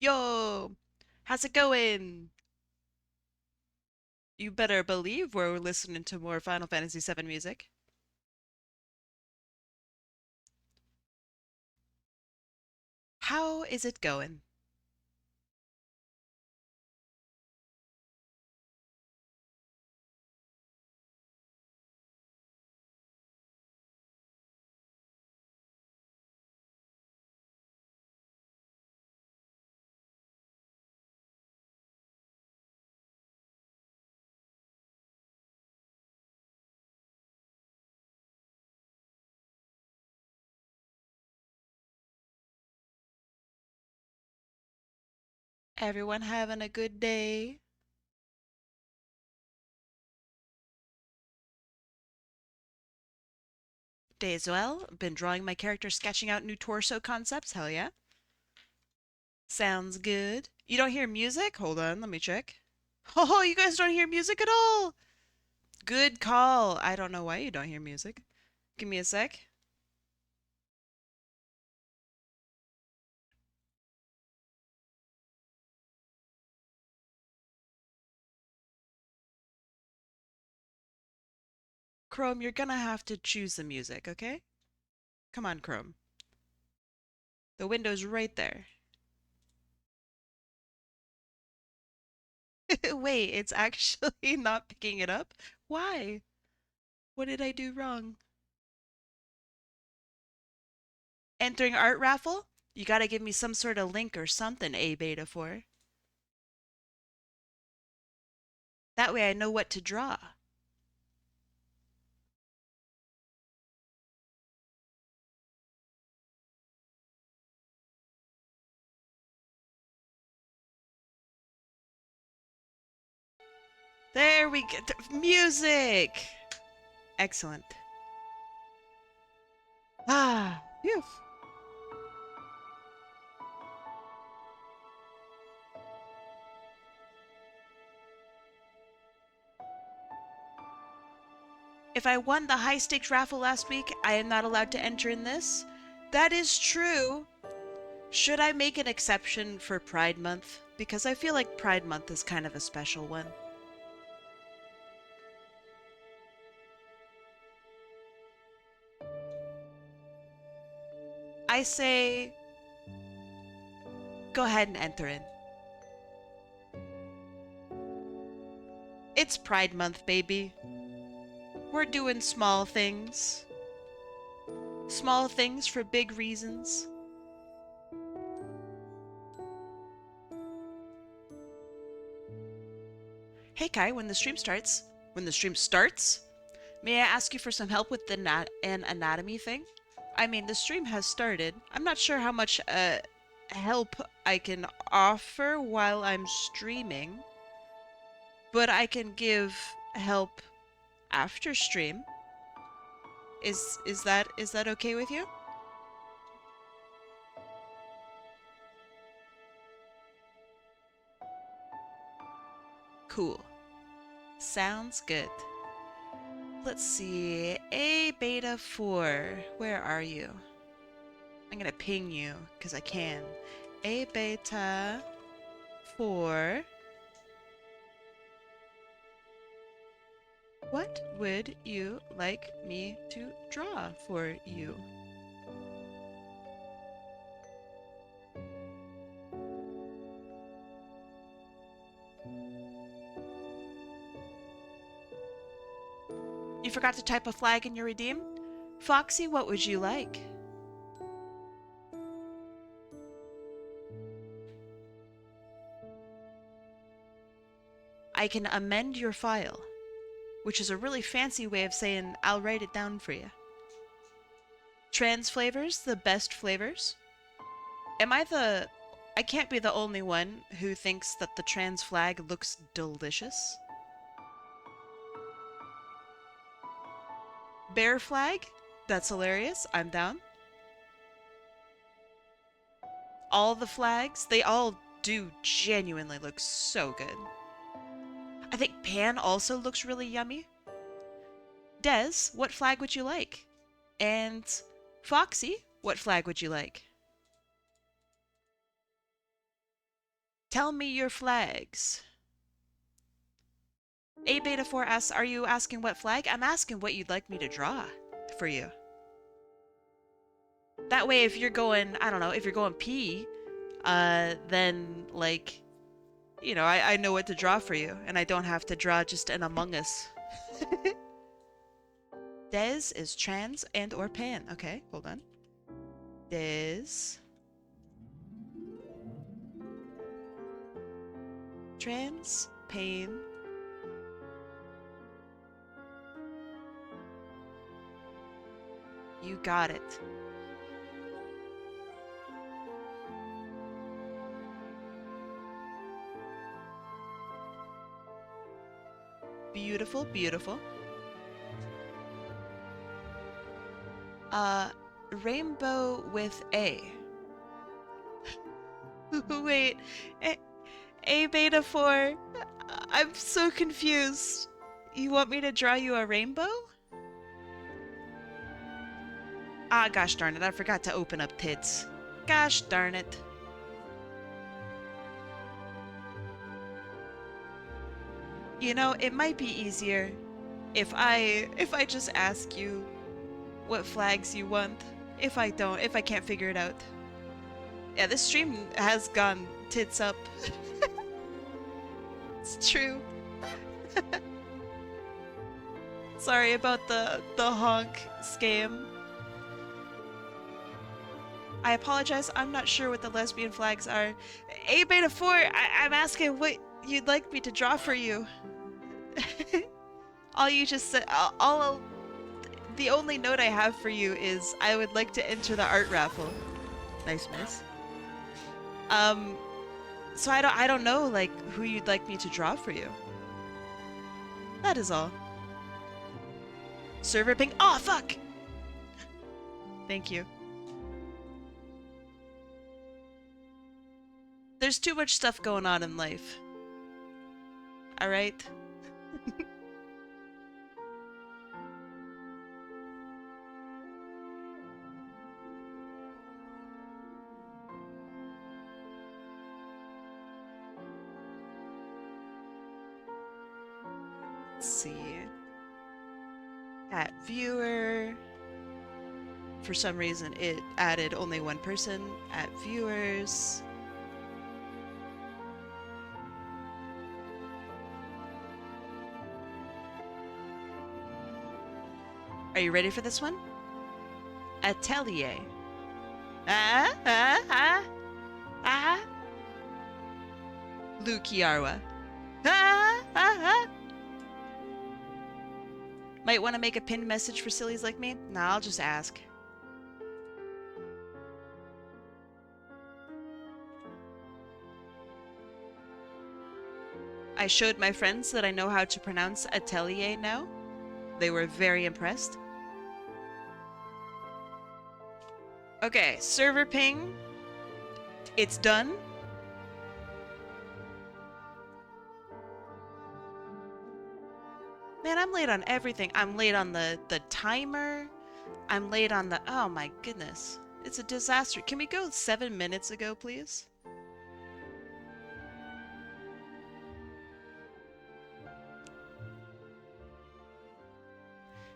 Yo, how's it going? You better believe we're listening to more Final Fantasy VII music. How is it going? Everyone having a good day? Day as well. Been drawing my character, sketching out new torso concepts. Hell yeah. Sounds good. You don't hear music? Hold on, let me check. Oh, you guys don't hear music at all. Good call. I don't know why you don't hear music. Give me a sec. Chrome, you're gonna have to choose the music, okay? Come on, Chrome. The window's right there. Wait, it's actually not picking it up? Why? What did I do wrong? Entering art raffle? You gotta give me some sort of link or something, A beta 4. That way I know what to draw. There we get music! Excellent. Ah, phew. If I won the high stakes raffle last week, I am not allowed to enter in this? That is true. Should I make an exception for Pride Month? Because I feel like Pride Month is kind of a special one. I say go ahead and enter in. It's Pride Month, baby. We're doing small things. Small things for big reasons. Hey Kai, when the stream starts, may I ask you for some help with an anatomy thing? I mean, the stream has started. I'm not sure how much help I can offer while I'm streaming, but I can give help after stream. Is that okay with you? Cool. Sounds good. Let's see. A beta 4. Where are you? I'm gonna ping you because I can. A beta 4. What would you like me to draw for you? You forgot to type a flag in your redeem? Foxy, what would you like? I can amend your file, which is a really fancy way of saying I'll write it down for you. Trans flavors, the best flavors. Am I the... I can't be the only one who thinks that the trans flag looks delicious. Bear flag? That's hilarious. I'm down. All the flags, they all do genuinely look so good. I think Pan also looks really yummy. Des, what flag would you like? And Foxy, what flag would you like? Tell me your flags. A Beta 4 asks, are you asking what flag? I'm asking what you'd like me to draw for you. That way, if you're going, I don't know, if you're going P, then, like, you know, I know what to draw for you, and I don't have to draw just an Among Us. Des is trans and or pan. Okay, hold on. Des. Trans, pan. You got it. Beautiful, beautiful. Rainbow with A. Wait, A Beta 4? I'm so confused. You want me to draw you a rainbow? Ah, gosh darn it, I forgot to open up tits. Gosh darn it. You know, it might be easier if I just ask you what flags you want. If I can't figure it out. Yeah, this stream has gone tits up. It's true. Sorry about the honk scam. I apologize, I'm not sure what the lesbian flags are. A Beta 4, I'm asking what you'd like me to draw for you. All you just said, the only note I have for you is I would like to enter the art raffle. Nice miss. So I don't know, like, who you'd like me to draw for you. That is all. Server ping. Oh, fuck! Thank you. There's too much stuff going on in life. Alright? Let's see. At viewer. For some reason, it added only one person. At viewers. Are you ready for this one? Atelier. Lukiarwa. Might want to make a pinned message for sillies like me? Nah, I'll just ask. I showed my friends that I know how to pronounce atelier now. They were very impressed. Okay, server ping. It's done. Man, I'm late on everything. I'm late on the timer. I'm late on the... Oh my goodness. It's a disaster. Can we go 7 minutes ago, please?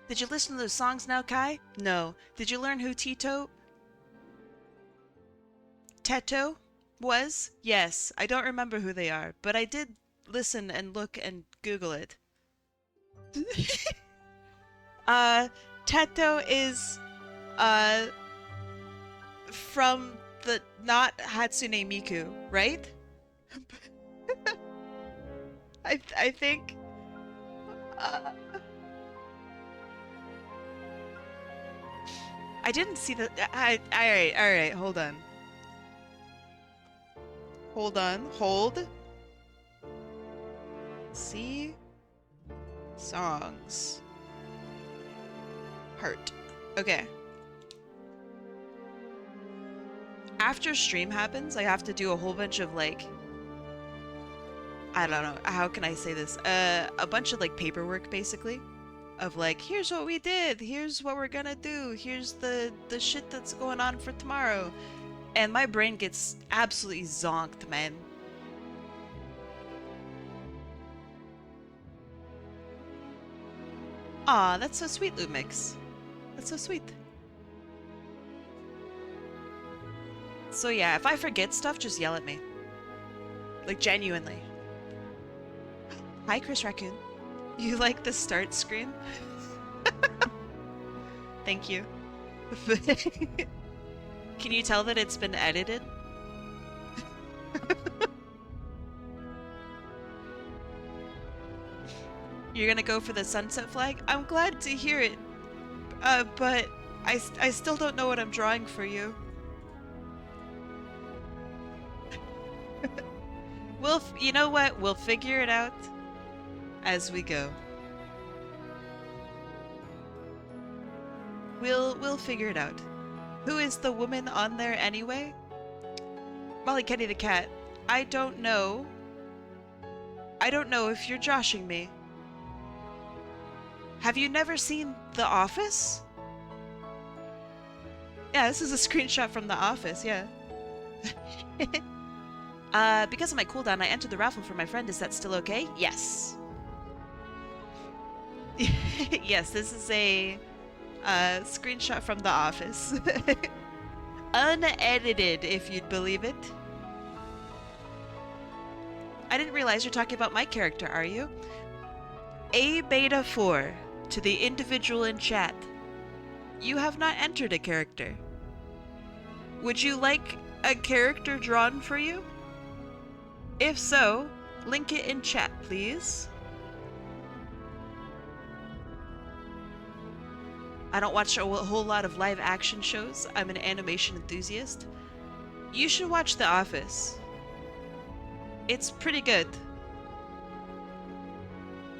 Did you listen to those songs now, Kai? No. Did you learn who Teto was? Yes. I don't remember who they are, but I did listen and look and Google it. Teto is, from the not Hatsune Miku, right? I think, I didn't see the, alright, hold on. Hold. See? Songs. Heart. Okay. After stream happens, I have to do a whole bunch of, like, I don't know, how can I say this? A bunch of, like, paperwork, basically. Of, like, here's what we did, here's what we're gonna do, here's the shit that's going on for tomorrow. And my brain gets absolutely zonked, man. Aw, that's so sweet, Lumix. That's so sweet. So yeah, if I forget stuff, just yell at me. Like, genuinely. Hi, Chris Raccoon. You like the start screen? Thank you. Can you tell that it's been edited? You're gonna go for the sunset flag? I'm glad to hear it. But I still don't know what I'm drawing for you. You know what? We'll figure it out as we go. We'll figure it out. Who is the woman on there anyway? Molly Kenny the cat. I don't know. I don't know if you're joshing me. Have you never seen The Office? Yeah, this is a screenshot from The Office, yeah. Because of my cooldown, I entered the raffle for my friend. Is that still okay? Yes. Yes, this is a screenshot from The Office. Unedited, if you'd believe it. I didn't realize you're talking about my character, are you? A beta 4 to the individual in chat. You have not entered a character. Would you like a character drawn for you? If so, link it in chat, please. I don't watch a whole lot of live action shows. I'm an animation enthusiast. You should watch The Office. It's pretty good.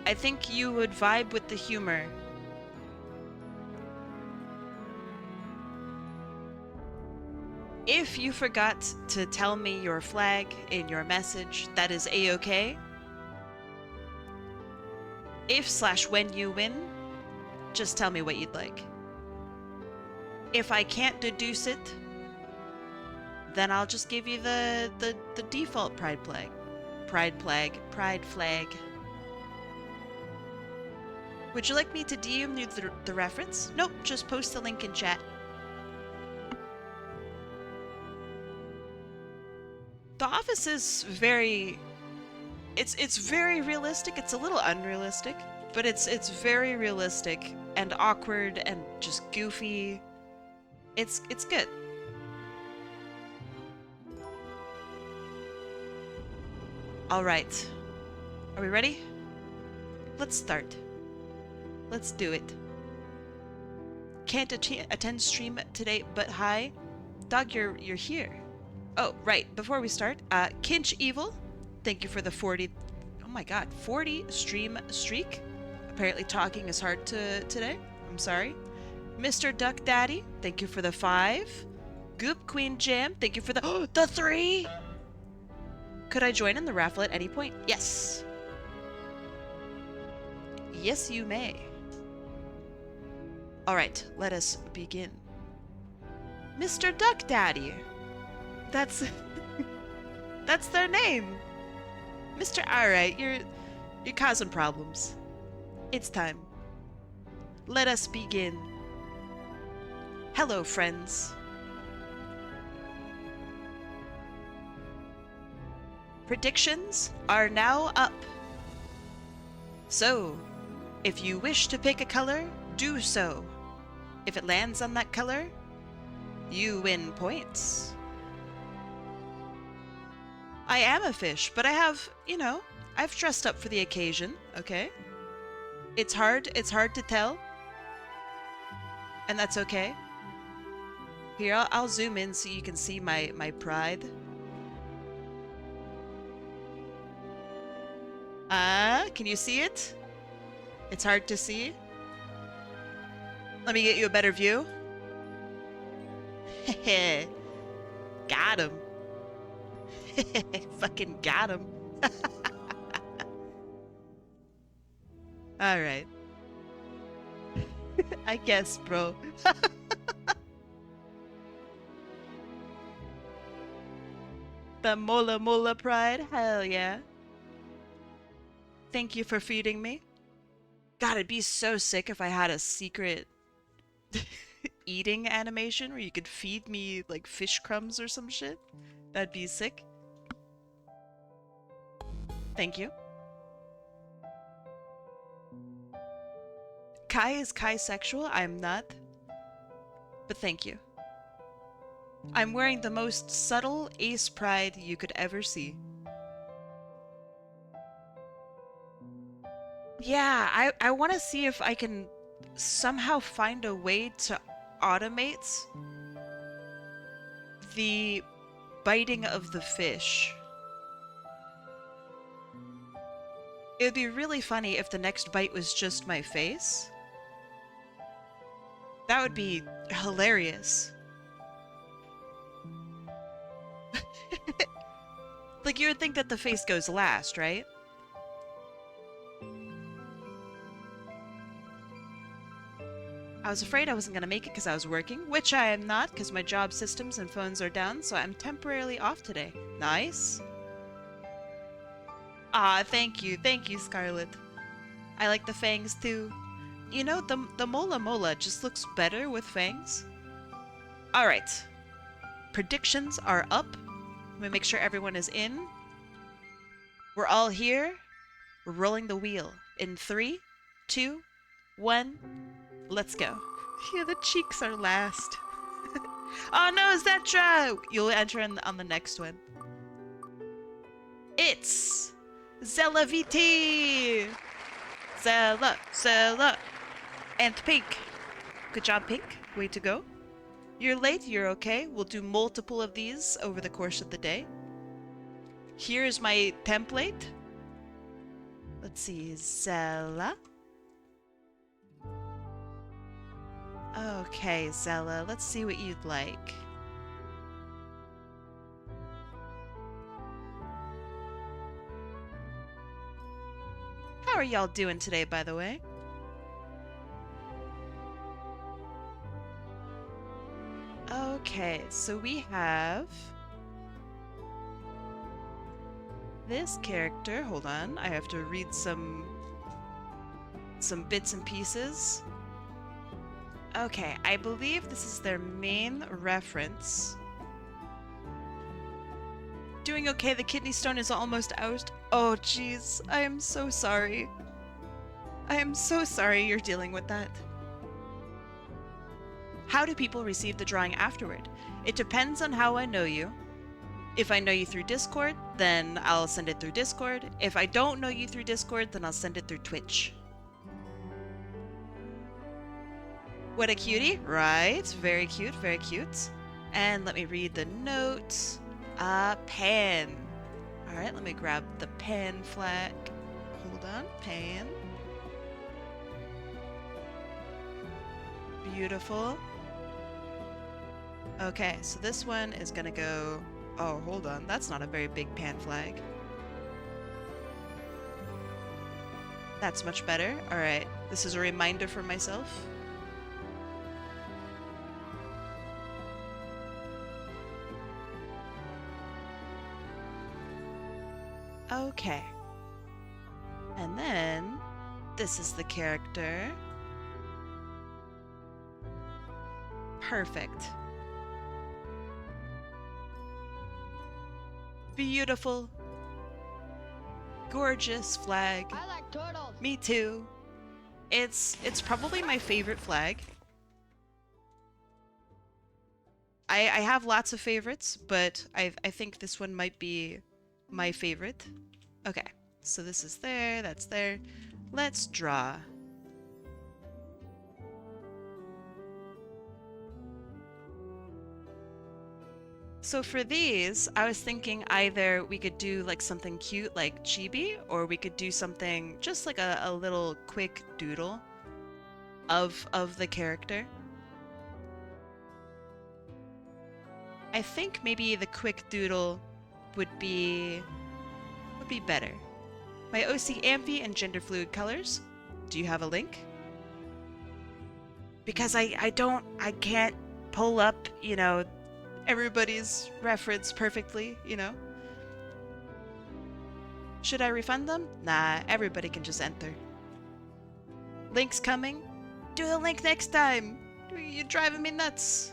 I think you would vibe with the humor. If you forgot to tell me your flag in your message, that is a-okay. If/when you win, just tell me what you'd like. If I can't deduce it, then I'll just give you the default pride flag. Pride flag. Would you like me to DM you the reference? Nope, just post the link in chat. The Office is very... It's very realistic. It's a little unrealistic, but it's very realistic and awkward and just goofy. It's good. All right. Are we ready? Let's start. Let's do it. Can't attend stream today, but hi. Dog, you're here. Oh, right. Before we start, Kinch Evil, thank you for the 40... Oh my god, 40 stream streak. Apparently talking is hard today. I'm sorry. Mr. Duck Daddy, thank you for the 5. Goop Queen Jam, thank you for the... the 3! Could I join in the raffle at any point? Yes. Yes, you may. Alright, let us begin. Mr. Duck Daddy. That's... that's their name. Mr. Alright, you're causing problems. It's time. Let us begin. Hello, friends. Predictions are now up. So, if you wish to pick a color, do so. If it lands on that color, you win points. I am a fish, but I have, you know, I've dressed up for the occasion, okay? It's hard to tell. And that's okay. Here, I'll zoom in so you can see my pride. Can you see it? It's hard to see. Let me get you a better view. Heh. Got him. Fucking got him. Alright. I guess, bro. The mola pride? Hell yeah. Thank you for feeding me. God, it'd be so sick if I had a secret eating animation where you could feed me like fish crumbs or some shit. That'd be sick. Thank you. Kai is Kai sexual? I'm not. But thank you. I'm wearing the most subtle ace pride you could ever see. Yeah, I want to see if I can somehow find a way to automate the biting of the fish. It would be really funny if the next bite was just my face. That would be hilarious. Like, you would think that the face goes last, right? I was afraid I wasn't going to make it because I was working, which I am not because my job systems and phones are down, so I'm temporarily off today. Nice. Ah, thank you, Scarlet. I like the fangs too. You know, the Mola Mola just looks better with fangs. Alright. Predictions are up. Let me make sure everyone is in. We're all here. We're rolling the wheel. In 3, 2, 1, let's go. Yeah, the cheeks are last. Oh no, Zetra! You'll enter on the next one. It's zellavt! Zella! And Pink. Good job, Pink. Way to go. You're late, you're okay. We'll do multiple of these over the course of the day. Here's my template. Let's see, Zella. Okay, Zella, let's see what you'd like. How are y'all doing today, by the way? Okay, so we have this character. Hold on, I have to read some bits and pieces. Okay, I believe this is their main reference. Doing okay, the kidney stone is almost out. Oh jeez, I am so sorry. I am so sorry you're dealing with that. How do people receive the drawing afterward? It depends on how I know you. If I know you through Discord, then I'll send it through Discord. If I don't know you through Discord, then I'll send it through Twitch. What a cutie. Right. Very cute, very cute. And let me read the note. Pan. Alright, let me grab the pan flag. Hold on. Pan. Beautiful. Okay, so this one is gonna go... Oh, hold on. That's not a very big pan flag. That's much better. Alright, this is a reminder for myself. Okay. And then, this is the character. Perfect. Beautiful. Gorgeous flag. I like turtles. Me too. It's probably my favorite flag. I have lots of favorites, but I think this one might be my favorite. Okay, so this is there, that's there. Let's draw. So for these, I was thinking either we could do like something cute like chibi, or we could do something just like a little quick doodle of the character. I think maybe the quick doodle would be better. My OC Amphi and gender fluid colors. Do you have a link? Because I can't pull up, you know, everybody's reference perfectly, you know. Should I refund them? Nah, everybody can just enter. Link's coming. Do the Link next time. You're driving me nuts.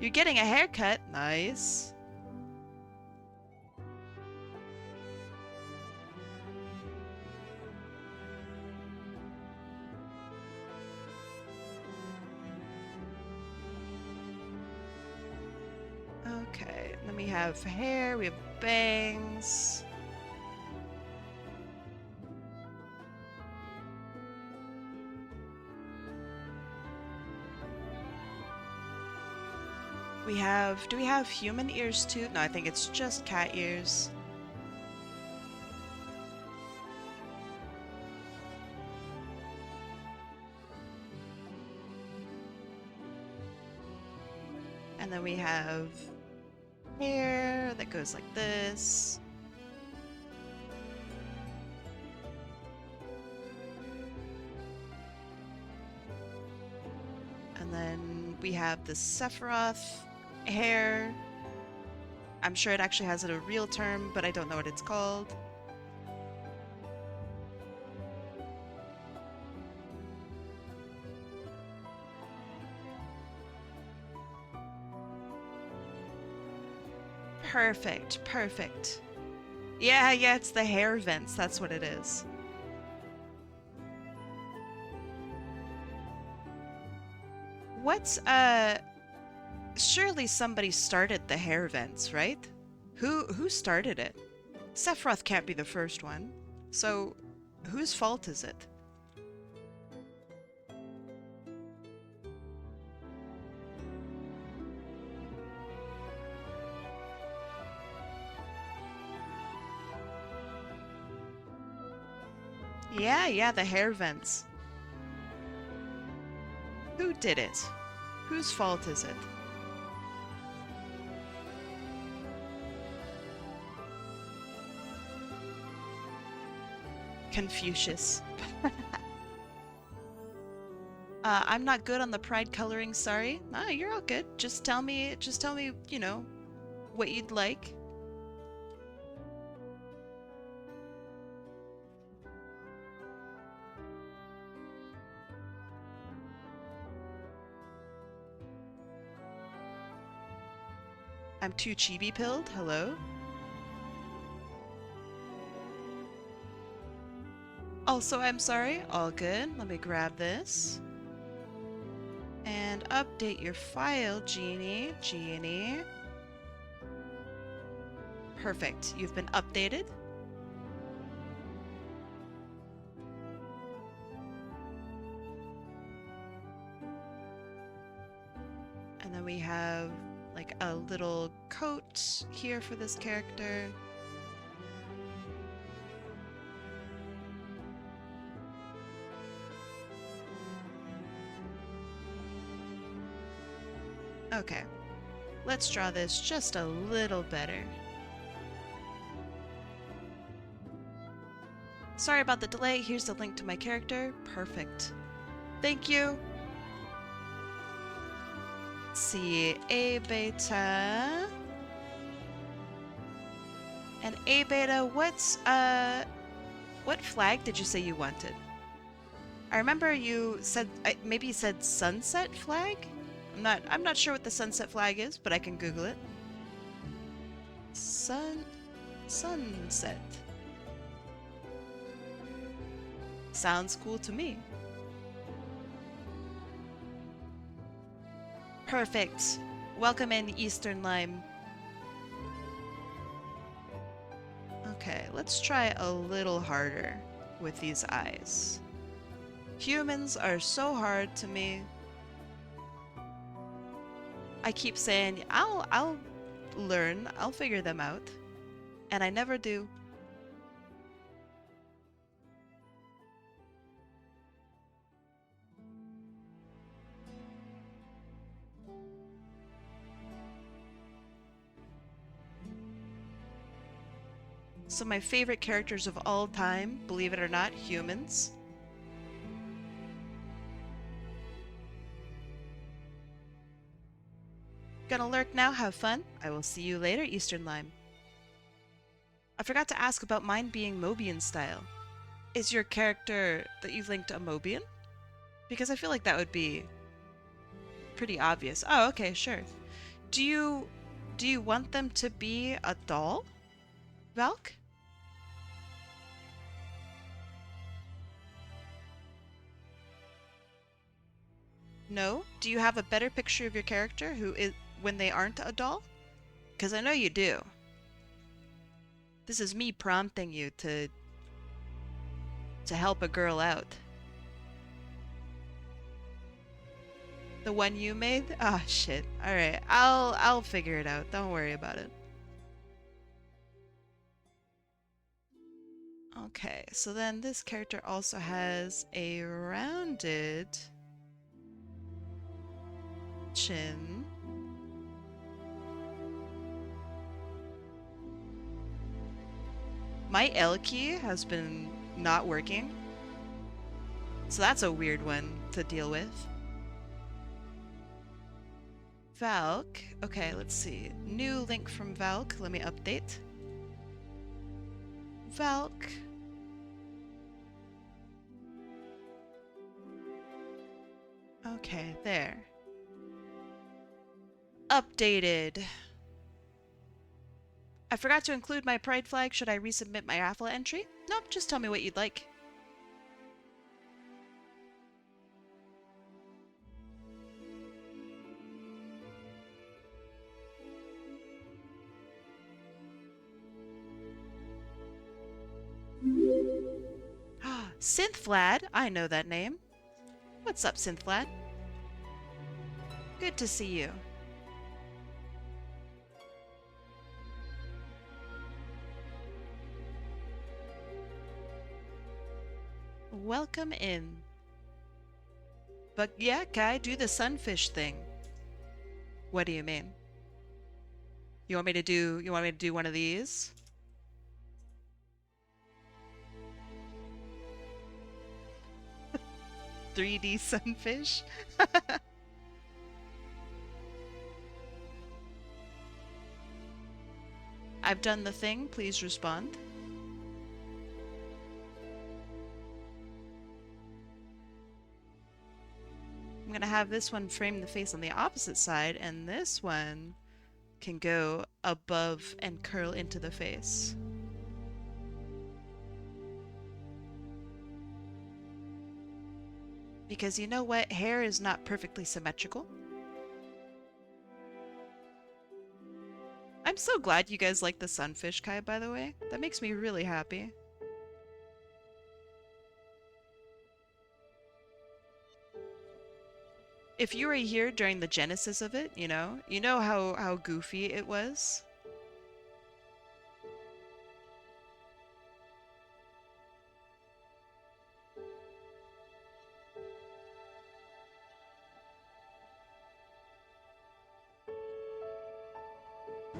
You're getting a haircut. Nice. Okay, then we have hair, we have bangs. We have, do we have human ears too? No, I think it's just cat ears. And then we have hair that goes like this. And then we have the Sephiroth hair. I'm sure it actually has a real term, but I don't know what it's called. Perfect, perfect. Yeah, it's the hair vents. That's what it is. What's, surely somebody started the hair vents, right? Who started it? Sephiroth can't be the first one. So, whose fault is it? Yeah, the hair vents. Who did it? Whose fault is it? Confucius. I'm not good on the pride coloring, sorry. Nah, you're all good. Just tell me, you know, what you'd like. I'm too chibi-pilled? Hello? Also, I'm sorry. All good. Let me grab this. And update your file, Genie. Genie. Perfect. You've been updated. And then we have like a little coat here for this character. Okay, let's draw this just a little better. Sorry about the delay, here's the link to my character. Perfect. Thank you. Let's see, A beta. And A beta, what flag did you say you wanted? I remember you said, maybe you said sunset flag? I'm not sure what the sunset flag is, but I can Google it. Sunset. Sounds cool to me. Perfect. Welcome in, Eastern Lime. Okay, let's try a little harder with these eyes. Humans are so hard to me. I keep saying, I'll learn, I'll figure them out. And I never do. So my favorite characters of all time, believe it or not, humans. Gonna lurk now, have fun. I will see you later, Eastern Lime. I forgot to ask about mine being Mobian style. Is your character that you've linked a Mobian? Because I feel like that would be pretty obvious. Oh, okay, sure. Do you want them to be a doll, Valk? No? Do you have a better picture of your character who is when they aren't a doll? Because I know you do. This is me prompting you to help a girl out. The one you made? Ah, oh, shit. All right, I'll figure it out. Don't worry about it. Okay, so then this character also has a rounded chin. My L key has been not working. So that's a weird one to deal with. Valk. Okay, let's see. New link from Valk. Let me update. Valk. Okay, there. Updated. I forgot to include my pride flag. Should I resubmit my raffle entry? Nope, just tell me what you'd like. Synthvlad, I know that name. What's up, Synthvlad? Good to see you. Welcome in. But yeah, Kai, do the sunfish thing. What do you mean? You want me to do one of these? $3D sunfish? I've done the thing, please respond. I'm gonna have this one frame the face on the opposite side, and this one can go above and curl into the face. Because you know what? Hair is not perfectly symmetrical. I'm so glad you guys like the sunfish, Kai, by the way. That makes me really happy. If you were here during the genesis of it, you know how goofy it was?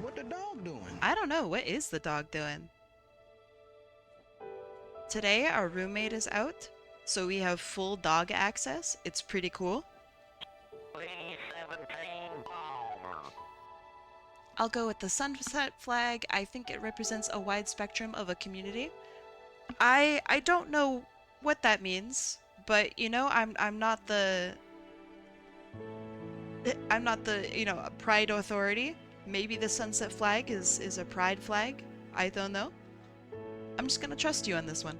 What the dog doing? I don't know. What is the dog doing? Today, our roommate is out, so we have full dog access. It's pretty cool. I'll go with the sunset flag. I think it represents a wide spectrum of a community. I don't know what that means, but you know, I'm not the pride authority. Maybe the sunset flag is a pride flag. I don't know. I'm just gonna trust you on this one.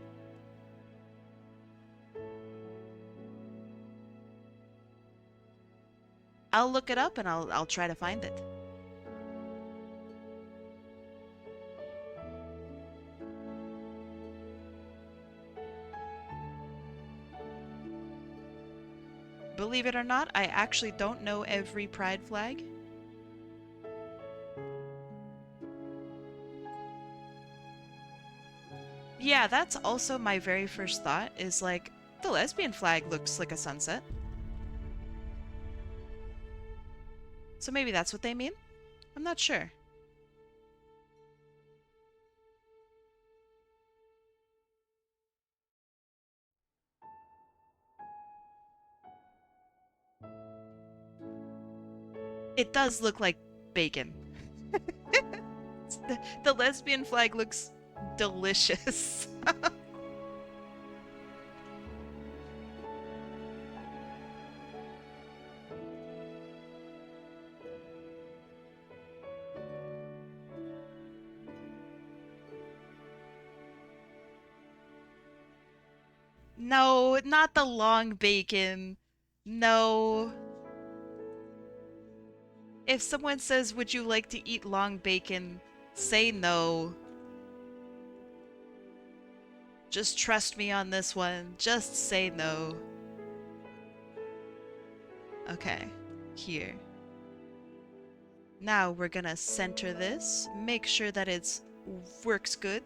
I'll look it up and I'll try to find it. Believe it or not, I actually don't know every pride flag. Yeah, that's also my very first thought, is like, the lesbian flag looks like a sunset. So maybe that's what they mean? I'm not sure. It does look like bacon. The lesbian flag looks delicious. No, not the long bacon. No. If someone says, would you like to eat long bacon, say no. Just trust me on this one. Just say no. Okay, here. Now we're gonna center this, make sure that it's works good.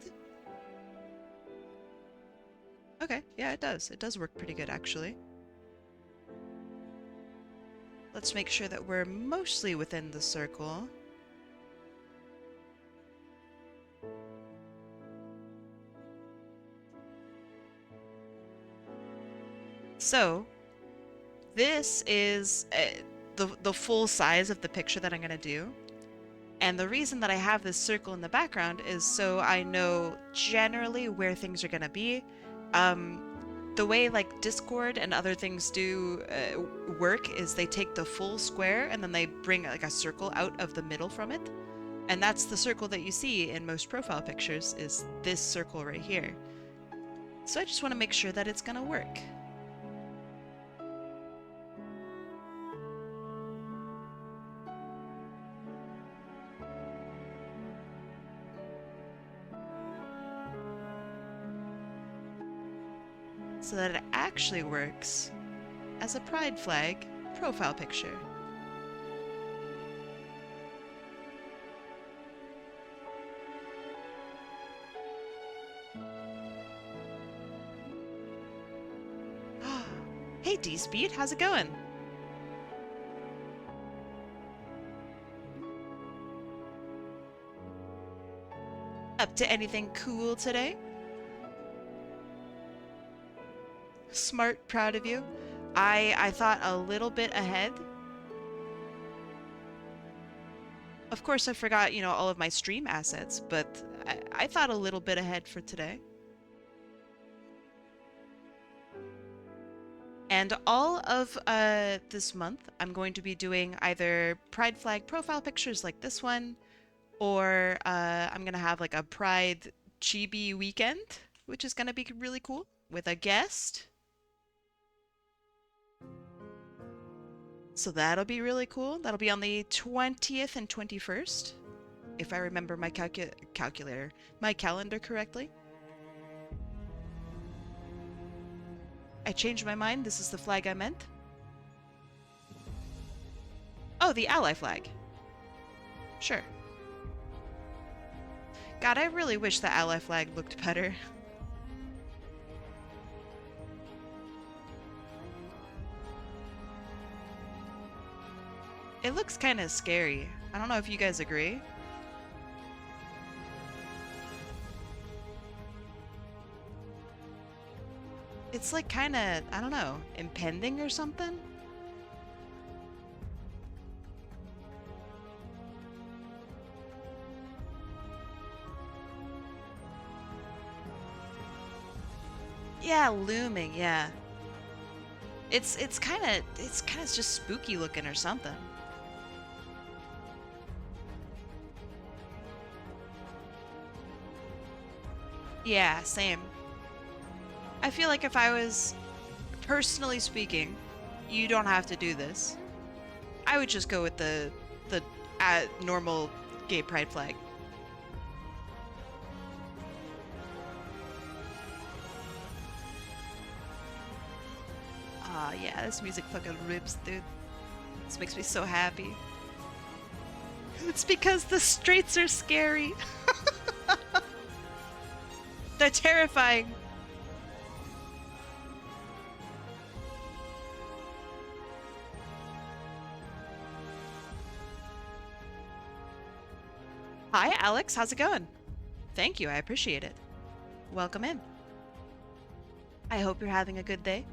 Okay, yeah, it does. It does work pretty good, actually. Let's make sure that we're mostly within the circle. So, this is the full size of the picture that I'm going to do. And the reason that I have this circle in the background is so I know generally where things are going to be. The way like Discord and other things do work is they take the full square and then they bring like a circle out of the middle from it. And that's the circle that you see in most profile pictures, is this circle right here. So I just want to make sure that it's going to work. So that it actually works as a pride flag profile picture. Hey D-Speed, how's it going? Up to anything cool today? Smart, proud of you. I thought a little bit ahead. Of course, I forgot, you know, all of my stream assets, but I thought a little bit ahead for today. And all of this month, I'm going to be doing either Pride Flag profile pictures like this one, or I'm going to have like a Pride Chibi weekend, which is going to be really cool, with a guest. So that'll be really cool. That'll be on the 20th and 21st, if I remember my my calendar correctly. I changed my mind. This is the flag I meant. Oh, the ally flag. Sure. God, I really wish the ally flag looked better. It looks kind of scary. I don't know if you guys agree. It's like kind of, I don't know, impending or something? Yeah, looming, yeah. It's kind of just spooky looking or something. Yeah, same. I feel like if I was, personally speaking, you don't have to do this. I would just go with the normal gay pride flag. Ah, yeah, this music fucking rips, dude. This makes me so happy. It's because the straights are scary. They're terrifying. Hi, Alex. How's it going? Thank you. I appreciate it. Welcome in. I hope you're having a good day.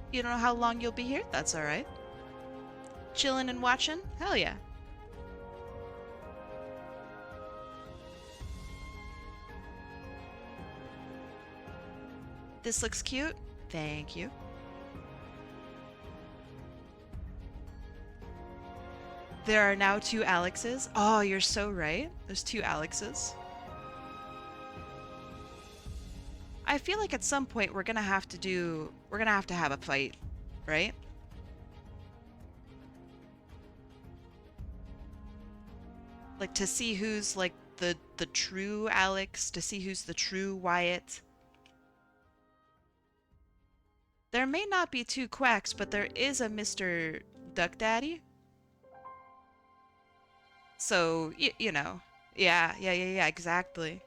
You don't know how long you'll be here? That's alright. Chilling and watching? Hell yeah. This looks cute. Thank you. There are now 2 Alexes. Oh, you're so right. There's 2 Alexes. I feel like at some point we're gonna have to have a fight, right? Like to see who's like the true Alex, to see who's the true Wyatt. There may not be 2 Quacks, but there is a Mr. Duck Daddy. So, you know. Yeah, exactly.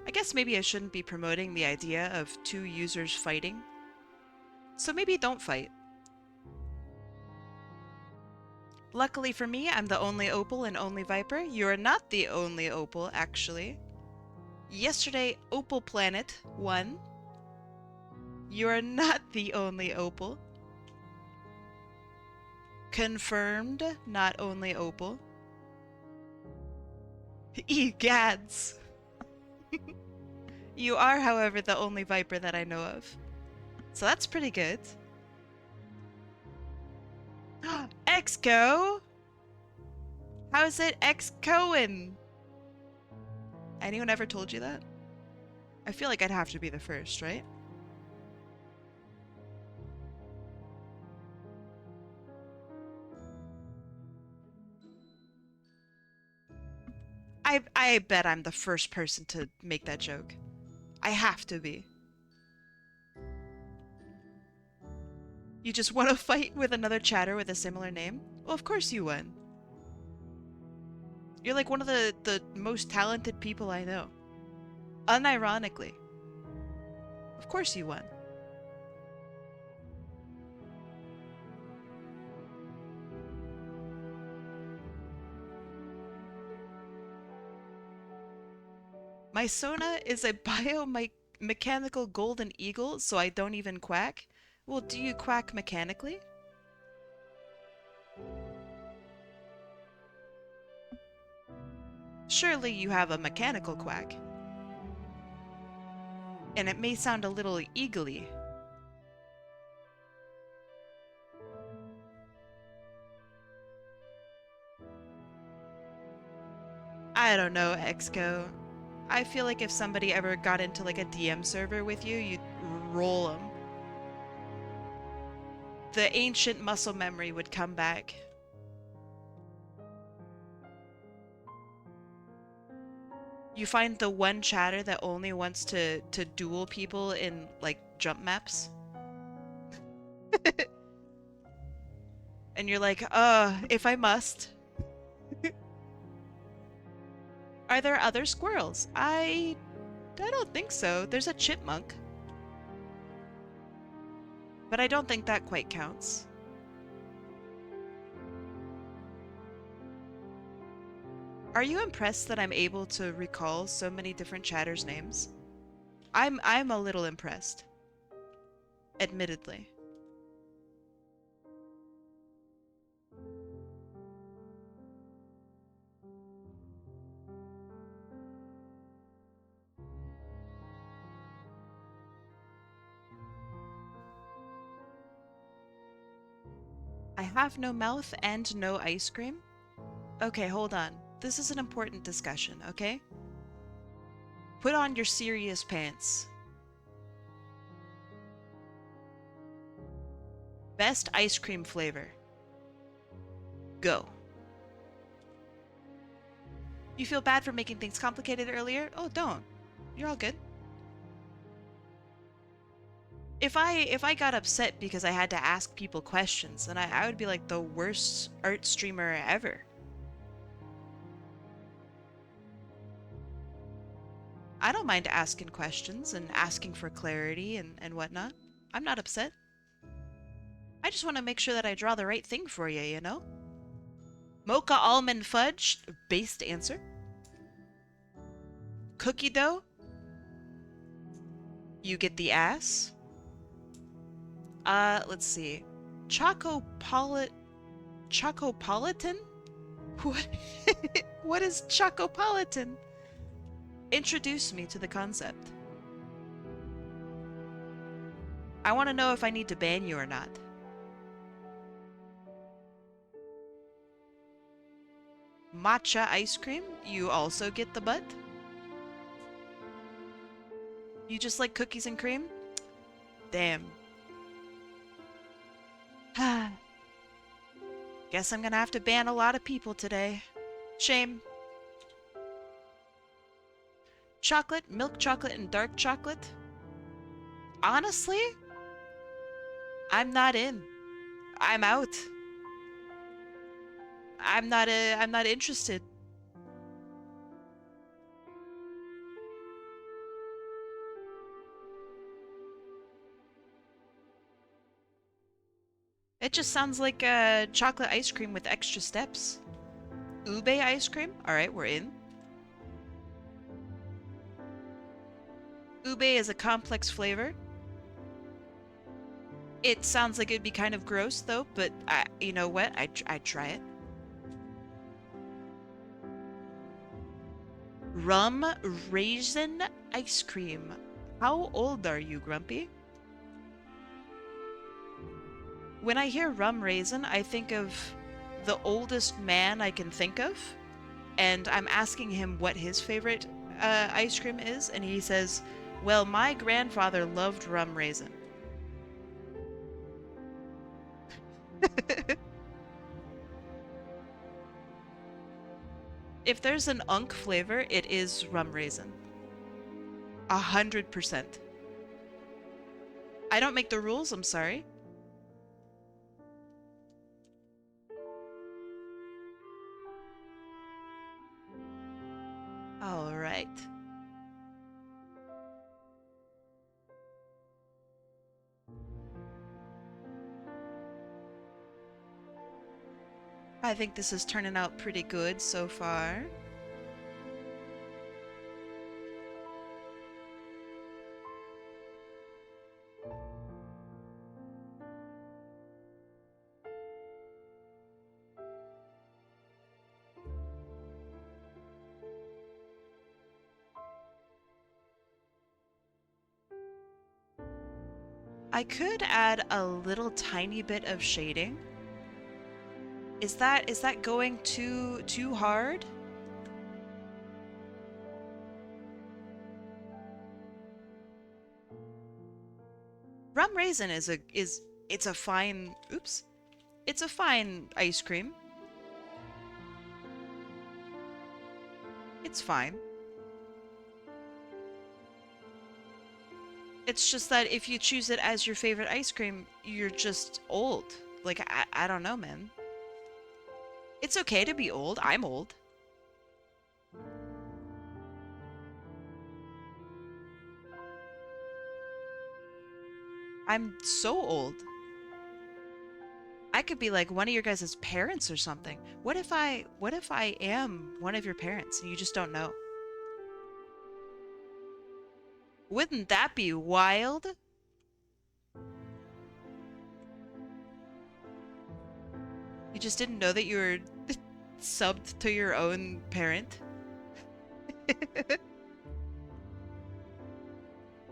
I guess maybe I shouldn't be promoting the idea of 2 users fighting. So maybe don't fight. Luckily for me, I'm the only Opal and only Viper. You are not the only Opal, actually. Yesterday, Opal Planet won. You are not the only Opal. Confirmed, not only Opal. Egads! You are, however, the only Viper that I know of. So that's pretty good. Exco! How's it Excoing? Anyone ever told you that? I feel like I'd have to be the first, right? I bet I'm the first person to make that joke. I have to be. You just want to fight with another chatter with a similar name? Well, of course you won. You're like one of the most talented people I know. Unironically. Of course you won. My Sona is a biomechanical golden eagle, so I don't even quack. Well, do you quack mechanically? Surely you have a mechanical quack. And it may sound a little eagly. I don't know, Exco. I feel like if somebody ever got into like a DM server with you, you'd roll them. The ancient muscle memory would come back. You find the one chatter that only wants to duel people in like jump maps. And you're like, if I must. Are there other squirrels? I don't think so. There's a chipmunk. But I don't think that quite counts. Are you impressed that I'm able to recall so many different chatters' names? I'm a little impressed. Admittedly. I have no mouth and no ice cream? Okay, hold on. This is an important discussion, okay? Put on your serious pants. Best ice cream flavor. Go. You feel bad for making things complicated earlier? Oh, don't. You're all good. If I got upset because I had to ask people questions, then I would be like the worst art streamer ever. I don't mind asking questions and asking for clarity and whatnot. I'm not upset. I just want to make sure that I draw the right thing for you, you know? Mocha almond fudge, based answer. Cookie dough? You get the ass. Let's see. Chocopolitan? What? What is Chocopolitan? Introduce me to the concept. I want to know if I need to ban you or not. Matcha ice cream? You also get the butt? You just like cookies and cream? Damn. Guess I'm gonna have to ban a lot of people today. Shame. Chocolate, milk chocolate, and dark chocolate? Honestly, I'm not in. I'm out. I'm not interested. It just sounds like chocolate ice cream with extra steps. Ube ice cream? Alright, we're in. Ube is a complex flavor. It sounds like it'd be kind of gross though, but you know what? I'd try it. Rum raisin ice cream. How old are you, Grumpy? When I hear rum raisin, I think of the oldest man I can think of, and I'm asking him what his favorite ice cream is, and he says, well, my grandfather loved rum raisin. If there's an unk flavor, it is rum raisin. 100%. I don't make the rules, I'm sorry. All right. I think this is turning out pretty good so far. I could add a little tiny bit of shading. Is that going too hard? Rum raisin is it's a fine, oops. It's a fine ice cream. It's fine. It's just that if you choose it as your favorite ice cream, you're just old. Like, I don't know, man. It's okay to be old. I'm old. I'm so old. I could be like one of your guys' parents or something. What if I am one of your parents and you just don't know? Wouldn't that be wild? You just didn't know that you were subbed to your own parent?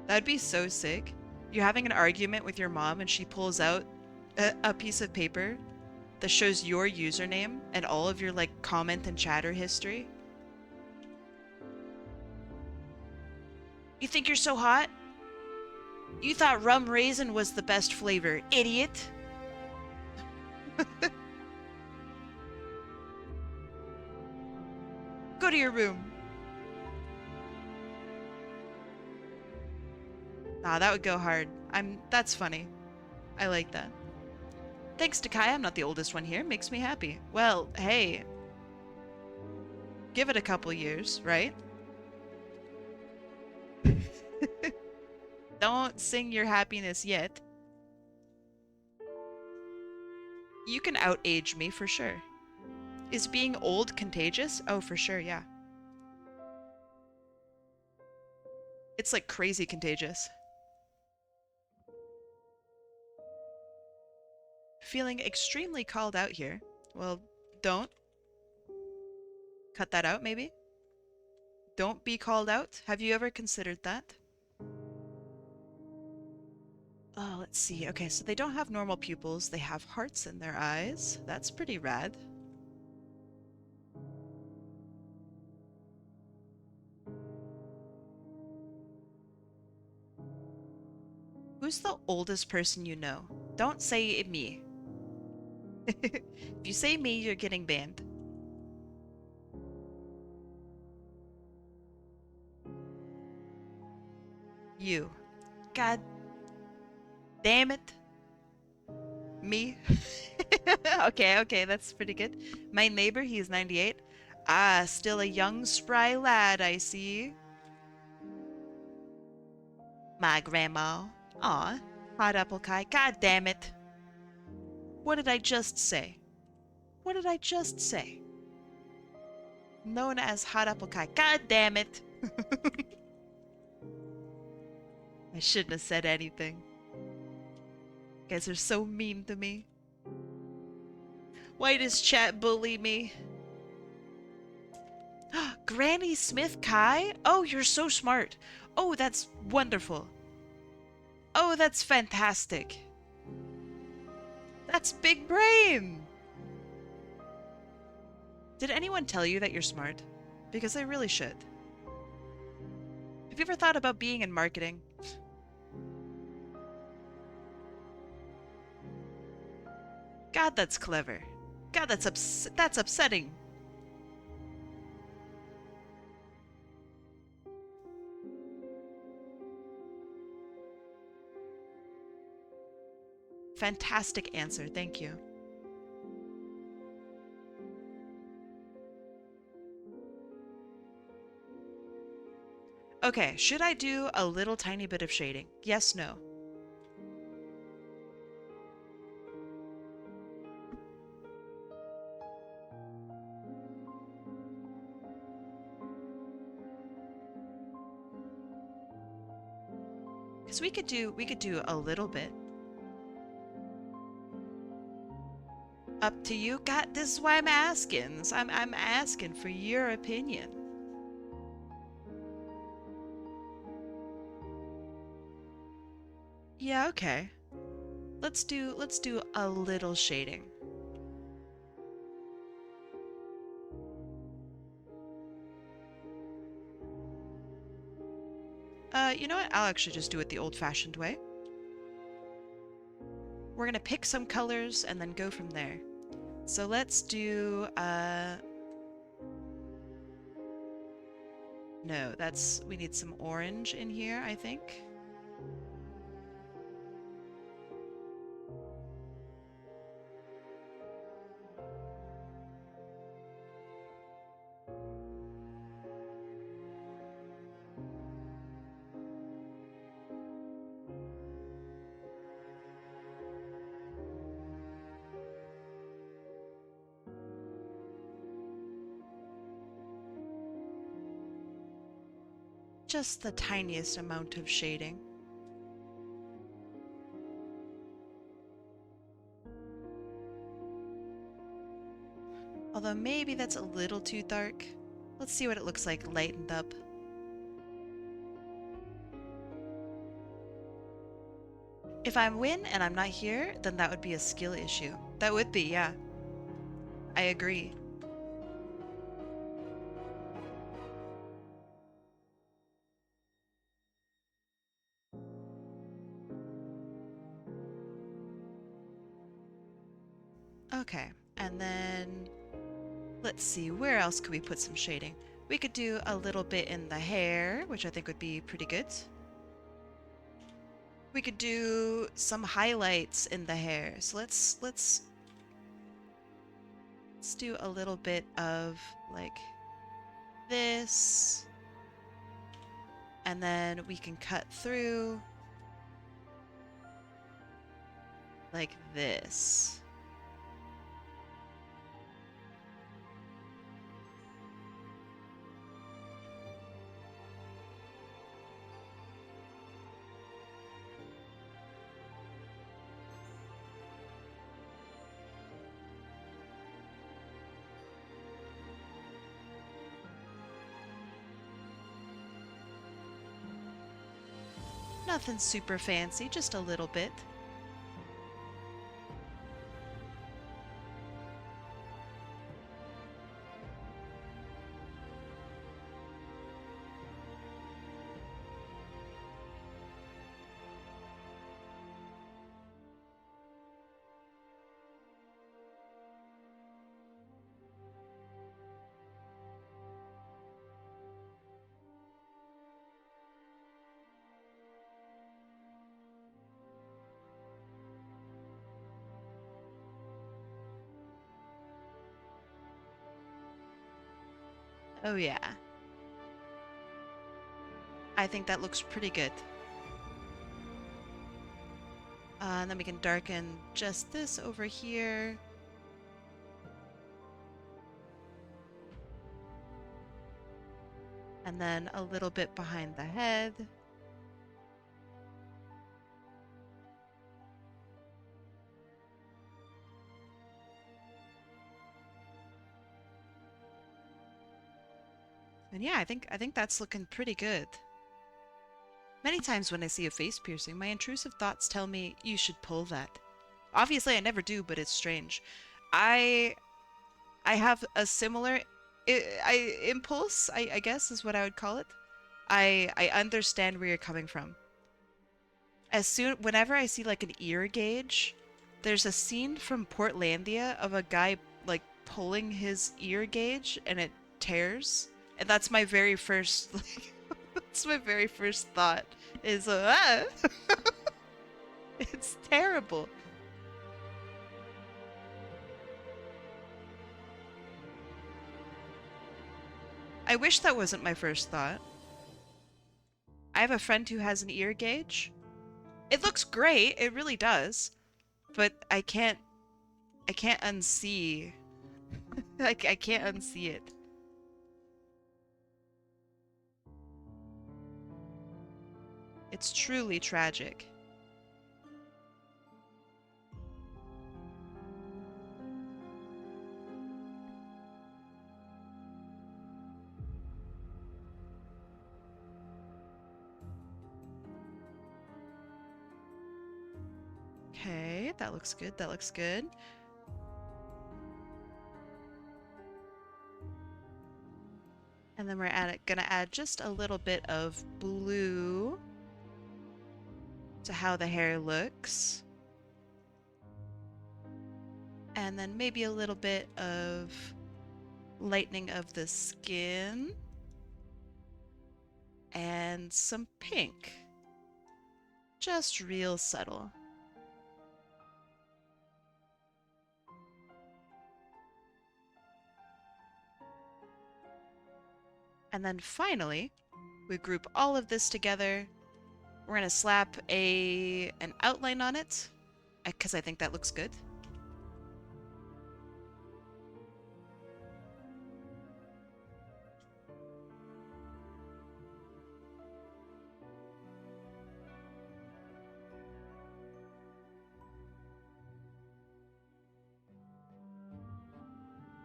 That'd be so sick. You're having an argument with your mom and she pulls out a piece of paper that shows your username and all of your like comment and chatter history. You think you're so hot? You thought rum raisin was the best flavor, idiot. Go to your room. Nah, that would go hard. That's funny. I like that. Thanks to Kai, I'm not the oldest one here. Makes me happy. Well, hey. Give it a couple years, right? Don't sing your happiness yet. You can outage me for sure. Is being old contagious? Oh, for sure, yeah. It's like crazy contagious. Feeling extremely called out here. Well, don't. Cut that out, maybe? Don't be called out? Have you ever considered that? Oh, let's see. Okay, so they don't have normal pupils. They have hearts in their eyes. That's pretty rad. Who's the oldest person you know? Don't say me. If you say me, you're getting banned. You. God damn it. Me. Okay, that's pretty good. My neighbor, he's 98. Ah, still a young, spry lad, I see. My grandma. Aw, HotAppleKai. God damn it. What did I just say? What did I just say? Known as HotAppleKai. God damn it. I shouldn't have said anything. You guys are so mean to me. Why does chat bully me? Granny Smith Kai? Oh, you're so smart. Oh, that's wonderful. Oh, that's fantastic. That's big brain. Did anyone tell you that you're smart? Because they really should. Have you ever thought about being in marketing? God, that's clever. God, that's upsetting. Fantastic answer, thank you. Okay, should I do a little tiny bit of shading? Yes, no. Because we could do a little bit. Up to you. God, this is why I'm asking. So I'm asking for your opinion. Yeah, okay. Let's do a little shading. You know what? I'll actually just do it the old-fashioned way. We're gonna pick some colors and then go from there. So let's do, no, we need some orange in here, I think. Just the tiniest amount of shading. Although maybe that's a little too dark. Let's see what it looks like lightened up. If I win and I'm not here, then that would be a skill issue. That would be, yeah. I agree. Okay, and then let's see, where else could we put some shading? We could do a little bit in the hair, which I think would be pretty good. We could do some highlights in the hair. So let's do a little bit of like this. And then we can cut through like this. Nothing super fancy, just a little bit. Oh yeah. I think that looks pretty good. And then we can darken just this over here. And then a little bit behind the head. And yeah, I think that's looking pretty good. Many times when I see a face piercing, my intrusive thoughts tell me you should pull that. Obviously, I never do, but it's strange. I I have a similar impulse, I guess is what I would call it. I understand where you're coming from. Whenever I see like an ear gauge, there's a scene from Portlandia of a guy like pulling his ear gauge and it tears, and that's my very first that's my very first thought is it's terrible. I wish that wasn't my first thought. I have a friend who has an ear gauge. It looks great, it really does, but I can't unsee. Like I can't unsee it. It's truly tragic. Okay, that looks good. That looks good. And then we're gonna add just a little bit of blue to how the hair looks. And then maybe a little bit of lightening of the skin. And some pink. Just real subtle. And then finally, we group all of this together. We're gonna slap an outline on it, because I think that looks good.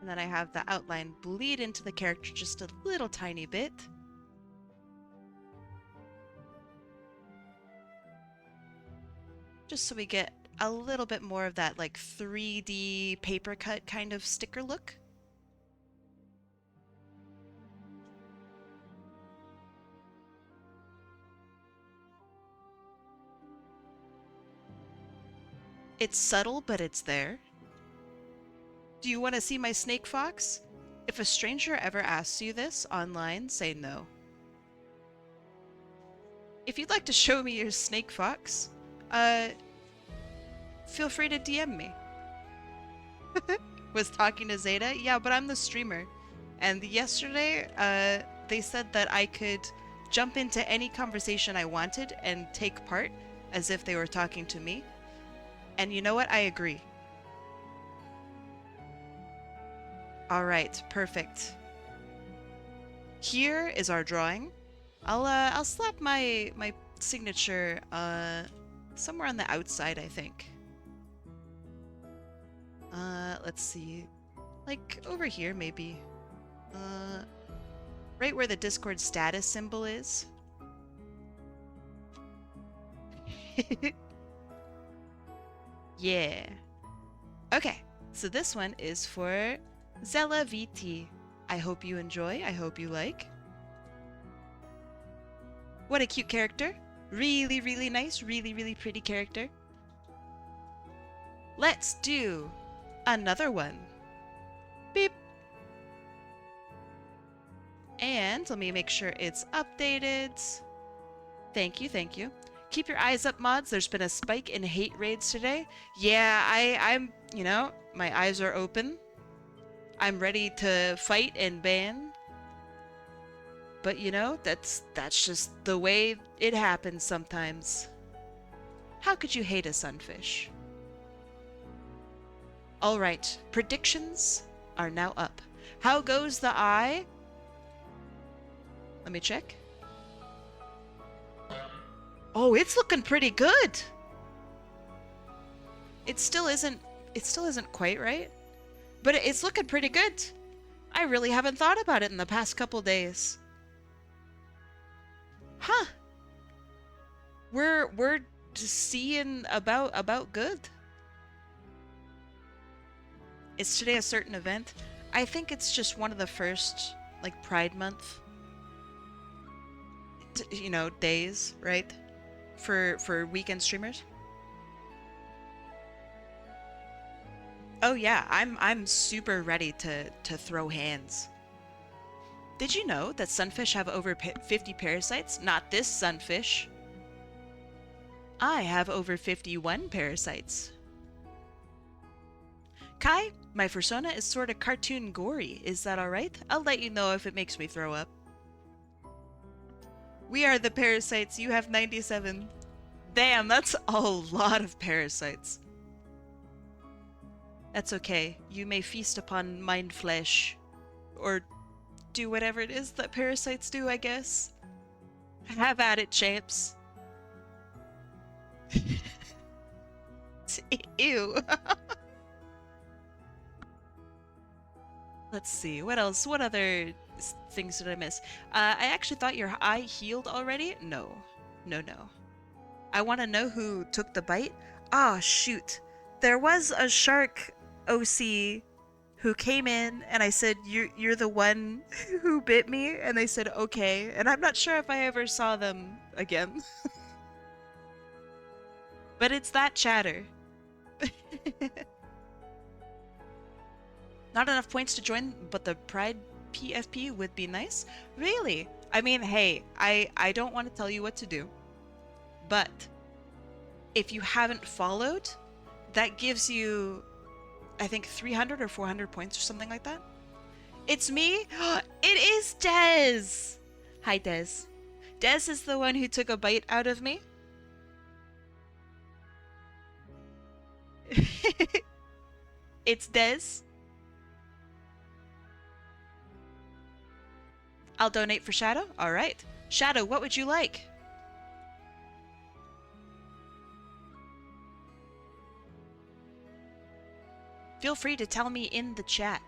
And then I have the outline bleed into the character just a little tiny bit. Just so we get a little bit more of that like 3D paper cut kind of sticker look. It's subtle, but it's there. Do you want to see my snake fox? If a stranger ever asks you this online, say no. If you'd like to show me your snake fox, feel free to DM me. Was talking to Zeta? Yeah, but I'm the streamer. And yesterday, they said that I could jump into any conversation I wanted and take part as if they were talking to me. And you know what? I agree. All right, perfect. Here is our drawing. I'll slap my signature somewhere on the outside, I think. Let's see. Like over here maybe. Right where the Discord status symbol is. Yeah. Okay, so this one is for zellavt. I hope you enjoy. I hope you like. What a cute character. Really, really nice. Really, really pretty character. Let's do another one. Beep. And let me make sure it's updated. Thank you, thank you. Keep your eyes up, mods. There's been a spike in hate raids today. Yeah, I'm, you know, my eyes are open. I'm ready to fight and ban. But you know, that's just the way it happens sometimes. How could you hate a sunfish? Alright, predictions are now up. How goes the eye? Let me check. Oh, it's looking pretty good. It still isn't quite right, but it's looking pretty good. I really haven't thought about it in the past couple days. Huh. We're seeing about good. Is today a certain event? I think it's just one of the first, like, Pride Month, you know, days, right? For weekend streamers. Oh yeah, I'm super ready to throw hands. Did you know that sunfish have over 50 parasites? Not this sunfish. I have over 51 parasites. Kai, my persona is sort of cartoon gory. Is that alright? I'll let you know if it makes me throw up. We are the parasites. You have 97. Damn, that's a lot of parasites. That's okay. You may feast upon mind flesh. Or do whatever it is that parasites do, I guess. Have at it, champs. Ew. Let's see, what else? What other things did I miss? I actually thought your eye healed already. No. No, no. I want to know who took the bite. Ah, shoot. There was a shark OC who came in and I said, you're the one who bit me? And they said, okay. And I'm not sure if I ever saw them again. But it's that chatter. Not enough points to join, but the Pride PFP would be nice? Really? I mean, hey, I don't want to tell you what to do. But if you haven't followed, that gives you, I think, 300 or 400 points or something like that. It's me? It is Des! Hi, Des. Des is the one who took a bite out of me. It's Des. I'll donate for Shadow? Alright. Shadow, what would you like? Feel free to tell me in the chat.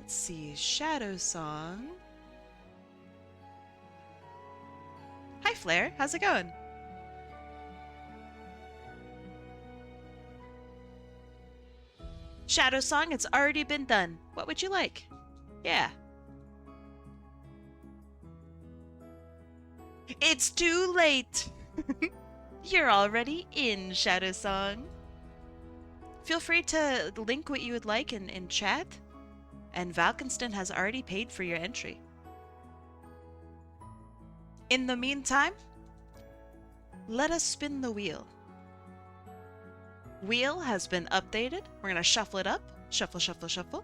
Let's see. Shadow Song. Hi, Flair. How's it going? Shadow Song, it's already been done. What would you like? Yeah. It's too late! You're already in, Shadow Song. Feel free to link what you would like in chat. And Valkenston has already paid for your entry. In the meantime, let us spin the wheel. Wheel has been updated. We're gonna shuffle it up. Shuffle, shuffle, shuffle.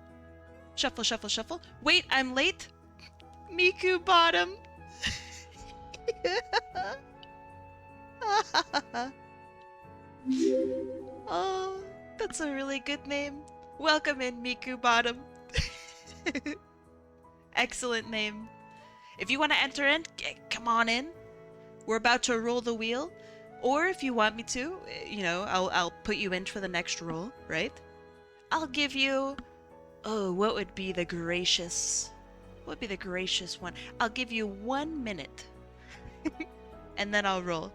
Shuffle, shuffle, shuffle. Wait, I'm late. Miku bottom. Oh, that's a really good name. Welcome in, Miku bottom. Excellent name. If you want to enter in, come on in. We're about to roll the wheel. Or if you want me to, you know, I'll put you in for the next roll, right? I'll give you... Oh, what would be the gracious... What would be the gracious one? I'll give you 1 minute. and then I'll roll.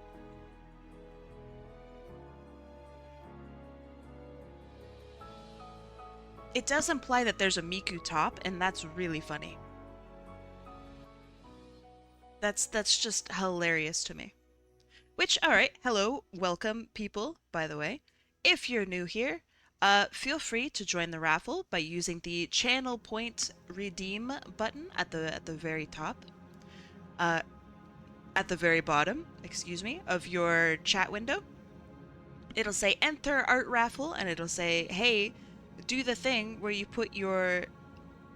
It does imply that there's a Miku top, and that's really funny. That's just hilarious to me. Which, alright, hello, welcome people, by the way. If you're new here, feel free to join the raffle by using the channel point redeem button at the very top. At the very bottom, excuse me, of your chat window. It'll say enter art raffle, and it'll say, hey, do the thing where you put your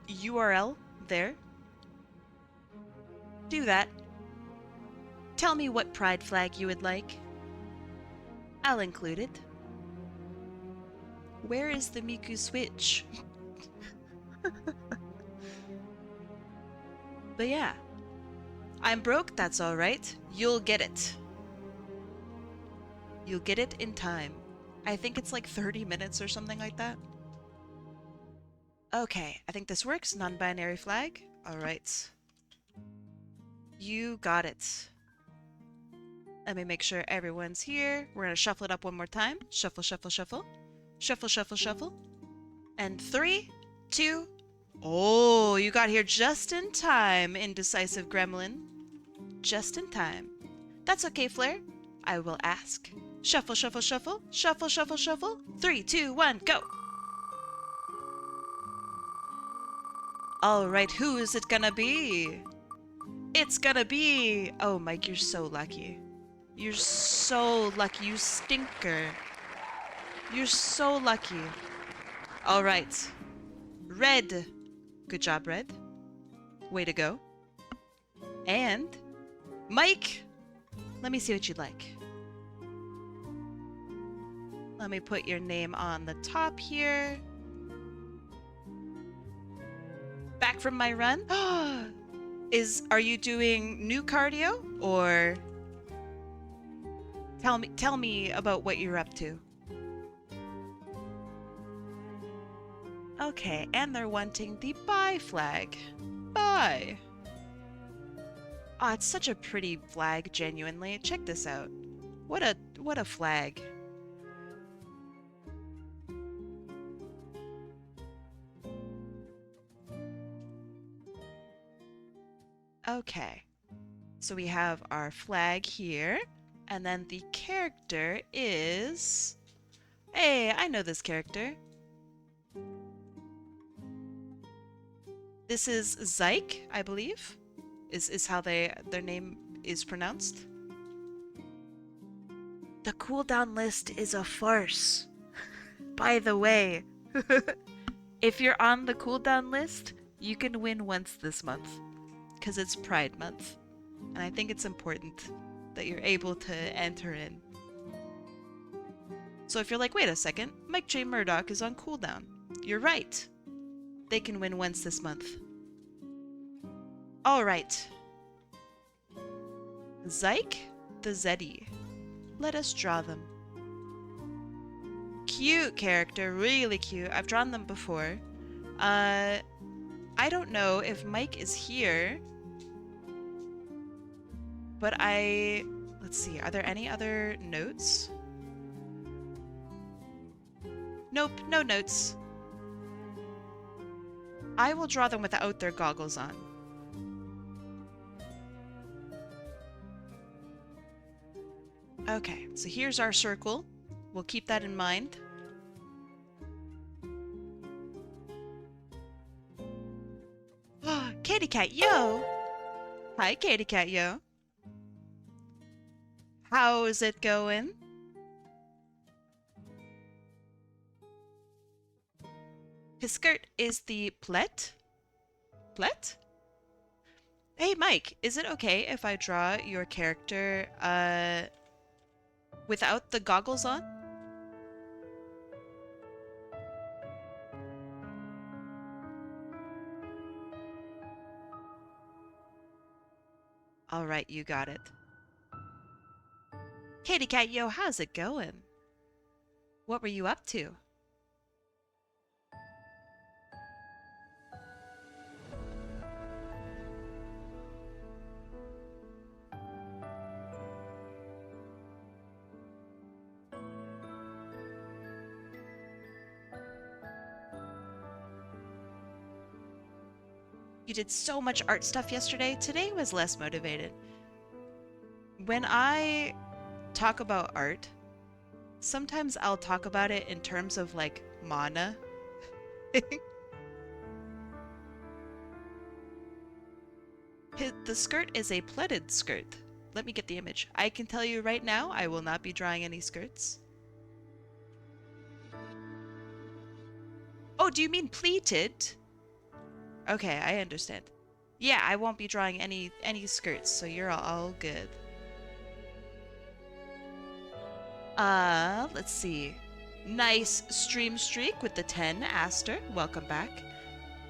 URL there. Do that. Tell me what pride flag you would like. I'll include it. Where is the Miku Switch? But yeah. I'm broke, that's alright. You'll get it. You'll get it in time. I think it's like 30 minutes or something like that. Okay, I think this works. Non-binary flag. Alright. You got it. Let me make sure everyone's here. We're gonna shuffle it up one more time. Shuffle, shuffle, shuffle. Shuffle, shuffle, shuffle. And 3, 2... Oh, you got here just in time, indecisive gremlin. Just in time. That's okay, Flare. I will ask. Shuffle, shuffle, shuffle. Shuffle, shuffle, shuffle. 3, 2, 1, go! Alright, who is it gonna be? It's gonna be... Oh, Mike, you're so lucky. You're so lucky, you stinker. You're so lucky. Alright. Red. Good job, Red. Way to go. And... Mike! Let me see what you'd like. Let me put your name on the top here. Back from my run. Are you doing new cardio or tell me about what you're up to? Okay, and they're wanting the bye flag. Bye. Oh, it's such a pretty flag, genuinely. Check this out. What a flag. Okay. So we have our flag here, and then the character is... Hey, I know this character. This is Zyke, I believe, is how their name is pronounced. The cooldown list is a farce. By the way, if you're on the cooldown list, you can win once this month, because it's Pride Month, and I think it's important that you're able to enter in. So if you're like, wait a second, mikejmurdock is on cooldown. You're right. They can win once this month. Alright. Zyke the Zeddy. Let us draw them. Cute character, really cute. I've drawn them before. I don't know if Mike is here, but let's see, are there any other notes? Nope, no notes. I will draw them without their goggles on. Okay, so here's our circle. We'll keep that in mind. Katy Cat Yo! Hi, Katy Cat Yo. How's it going? His skirt is the plet? Plet? Hey, Mike, is it okay if I draw your character, without the goggles on? Alright, you got it. Katy Cat Yo, how's it going? What were you up to? You did so much art stuff yesterday. Today was less motivated. When I talk about art, sometimes I'll talk about it in terms of like mana. The skirt is a pleated skirt. Let me get the image. I can tell you right now, I will not be drawing any skirts. Oh, do you mean pleated? Okay, I understand. Yeah, I won't be drawing any skirts, so you're all good. Let's see. Nice stream streak with the 10, Aster. Welcome back.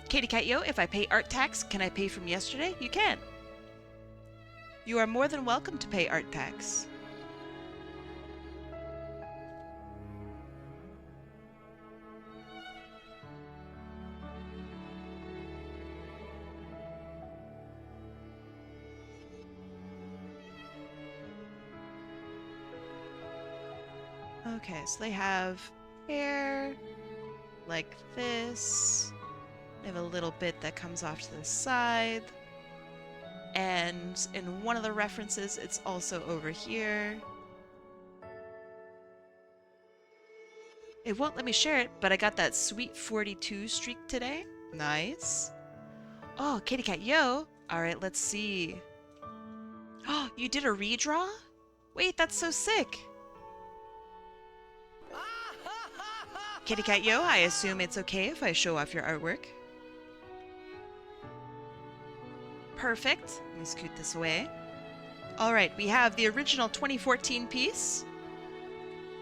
Katie Cat Yo, if I pay art tax, can I pay from yesterday? You can. You are more than welcome to pay art tax. Okay, so they have hair like this. They have a little bit that comes off to the side. And in one of the references, it's also over here. It won't let me share it, but I got that sweet 42 streak today. Nice. Oh, Kitty Cat Yo. All right, let's see. Oh, you did a redraw? Wait, that's so sick. Kitty Cat Yo, I assume it's okay if I show off your artwork. Perfect. Let me scoot this away. All right, we have the original 2014 piece,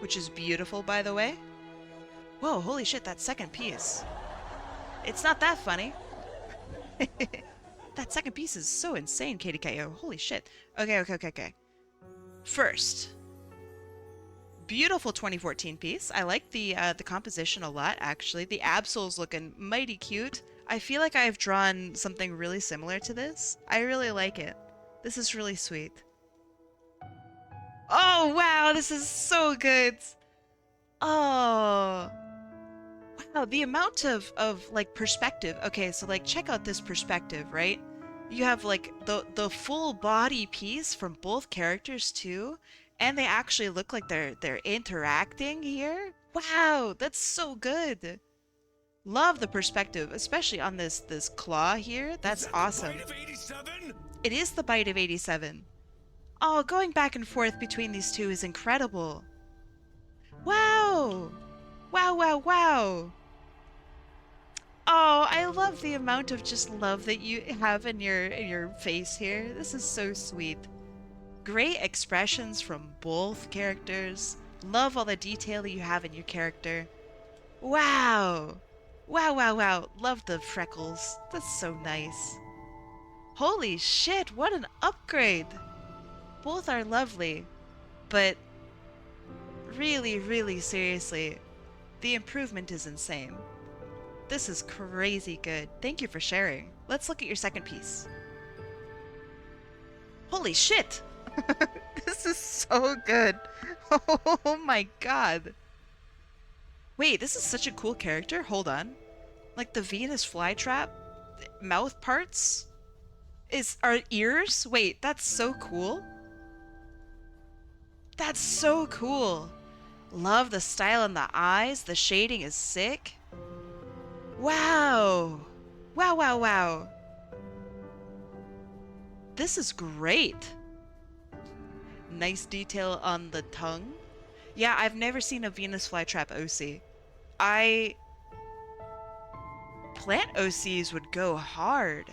which is beautiful, by the way. Whoa, holy shit, that second piece. It's not that funny. That second piece is so insane, Katie Cat Yo. Holy shit. Okay. First, beautiful 2014 piece. I like the composition a lot, actually. The absol's looking mighty cute. I feel like I've drawn something really similar to this. I really like it. This is really sweet. Oh, wow, this is so good. Oh. Wow, the amount of like perspective. Okay, so like check out this perspective, right? You have like the full body piece from both characters too, and they actually look like they're interacting here. Wow, that's so good. Love the perspective, especially on this claw here. That's awesome. It is the bite of 87. Oh, going back and forth between these two is incredible. Wow. Wow. Oh, I love the amount of just love that you have in your face here. This is so sweet. Great expressions from both characters. Love all the detail that you have in your character. Wow. Wow. Love the freckles. That's so nice. Holy shit, what an upgrade. Both are lovely, but really seriously, the improvement is insane. This is crazy good. Thank you for sharing. Let's look at your second piece. Holy shit! This is so good. Oh my god. Wait, this is such a cool character. Hold on. Like the Venus flytrap mouth parts are ears? Wait, that's so cool. That's so cool. Love the style in the eyes. The shading is sick. Wow. Wow. This is great. Nice detail on the tongue. Yeah, I've never seen a Venus flytrap OC. Plant OCs would go hard.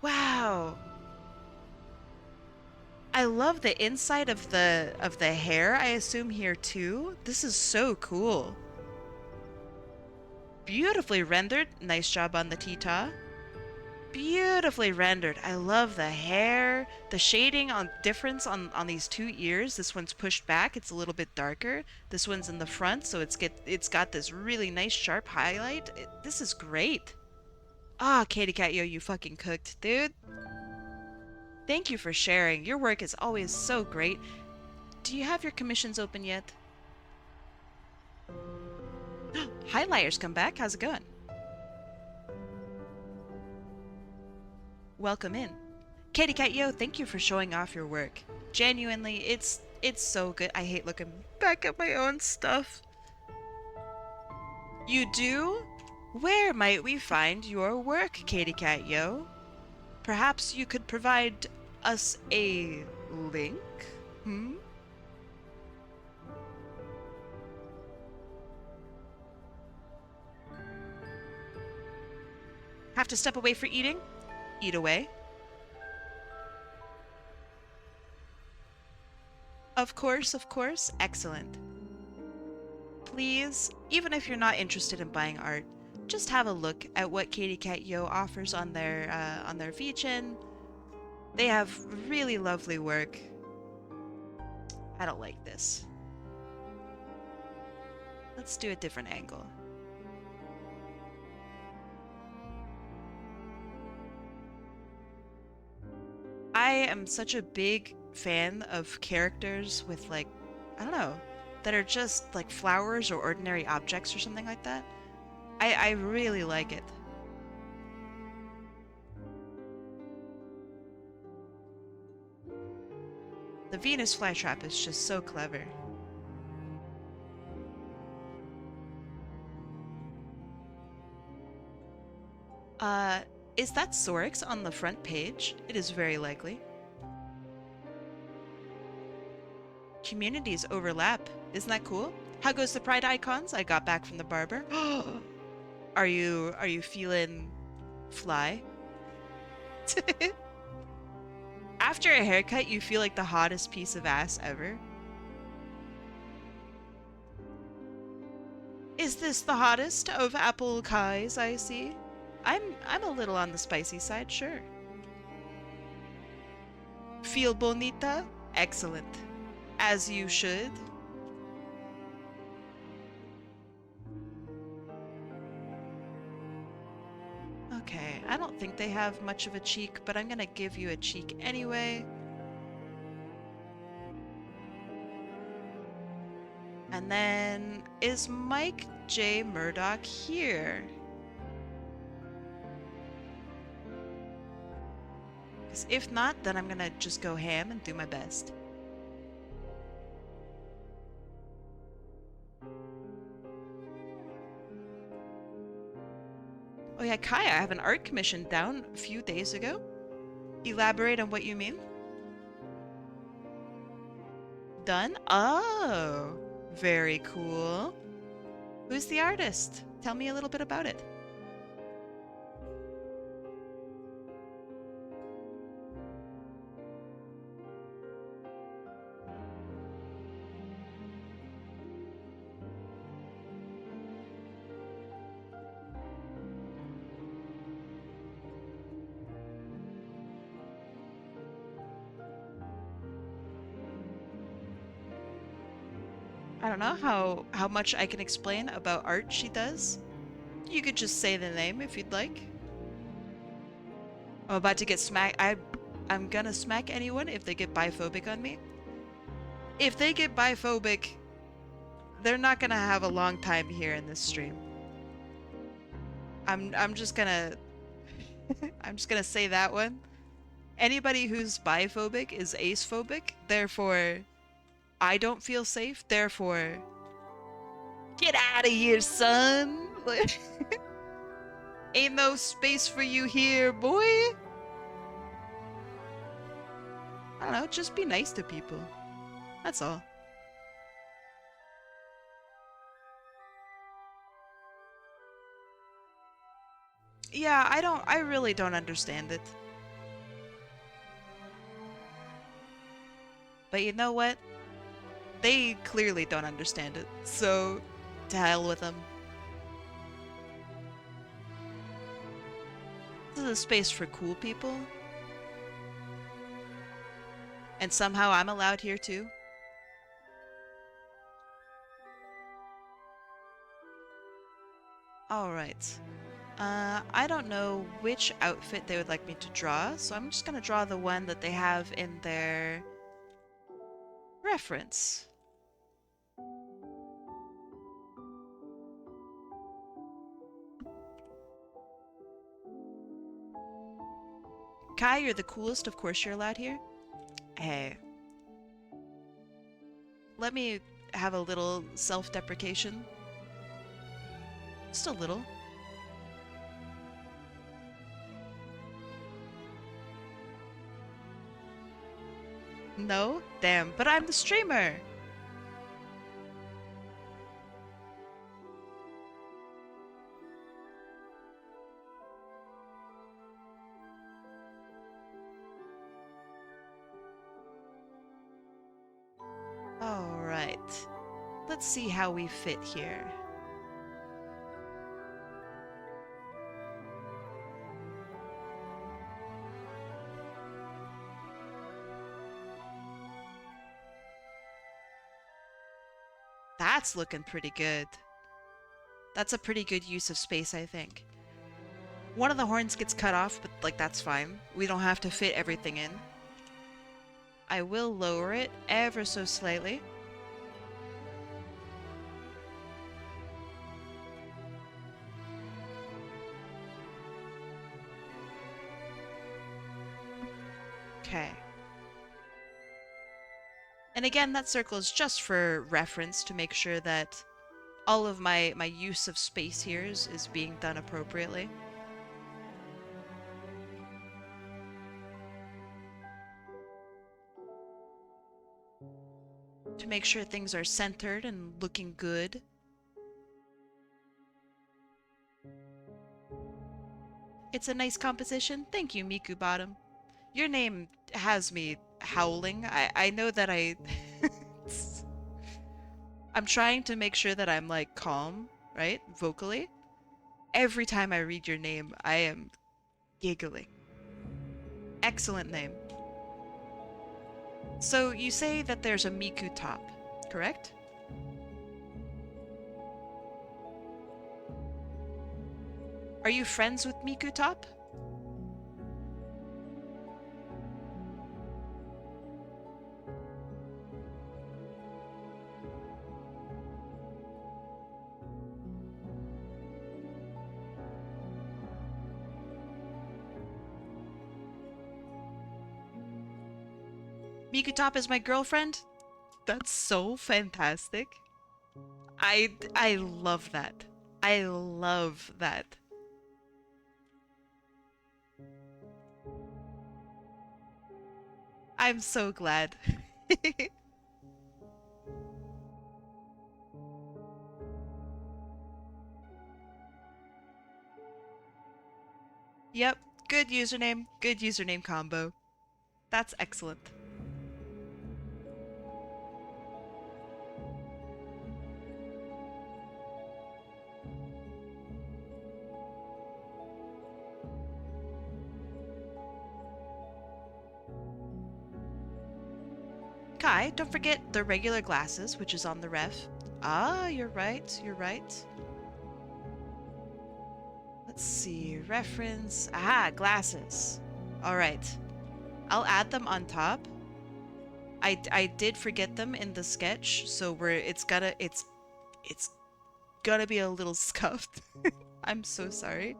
Wow. I love the inside of the hair, I assume here too. This is so cool. Beautifully rendered. Nice job on the Tita. Beautifully rendered. I love the hair. The shading on difference on these two ears. This one's pushed back. It's a little bit darker. This one's in the front, so it's got this really nice sharp highlight. This is great. Ah, Katie Cat Yo, you fucking cooked, dude. Thank you for sharing. Your work is always so great. Do you have your commissions open yet? Hi, Liars, come back. How's it going? welcome in. Katie Cat Yo, thank you for showing off your work. Genuinely, it's so good. I hate looking back at my own stuff. You do? Where might we find your work, Katie Cat Yo? Perhaps you could provide us a link? Hmm? Have to step away for eating? Eat away. Of course, of course. Excellent. Please, even if you're not interested in buying art, just have a look at what Katie Cat Yo offers on their VChin. They have really lovely work. I don't like this. Let's do a different angle. I am such a big fan of characters with, like, I don't know, that are just like flowers or ordinary objects or something like that. I really like it. The Venus flytrap is just so clever. Uh, is that Sorix on the front page? It is very likely. Communities overlap. Isn't that cool? How goes the Pride icons? I got back from the barber. Are you feeling fly? After a haircut, you feel like the hottest piece of ass ever. Is this the hottest of HotAppleKais I see? I'm a little on the spicy side, sure. Feel bonita? Excellent. As you should. Okay, I don't think they have much of a cheek, but I'm gonna give you a cheek anyway. And then, is Mike J. Murdock here? Because if not, then I'm gonna just go ham and do my best. Oh yeah, Kai, I have an art commission down a few days ago. Elaborate on what you mean. Done? Oh, very cool. Who's the artist? Tell me a little bit about it. I don't know how much I can explain about art she does. You could just say the name if you'd like. I'm about to get smacked. I'm gonna smack anyone if they get biphobic on me. If they get biphobic, they're not gonna have a long time here in this stream. I'm just gonna I'm just gonna say that one. Anybody who's biphobic is acephobic, therefore I don't feel safe, therefore get out of here, son. Ain't no space for you here, boy. I don't know, just be nice to people. That's all. Yeah, I really don't understand it. But you know what? They clearly don't understand it, so to hell with them. This is a space for cool people. And somehow I'm allowed here too. Alright. I don't know which outfit they would like me to draw, so I'm just gonna draw the one that they have in their reference. Kai, you're the coolest. Of course you're allowed here. Hey. Let me have a little self-deprecation. Just a little. No? Damn, but I'm the streamer! Alright. Let's see how we fit here. That's looking pretty good. That's a pretty good use of space, I think. One of the horns gets cut off, but like that's fine. We don't have to fit everything in. I will lower it ever so slightly. Okay. And again, that circle is just for reference to make sure that all of my use of space here is being done appropriately. To make sure things are centered and looking good. It's a nice composition. Thank you, Miku Bottom. Your name has me howling. I know that I'm trying to make sure that I'm like calm, right? Vocally. Every time I read your name, I am giggling. Excellent name. So you say that there's a Miku top, correct? Are you friends with Miku top? Miku top is my girlfriend? That's so fantastic. I love that. I love that. I'm so glad. Yep, good username combo. That's excellent. Kai, don't forget the regular glasses, which is on the ref. Ah, you're right, you're right. Let's see, reference. Aha, glasses. All right, I'll add them on top. I did forget them in the sketch, so it's gonna be a little scuffed. I'm so sorry.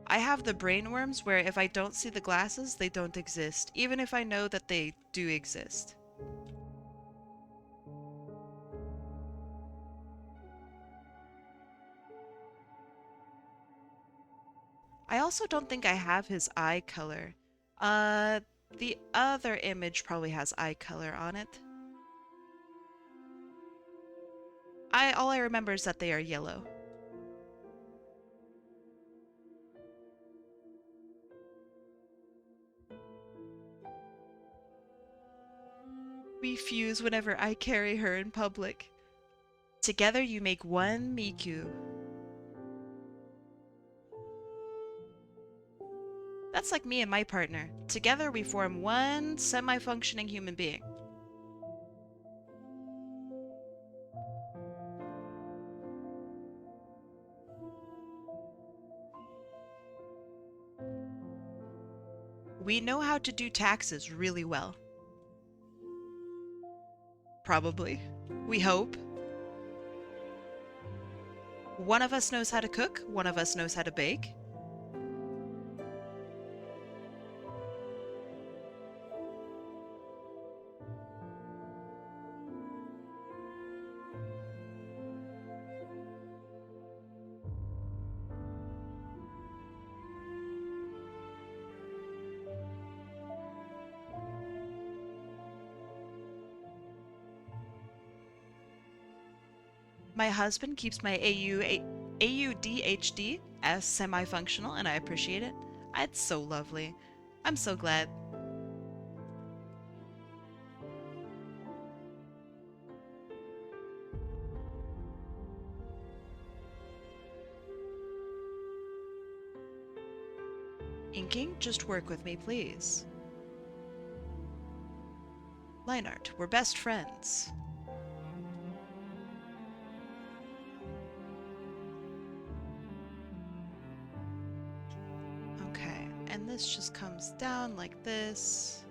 I have the brainworms where if I don't see the glasses, they don't exist, even if I know that they do exist. I also don't think I have his eye color. The other image probably has eye color on it. All I remember is that they are yellow. We fuse whenever I carry her in public. Together you make one Miku. That's like me and my partner. Together we form one semi-functioning human being. We know how to do taxes really well. Probably. We hope. One of us knows how to cook, one of us knows how to bake. My husband keeps my AUDHD as semi-functional, and I appreciate it. It's so lovely. I'm so glad. Inking, just work with me, please. Line art, we're best friends. Okay, and this just comes down like this.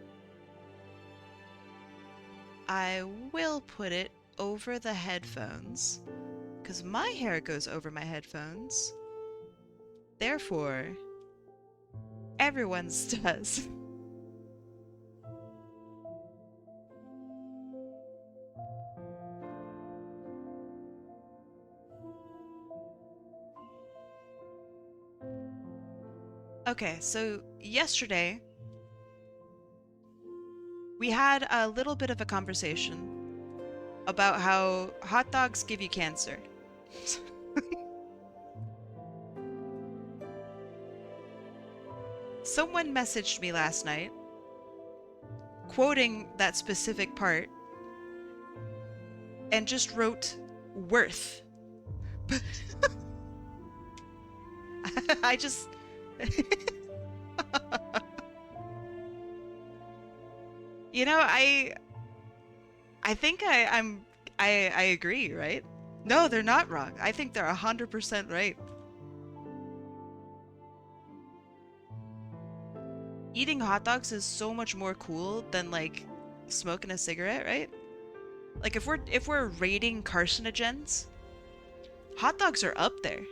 I will put it over the headphones, because my hair goes over my headphones. Therefore, everyone's does. Okay, so yesterday we had a little bit of a conversation about how hot dogs give you cancer. Someone messaged me last night quoting that specific part and just wrote worth. I just you know, I think I agree, right? No, they're not wrong. I think they're 100% right. Eating hot dogs is so much more cool than like smoking a cigarette, right? Like if we're rating carcinogens, hot dogs are up there.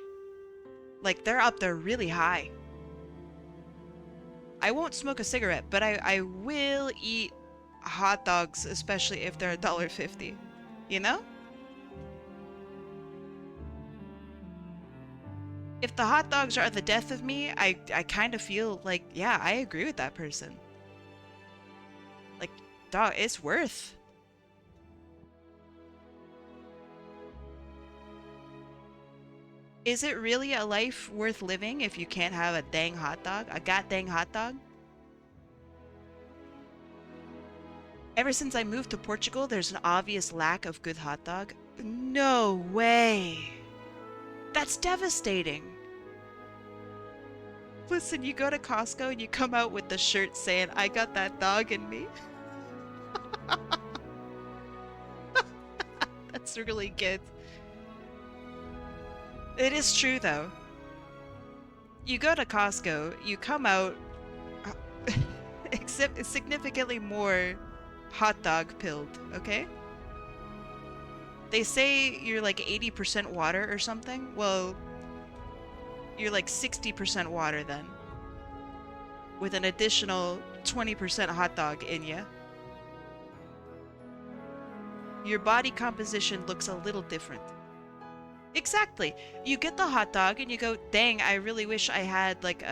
Like they're up there really high. I won't smoke a cigarette, but I will eat hot dogs, especially if they're $1.50. You know? If the hot dogs are the death of me, I kind of feel like, yeah, I agree with that person. Like, dog, it's worth. Is it really a life worth living if you can't have a dang hot dog? A god dang hot dog? Ever since I moved to Portugal, there's an obvious lack of good hot dog. No way. That's devastating. Listen, you go to Costco and you come out with the shirt saying, I got that dog in me. That's really good. It is true, though. You go to Costco, you come out significantly more hot dog pilled, okay? They say you're like 80% water or something. Well, you're like 60% water then, with an additional 20% hot dog in you. Your body composition looks a little different. Exactly. You get the hot dog and you go, dang, I really wish I had like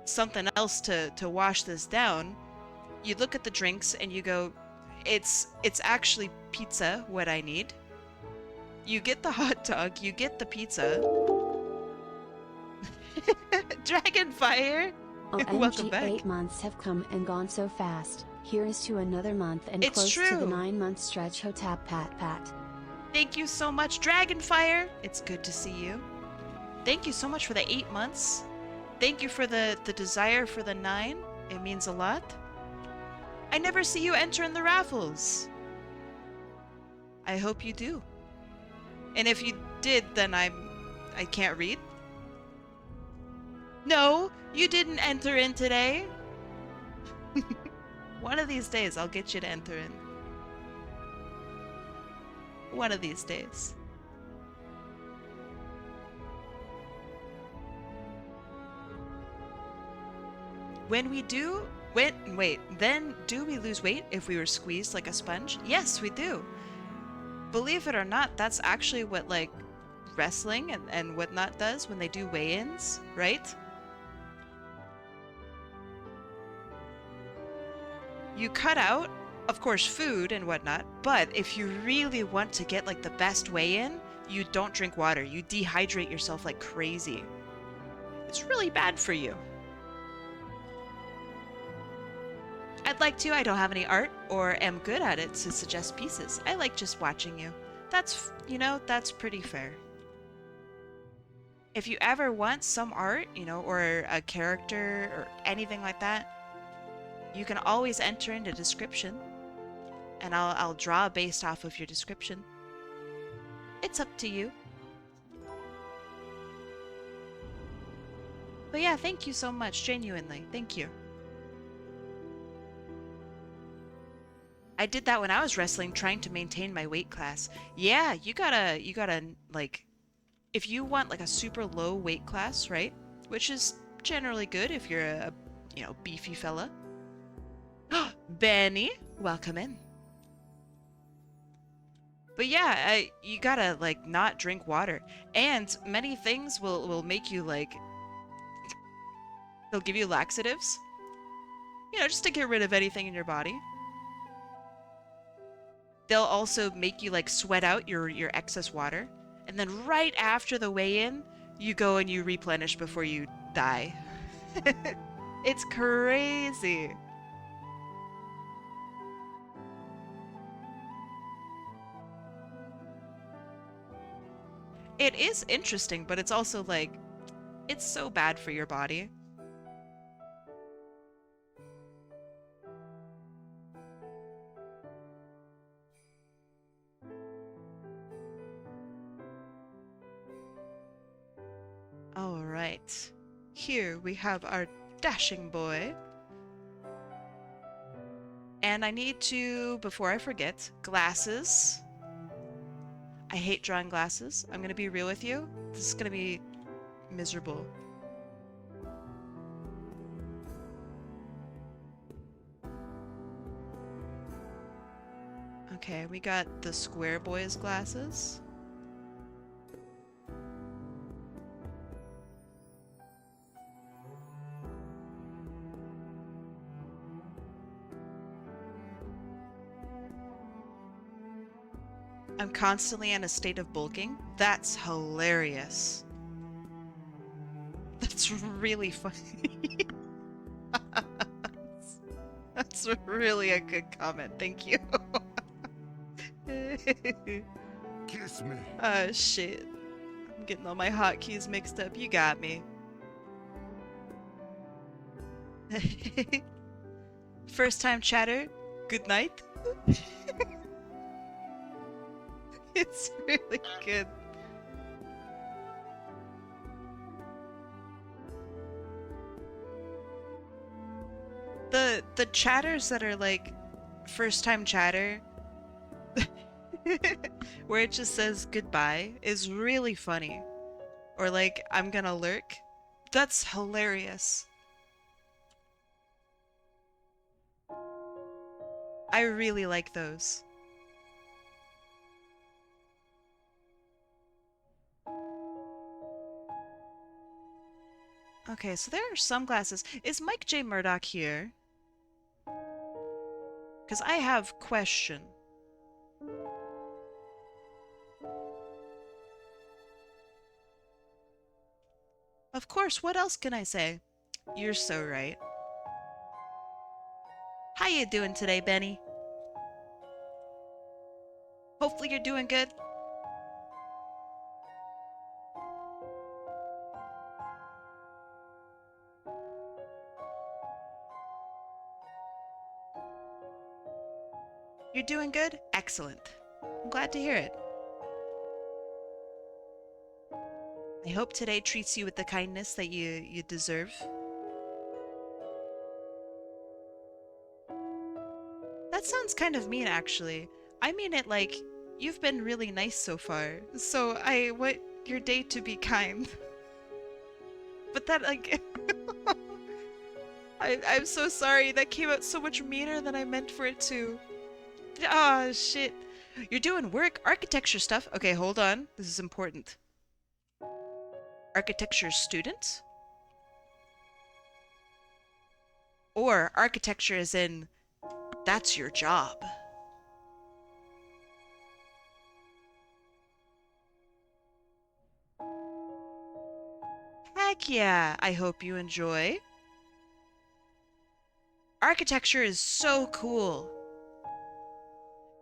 something else to wash this down. You look at the drinks and you go, it's actually pizza what I need. You get the hot dog, you get the pizza. Dragonfire! Welcome back. 8 months have come and gone so fast. Here is to another month and It's close to true. the 9-month stretch. Hotap pat pat. Thank you so much, Dragonfire! It's good to see you. Thank you so much for the 8 months. Thank you for the desire for the 9. It means a lot. I never see you enter in the raffles. I hope you do. And if you did, then I can't read. No, you didn't enter in today. One of these days, I'll get you to enter in. One of these days. When we do, then do we lose weight if we were squeezed like a sponge? Yes, we do. Believe it or not, that's actually what like wrestling and whatnot does when they do weigh-ins, right? You cut out, of course, food and whatnot, but if you really want to get like the best weigh-in, you don't drink water. You dehydrate yourself like crazy. It's really bad for you. I'd like to. I don't have any art or am good at it to suggest pieces. I like just watching you. That's, you know, that's pretty fair. If you ever want some art, you know, or a character or anything like that, you can always enter in the description and I'll draw based off of your description. It's up to you. But yeah, thank you so much, genuinely. Thank you. I did that when I was wrestling, trying to maintain my weight class. Yeah, you gotta, like, if you want, like, a super low weight class, right? Which is generally good if you're a you know, beefy fella. Benny, welcome in. But yeah, you gotta, like, not drink water. And many things will make you, like, they'll give you laxatives. You know, just to get rid of anything in your body. They'll also make you like sweat out your excess water. And then right after the weigh-in, you go and you replenish before you die. It's crazy. It is interesting, but it's also like, it's so bad for your body. All right, here we have our dashing boy. And I need to, before I forget, glasses. I hate drawing glasses. I'm gonna be real with you. This is gonna be miserable. Okay, we got the square boy's glasses. I'm constantly in a state of bulking. That's hilarious. That's really funny. That's really a good comment. Thank you. Kiss me. Oh shit. I'm getting all my hotkeys mixed up. You got me. First time chatter. Good night. It's really good. The chatters that are like first time chatter where it just says goodbye is really funny. Or like I'm gonna lurk. That's hilarious. I really like those. Okay, so there are some glasses. Is mikejmurdock here? Because I have question. Of course, what else can I say? You're so right. How you doing today, Benny? Hopefully you're doing good. You're doing good? Excellent. I'm glad to hear it. I hope today treats you with the kindness that you deserve. That sounds kind of mean, actually. I mean it like, you've been really nice so far, so I want your day to be kind. But that, like... I'm so sorry. That came out so much meaner than I meant for it to. Ah, shit. You're doing work, architecture stuff. Okay, hold on. This is important. Architecture student? Or architecture as in, that's your job. Heck yeah, I hope you enjoy. Architecture is so cool.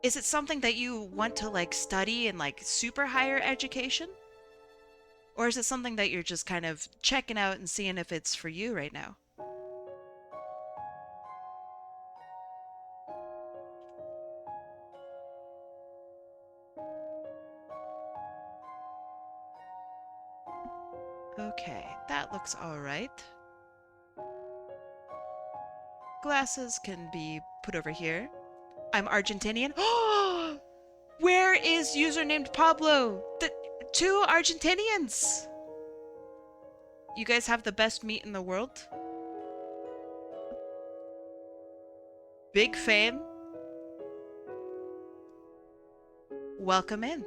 Is it something that you want to like study in like super higher education? Or is it something that you're just kind of checking out and seeing if it's for you right now? Okay, that looks all right. Glasses can be put over here. I'm Argentinian. Oh, where is user named Pablo? The two Argentinians. You guys have the best meat in the world. Big fan. Welcome in.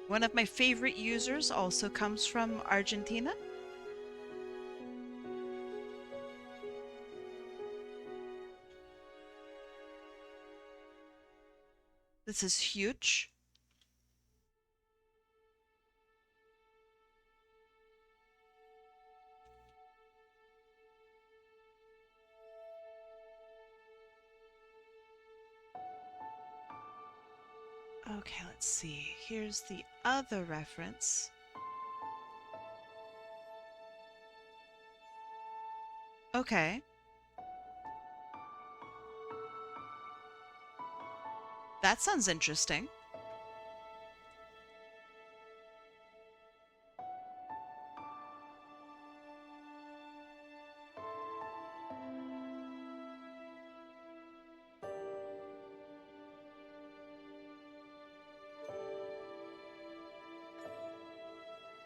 One of my favorite users also comes from Argentina. This is huge. Okay, let's see. Here's the other reference. Okay. That sounds interesting.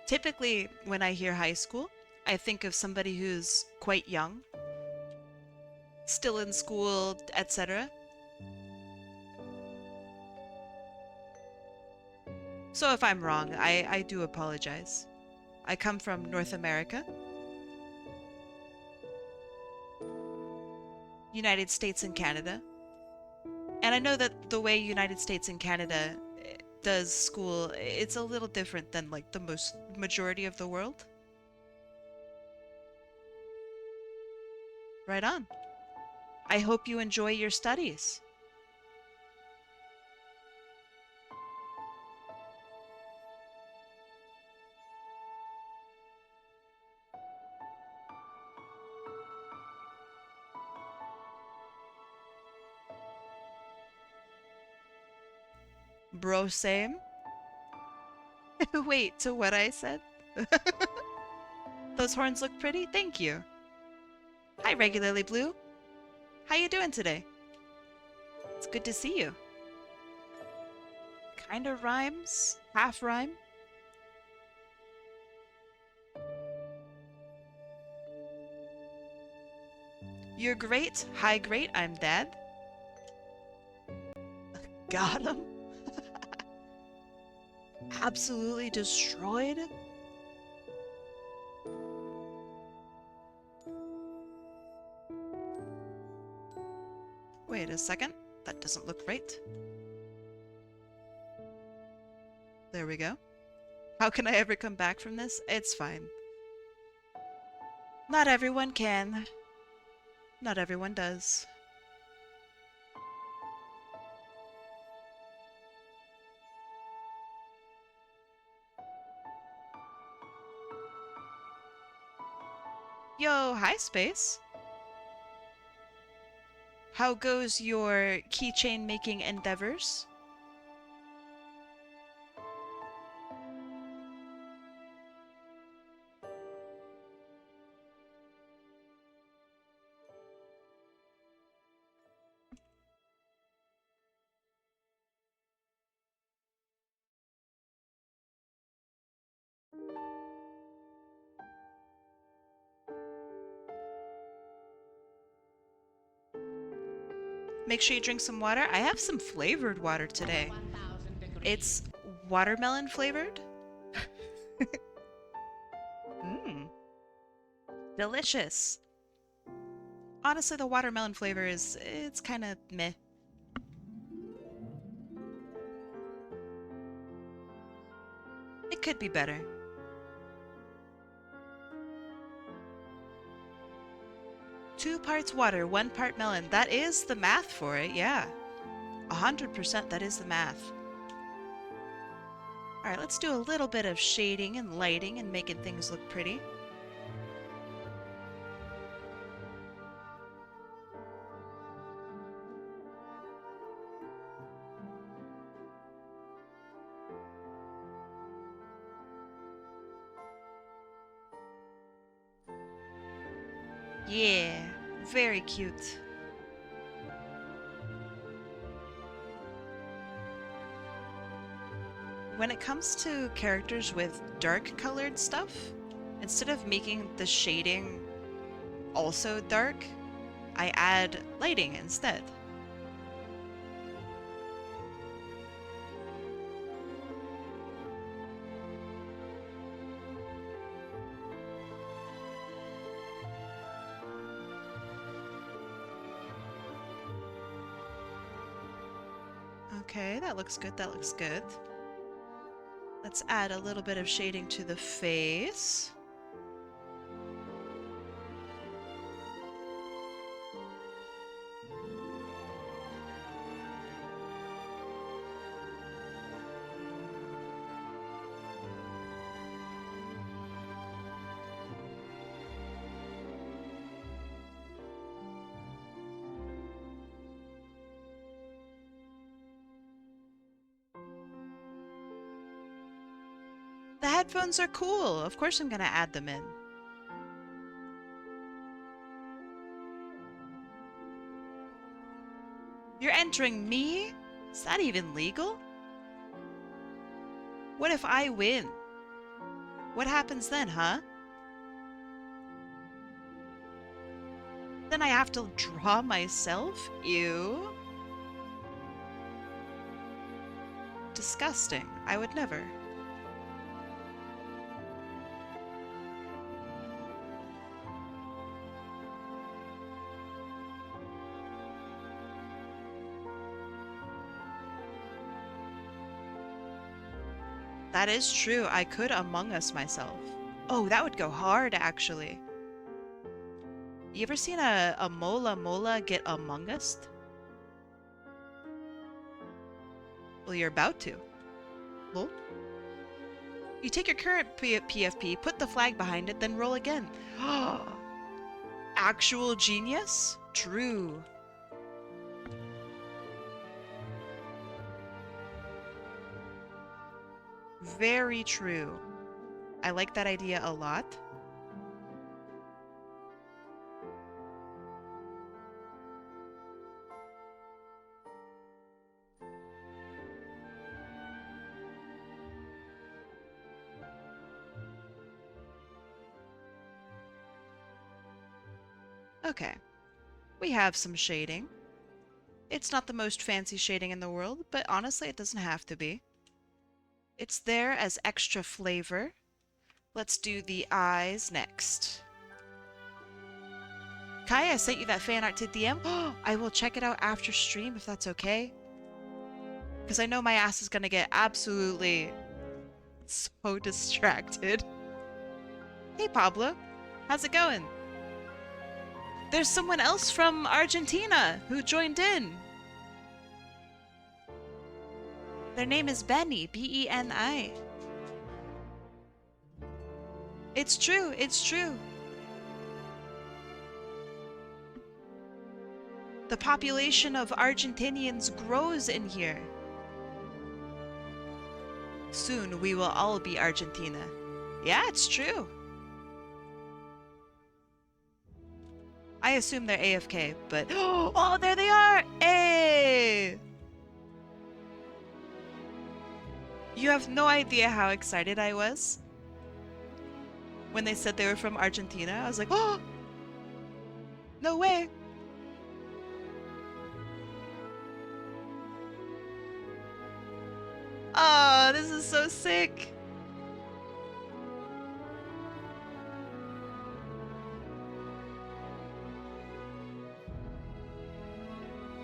Typically, when I hear high school, I think of somebody who's quite young, still in school, etc. So if I'm wrong, I do apologize. I come from North America, United States and Canada. And I know that the way United States and Canada does school, it's a little different than like the most majority of the world. Right on. I hope you enjoy your studies. Bro, same. Wait, to what I said? Those horns look pretty? Thank you. Hi, Regularly Blue. How you doing today? It's good to see you. Kinda rhymes. Half rhyme. You're great. Hi, great. I'm Dad. Got him. Absolutely destroyed. Wait a second. That doesn't look right. There we go. How can I ever come back from this? It's fine. Not everyone can. Not everyone does. Yo, hi, Space. How goes your keychain making endeavors? Make sure you drink some water. I have some flavored water today. It's watermelon flavored. Mmm. Delicious. Honestly, the watermelon flavor it's kind of meh. It could be better. Two parts water, 1 part melon. That is the math for it, yeah. 100% that is the math. Alright, let's do a little bit of shading and lighting and making things look pretty. Yeah, very cute. When it comes to characters with dark colored stuff, instead of making the shading also dark, I add lighting instead. Okay, that looks good, that looks good. Let's add a little bit of shading to the face. The headphones are cool. Of course I'm gonna add them in. You're entering me? Is that even legal? What if I win? What happens then, huh? Then I have to draw myself? Ew. Disgusting. I would never. That is true. I could Among Us myself. Oh, that would go hard, actually. You ever seen a mola get Among Us? Well, you're about to. Lol. You take your current PFP, put the flag behind it, then roll again. Actual genius? True. Very true. I like that idea a lot. Okay. We have some shading. It's not the most fancy shading in the world, but honestly, it doesn't have to be. It's there as extra flavor. Let's do the eyes next. Kai, I sent you that fan art to DM. I will check it out after stream if that's okay. Because I know my ass is going to get absolutely so distracted. Hey, Pablo. How's it going? There's someone else from Argentina who joined in. Their name is Benny, B-E-N-I. It's true, it's true. The population of Argentinians grows in here. Soon we will all be Argentina. Yeah, it's true. I assume they're AFK, but... Oh, there they are! Hey! You have no idea how excited I was when they said they were from Argentina. I was like, oh! No way! Oh, this is so sick.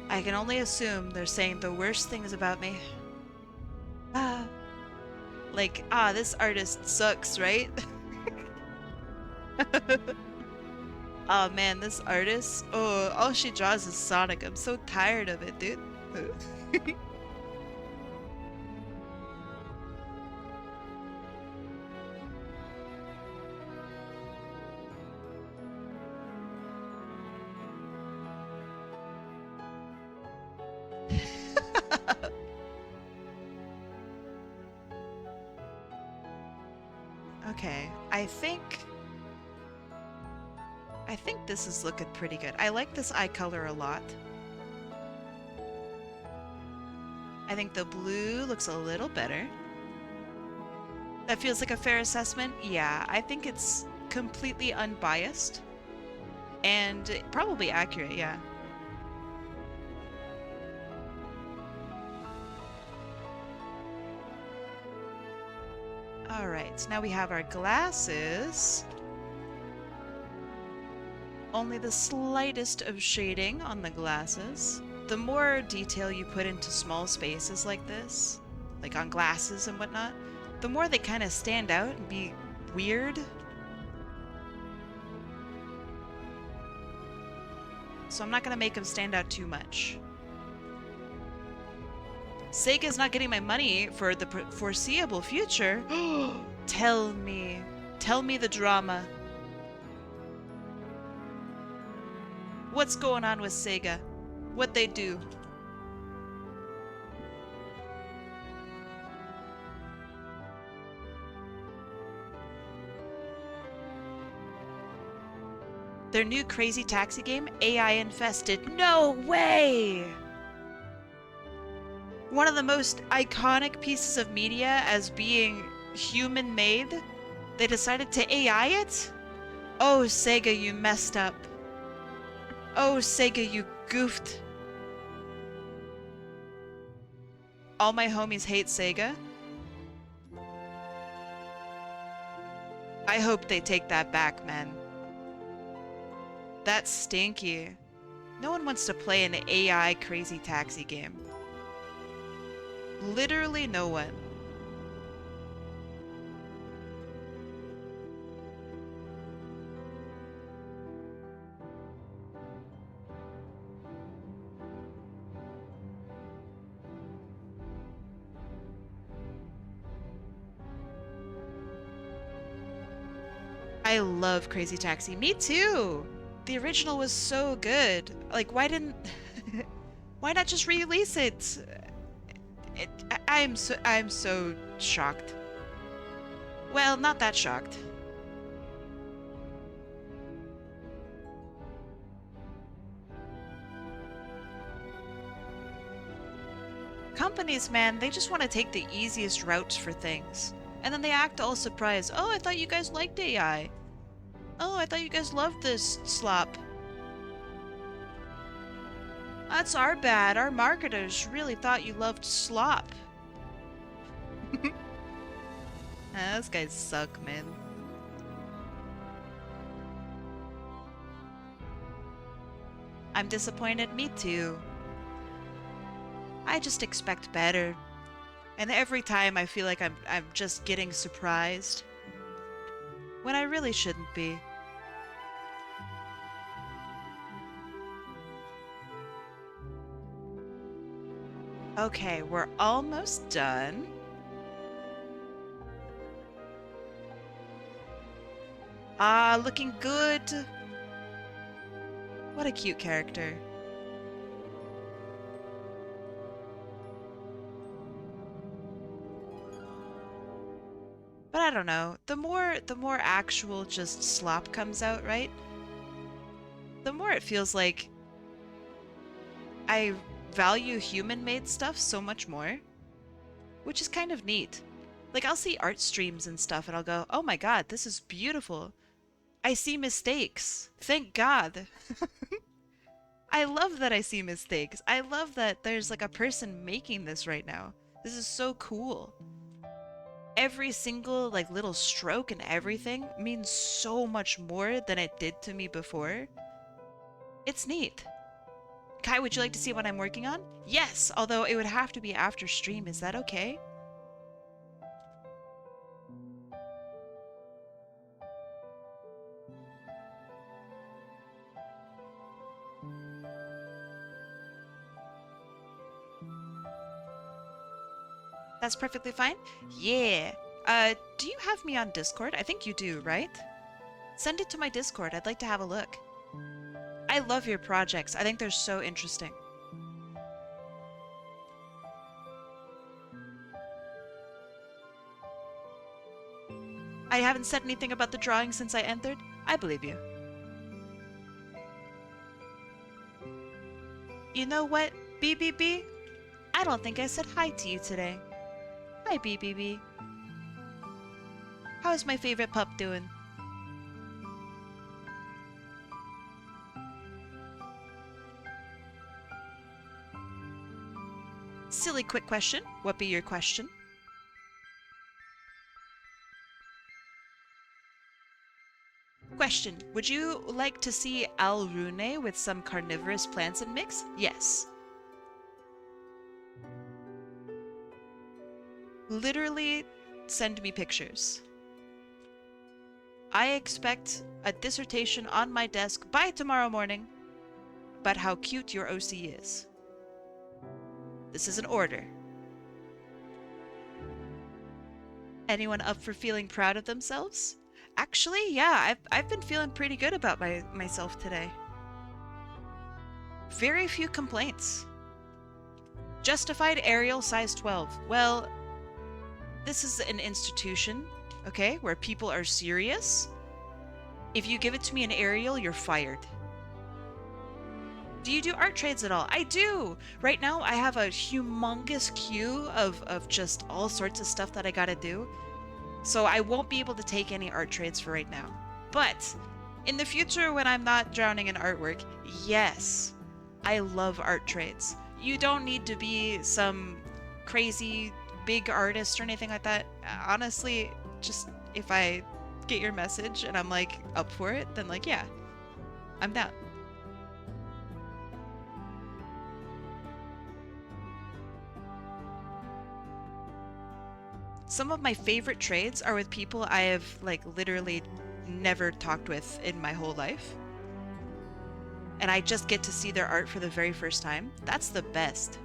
I can only assume they're saying the worst things about me. Ah. Like, this artist sucks, right? Oh man, this artist, all she draws is Sonic. I'm so tired of it, dude. Okay, I think this is looking pretty good. I like this eye color a lot. I think the blue looks a little better. That feels like a fair assessment. Yeah, I think it's completely unbiased and probably accurate, yeah. Alright, now we have our glasses. Only the slightest of shading on the glasses. The more detail you put into small spaces like this, like on glasses and whatnot, the more they kind of stand out and be weird. So I'm not going to make them stand out too much. Sega's not getting my money for the foreseeable future. Tell me the drama. What's going on with Sega? What they do? Their new Crazy Taxi game, AI infested. No way! One of the most iconic pieces of media as being human-made, they decided to AI it? Oh, Sega, you messed up. Oh, Sega, you goofed. All my homies hate Sega. I hope they take that back, man. That's stinky. No one wants to play an AI Crazy Taxi game. Literally no one. I love Crazy Taxi. Me too! The original was so good. Like, why didn't... why not just re-release it? I'm so shocked. Well, not that shocked. Companies, man, they just want to take the easiest route for things. And then they act all surprised. Oh, I thought you guys liked AI. Oh, I thought you guys loved this slop. That's our bad. Our marketers really thought you loved slop. Those guys suck, man. I'm disappointed. Me too. I just expect better. And every time I feel like I'm just getting surprised. When I really shouldn't be. Okay, we're almost done. Ah, looking good. What a cute character. But I don't know. The more actual just slop comes out, right? The more it feels like I value human-made stuff so much more, which is kind of neat. Like, I'll see art streams and stuff and I'll go, oh my god, this is beautiful. I see mistakes. Thank God. I love that I see mistakes. I love that there's like a person making this right now. This is so cool. every single like little stroke and everything means so much more than it did to me before. It's neat. Kai, would you like to see what I'm working on? Yes, although it would have to be after stream. Is that okay? That's perfectly fine? Yeah. Do you have me on Discord? I think you do, right? Send it to my Discord. I'd like to have a look. I love your projects. I think they're so interesting. I haven't said anything about the drawing since I entered. I believe you. You know what, BBB? I don't think I said hi to you today. Hi, BBB. How's my favorite pup doing? Silly quick question. What be your question? Question. Would you like to see Alrune with some carnivorous plants and mix? Yes. Literally, send me pictures. I expect a dissertation on my desk by tomorrow morning about how cute your OC is. This is an order. Anyone up for feeling proud of themselves? Actually, yeah, I've been feeling pretty good about myself today. Very few complaints. Justified aerial size 12. Well, this is an institution, okay, where people are serious. If you give it to me in aerial, you're fired. Do you do art trades at all? I do! Right now, I have a humongous queue of just all sorts of stuff that I gotta do. So I won't be able to take any art trades for right now. But in the future, when I'm not drowning in artwork, yes, I love art trades. You don't need to be some crazy big artist or anything like that. Honestly, just if I get your message and I'm like up for it, then like, yeah, I'm down. Some of my favorite trades are with people I have like literally never talked with in my whole life. And I just get to see their art for the very first time. That's the best.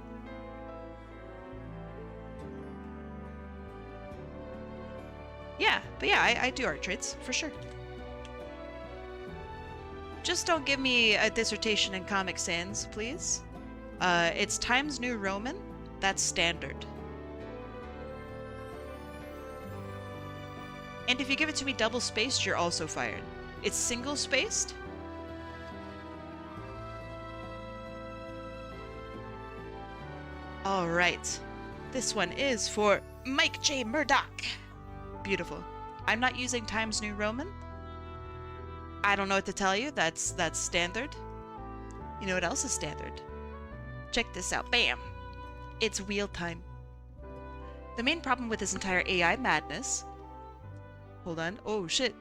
Yeah, but yeah, I do art trades, for sure. Just don't give me a dissertation in Comic Sans, please. It's Times New Roman. That's standard. And if you give it to me double-spaced, you're also fired. It's single-spaced? Alright. This one is for mikejmurdock. Beautiful. I'm not using Times New Roman. I don't know what to tell you. That's standard. You know what else is standard? Check this out. Bam! It's wheel time. The main problem with this entire AI madness... Hold on. Oh, shit.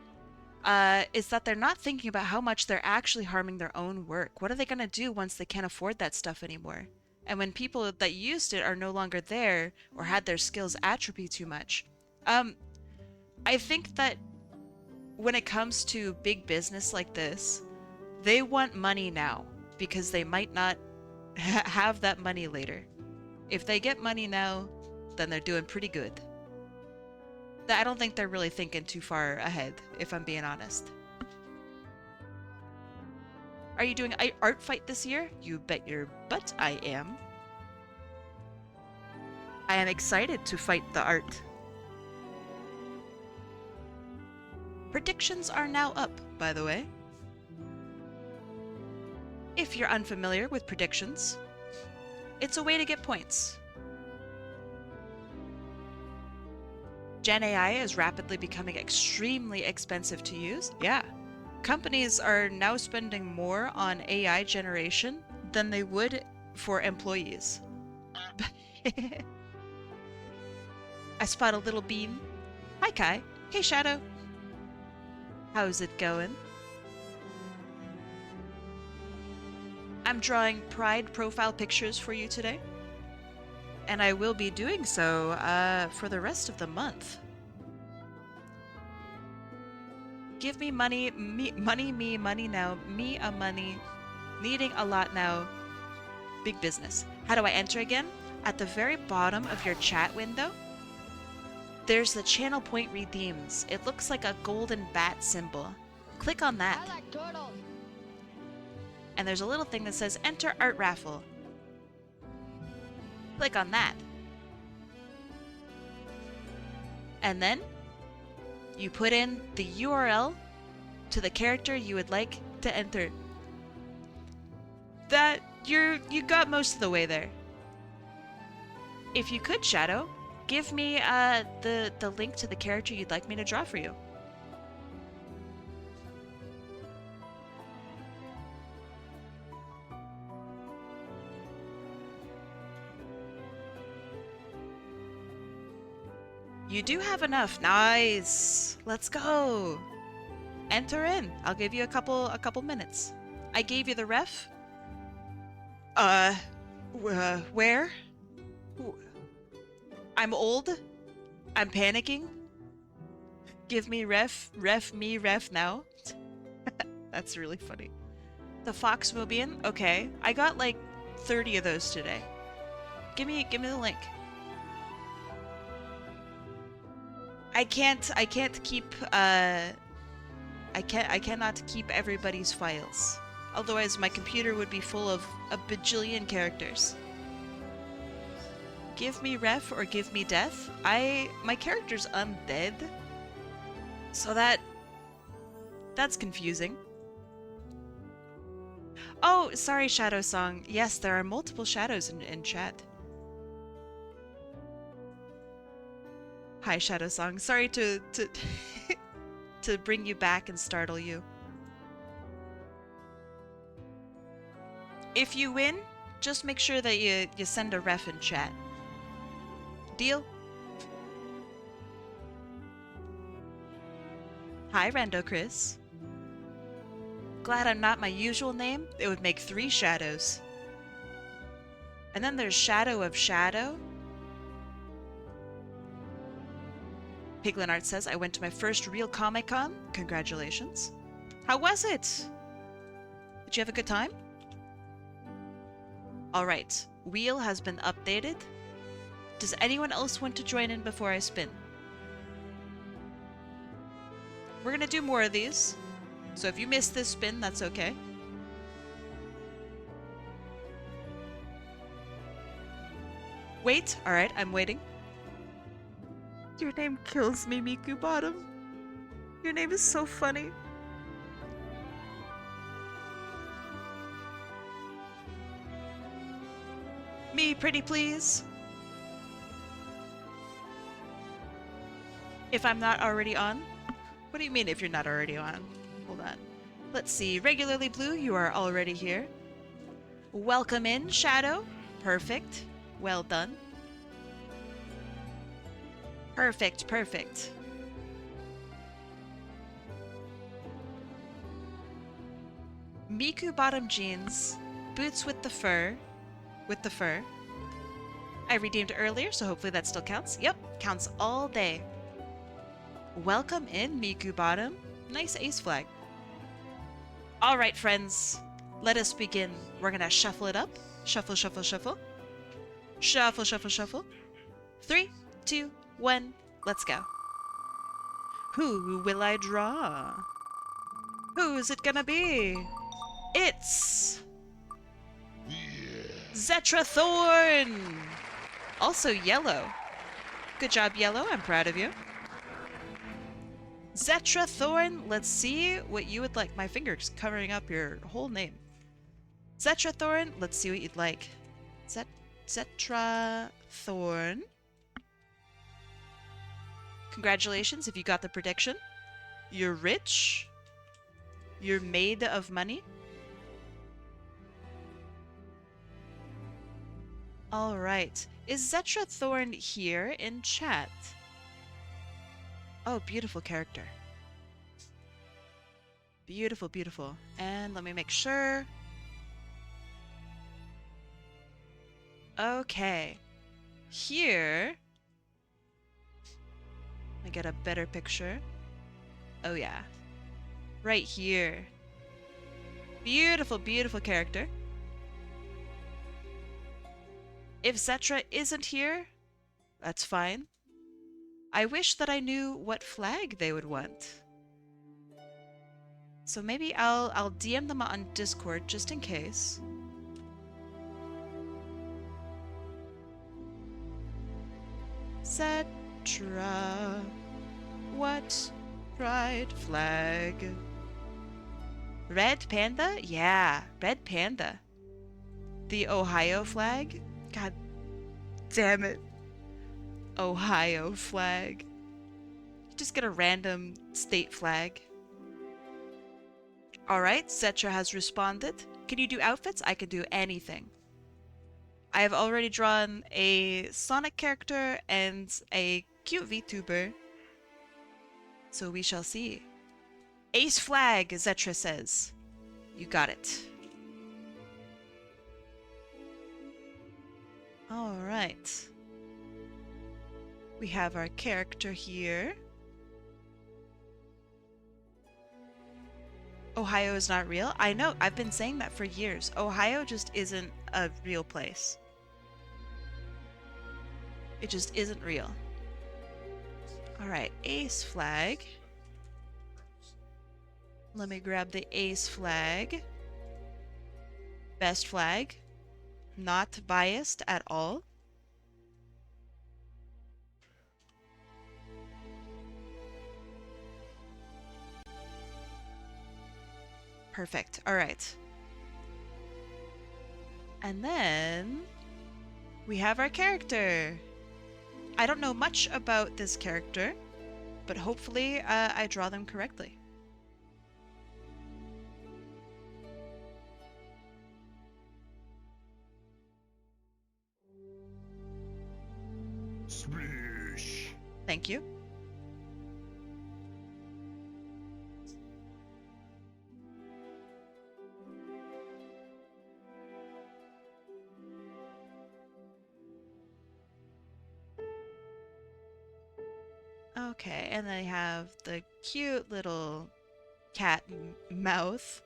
Is that they're not thinking about how much they're actually harming their own work. What are they gonna do once they can't afford that stuff anymore? And when people that used it are no longer there or had their skills atrophy too much. I think that when it comes to big business like this, they want money now because they might not have that money later. If they get money now, then they're doing pretty good. I don't think they're really thinking too far ahead, if I'm being honest. Are you doing an art fight this year? You bet your butt I am. I am excited to fight the art. Predictions are now up, by the way. If you're unfamiliar with predictions, it's a way to get points. Gen AI is rapidly becoming extremely expensive to use. Yeah. Companies are now spending more on AI generation than they would for employees. I spot a little bean. Hi, Kai. Hey, Shadow. How's it going? I'm drawing Pride profile pictures for you today. And I will be doing so for the rest of the month. Give me money, me money now, me a money, needing a lot now, big business. How do I enter again? At the very bottom of your chat window, there's the channel point redeems. It looks like a golden bat symbol. Click on that. I like turtles. And there's a little thing that says enter art raffle. Click on that. And then you put in the URL to the character you would like to enter. That you got most of the way there. If you could, Shadow, give me the link to the character you'd like me to draw for you. You do have enough. Nice. Let's go. Enter in. I'll give you a couple minutes. I gave you the ref. Where? I'm old. I'm panicking. Give me ref now. That's really funny. The Fox Mobian? Okay. I got like 30 of those today. Give me the link. I cannot keep everybody's files. Otherwise my computer would be full of a bajillion characters. Give me ref or give me death. My character's undead. So that's confusing. Oh, sorry, Shadow Song. Yes, there are multiple shadows in chat. Hi, Shadow Song. Sorry to to bring you back and startle you. If you win, just make sure that you send a ref in chat. Deal? Hi, Rando Chris. Glad I'm not my usual name. It would make 3 shadows. And then there's Shadow of Shadow. Piglin Art says, I went to my first real Comic-Con. Congratulations. How was it? Did you have a good time? Alright, wheel has been updated. Does anyone else want to join in before I spin? We're gonna do more of these. So if you missed this spin, that's okay. Wait, alright, I'm waiting. Your name kills me, Miku Bottom. Your name is so funny. Me, pretty please. If I'm not already on? What do you mean if you're not already on? Hold on. Let's see. Regularly Blue, you are already here. Welcome in, Shadow. Perfect. Well done. Perfect, perfect. Miku bottom jeans, boots with the fur. With the fur. I redeemed earlier, so hopefully that still counts. Yep, counts all day. Welcome in, Miku bottom. Nice ace flag. Alright, friends. Let us begin. We're gonna shuffle it up. Shuffle, shuffle, shuffle. Shuffle, shuffle, shuffle. 3, 2, 1, let's go. Who will I draw? Who's it gonna be? It's Zetrathorn! Also yellow. Good job, yellow. I'm proud of you. Zetrathorn, let's see what you would like. My finger's covering up your whole name. Zetrathorn, let's see what you'd like. Zetrathorn. Congratulations if you got the prediction. You're rich. You're made of money. Alright. Is Zetrathorn here in chat? Oh, beautiful character. Beautiful, beautiful. And let me make sure. Okay. Here. Let me get a better picture. Oh, yeah. Right here. Beautiful, beautiful character. If Zetra isn't here, that's fine. I wish that I knew what flag they would want. So maybe I'll DM them on Discord just in case. Zetra, what pride flag? Red panda? Yeah, red panda. The Ohio flag? God damn it. Ohio flag. Just get a random state flag. Alright, Zetra has responded. Can you do outfits? I can do anything. I have already drawn a Sonic character and a cute VTuber. So we shall see. Ace flag, Zetra says. You got it. Alright. We have our character here. Ohio is not real? I know, I've been saying that for years. Ohio just isn't a real place. It just isn't real. Alright, ace flag. Let me grab the ace flag. Best flag. Not biased at all. Perfect. Alright. And then we have our character. I don't know much about this character, but hopefully I draw them correctly. Swish. Thank you. Okay, and then I have the cute little cat mouth.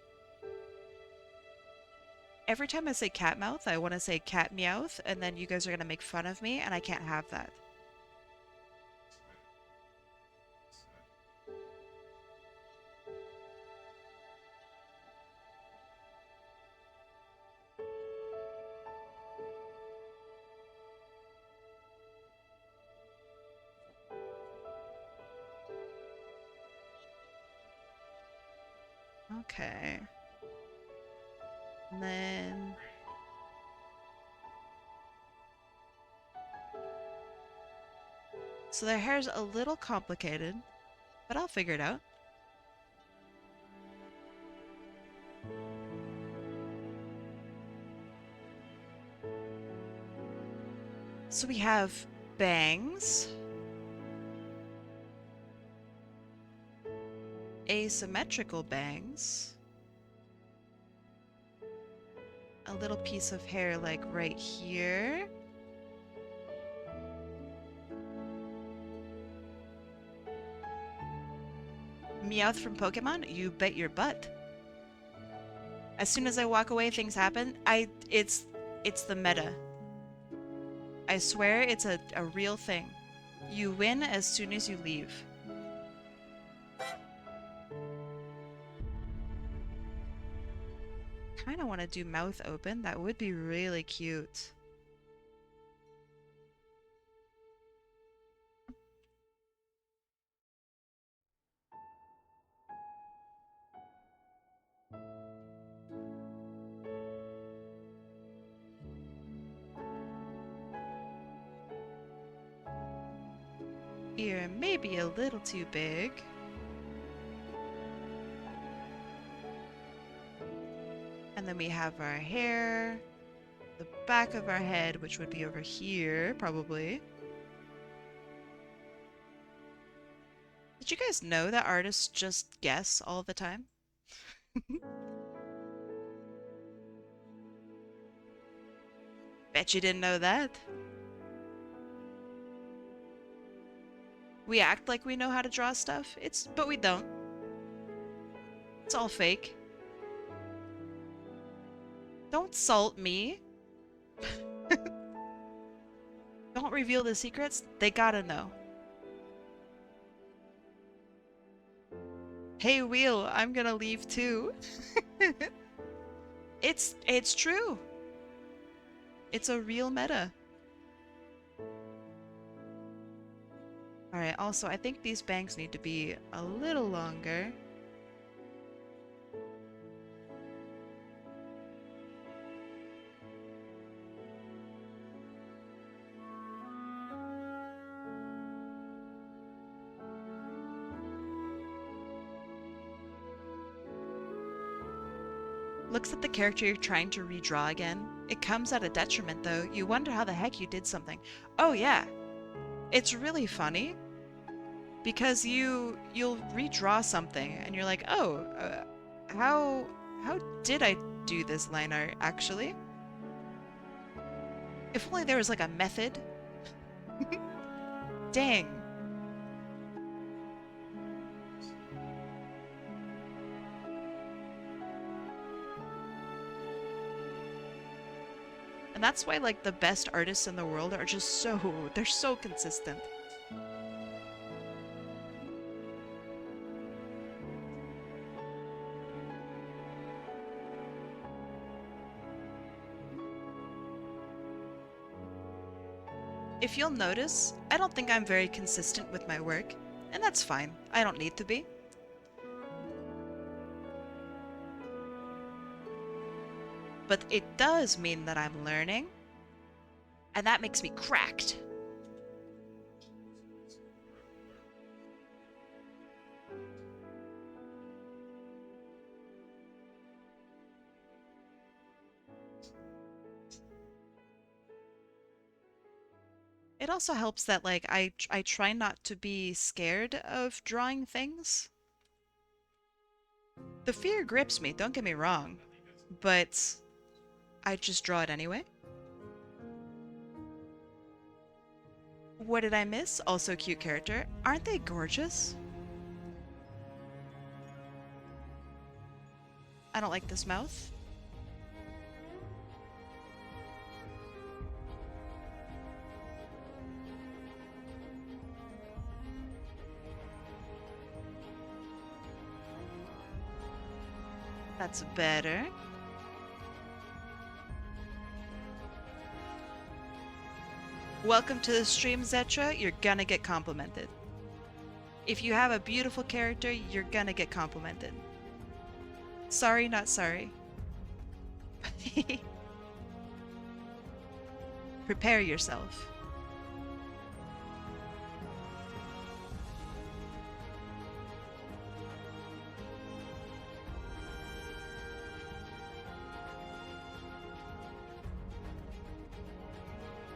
Every time I say cat mouth, I want to say cat meowth, and then you guys are going to make fun of me, and I can't have that. Okay. And then... So their hair's a little complicated, but I'll figure it out. So we have bangs, asymmetrical bangs, a little piece of hair like right here, Meowth from Pokemon? You bet your butt. As soon as I walk away, things happen. It's the meta. I swear it's a real thing. You win as soon as you leave. Kinda want to do mouth open. That would be really cute. Ear may be a little too big. And then we have our hair, the back of our head, which would be over here, probably. Did you guys know that artists just guess all the time? Bet you didn't know that. We act like we know how to draw stuff, but we don't. It's all fake. Don't salt me. Don't reveal the secrets. They gotta know. Hey, Wheel, I'm gonna leave too. It's true. It's a real meta. Alright, also, I think these bangs need to be a little longer. Looks at the character you're trying to redraw again. It comes at a detriment, though. You wonder how the heck you did something. Oh, yeah. It's really funny. Because you'll redraw something, and you're like, oh, how did I do this line art, actually? If only there was, like, a method. Dang. And that's why, like, the best artists in the world are just they're so consistent. If you'll notice, I don't think I'm very consistent with my work, and that's fine. I don't need to be. But it does mean that I'm learning, and that makes me cracked. It also helps that, like, I try not to be scared of drawing things. The fear grips me, don't get me wrong, but I just draw it anyway. What did I miss? Also a cute character. Aren't they gorgeous? I don't like this mouth. That's better. Welcome to the stream, Zetra. You're gonna get complimented. If you have a beautiful character, you're gonna get complimented. Sorry, not sorry. Prepare yourself.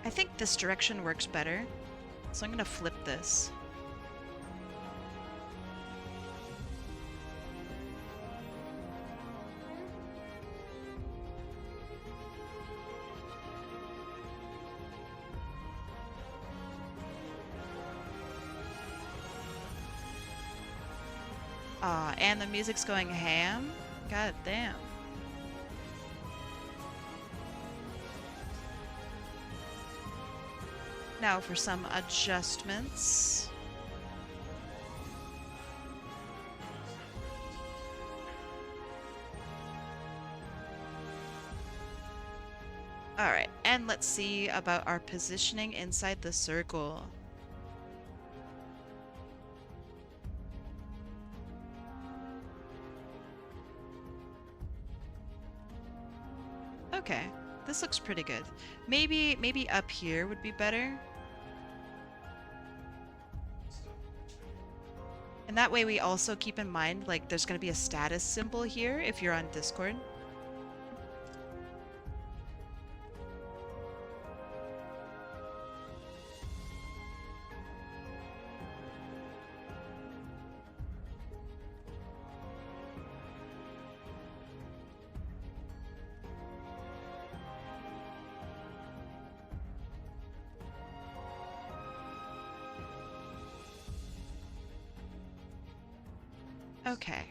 I think this direction works better, so I'm gonna flip this. Ah, and the music's going ham? God damn. Now for some adjustments. Alright, and let's see about our positioning inside the circle. Okay, this looks pretty good. Maybe up here would be better. And that way we also keep in mind, like, there's going to be a status symbol here if you're on Discord. Okay.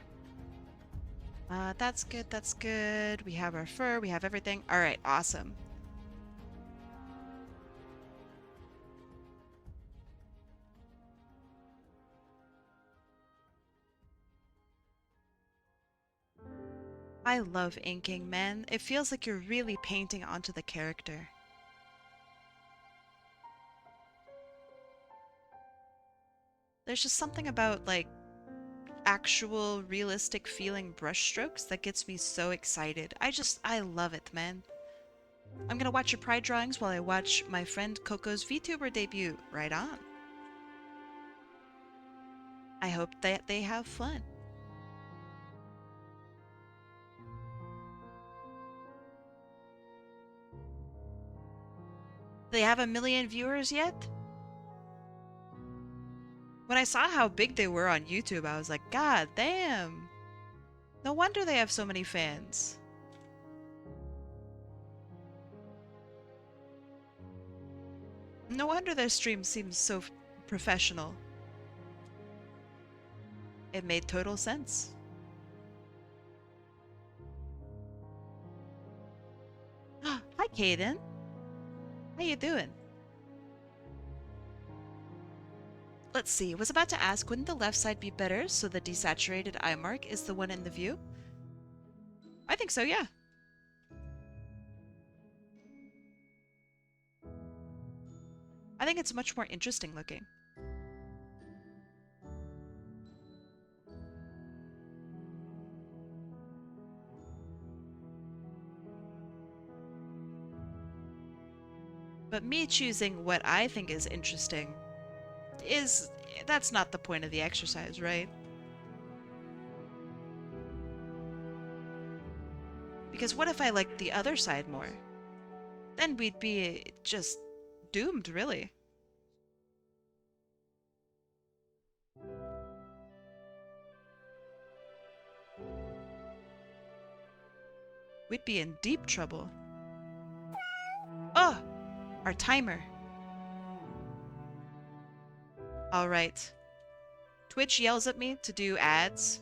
That's good, that's good. We have our fur, we have everything. Alright, awesome. I love inking, man. It feels like you're really painting onto the character. There's just something about, like, actual realistic feeling brushstrokes that gets me so excited. I love it, man. I'm gonna watch your pride drawings while I watch my friend Coco's VTuber debut. Right on. I hope that they have fun. They have 1 million viewers yet? When I saw how big they were on YouTube, I was like, God damn. No wonder they have so many fans. No wonder their stream seems so professional. It made total sense. Hi, Kaden. How you doing? Let's see. Was about to ask, wouldn't the left side be better so the desaturated eye mark is the one in the view? I think so, yeah. I think it's much more interesting looking. But me choosing what I think is interesting that's not the point of the exercise, right? Because what if I liked the other side more? Then we'd be just doomed, really. We'd be in deep trouble. Oh! Our timer. Alright. Twitch yells at me to do ads.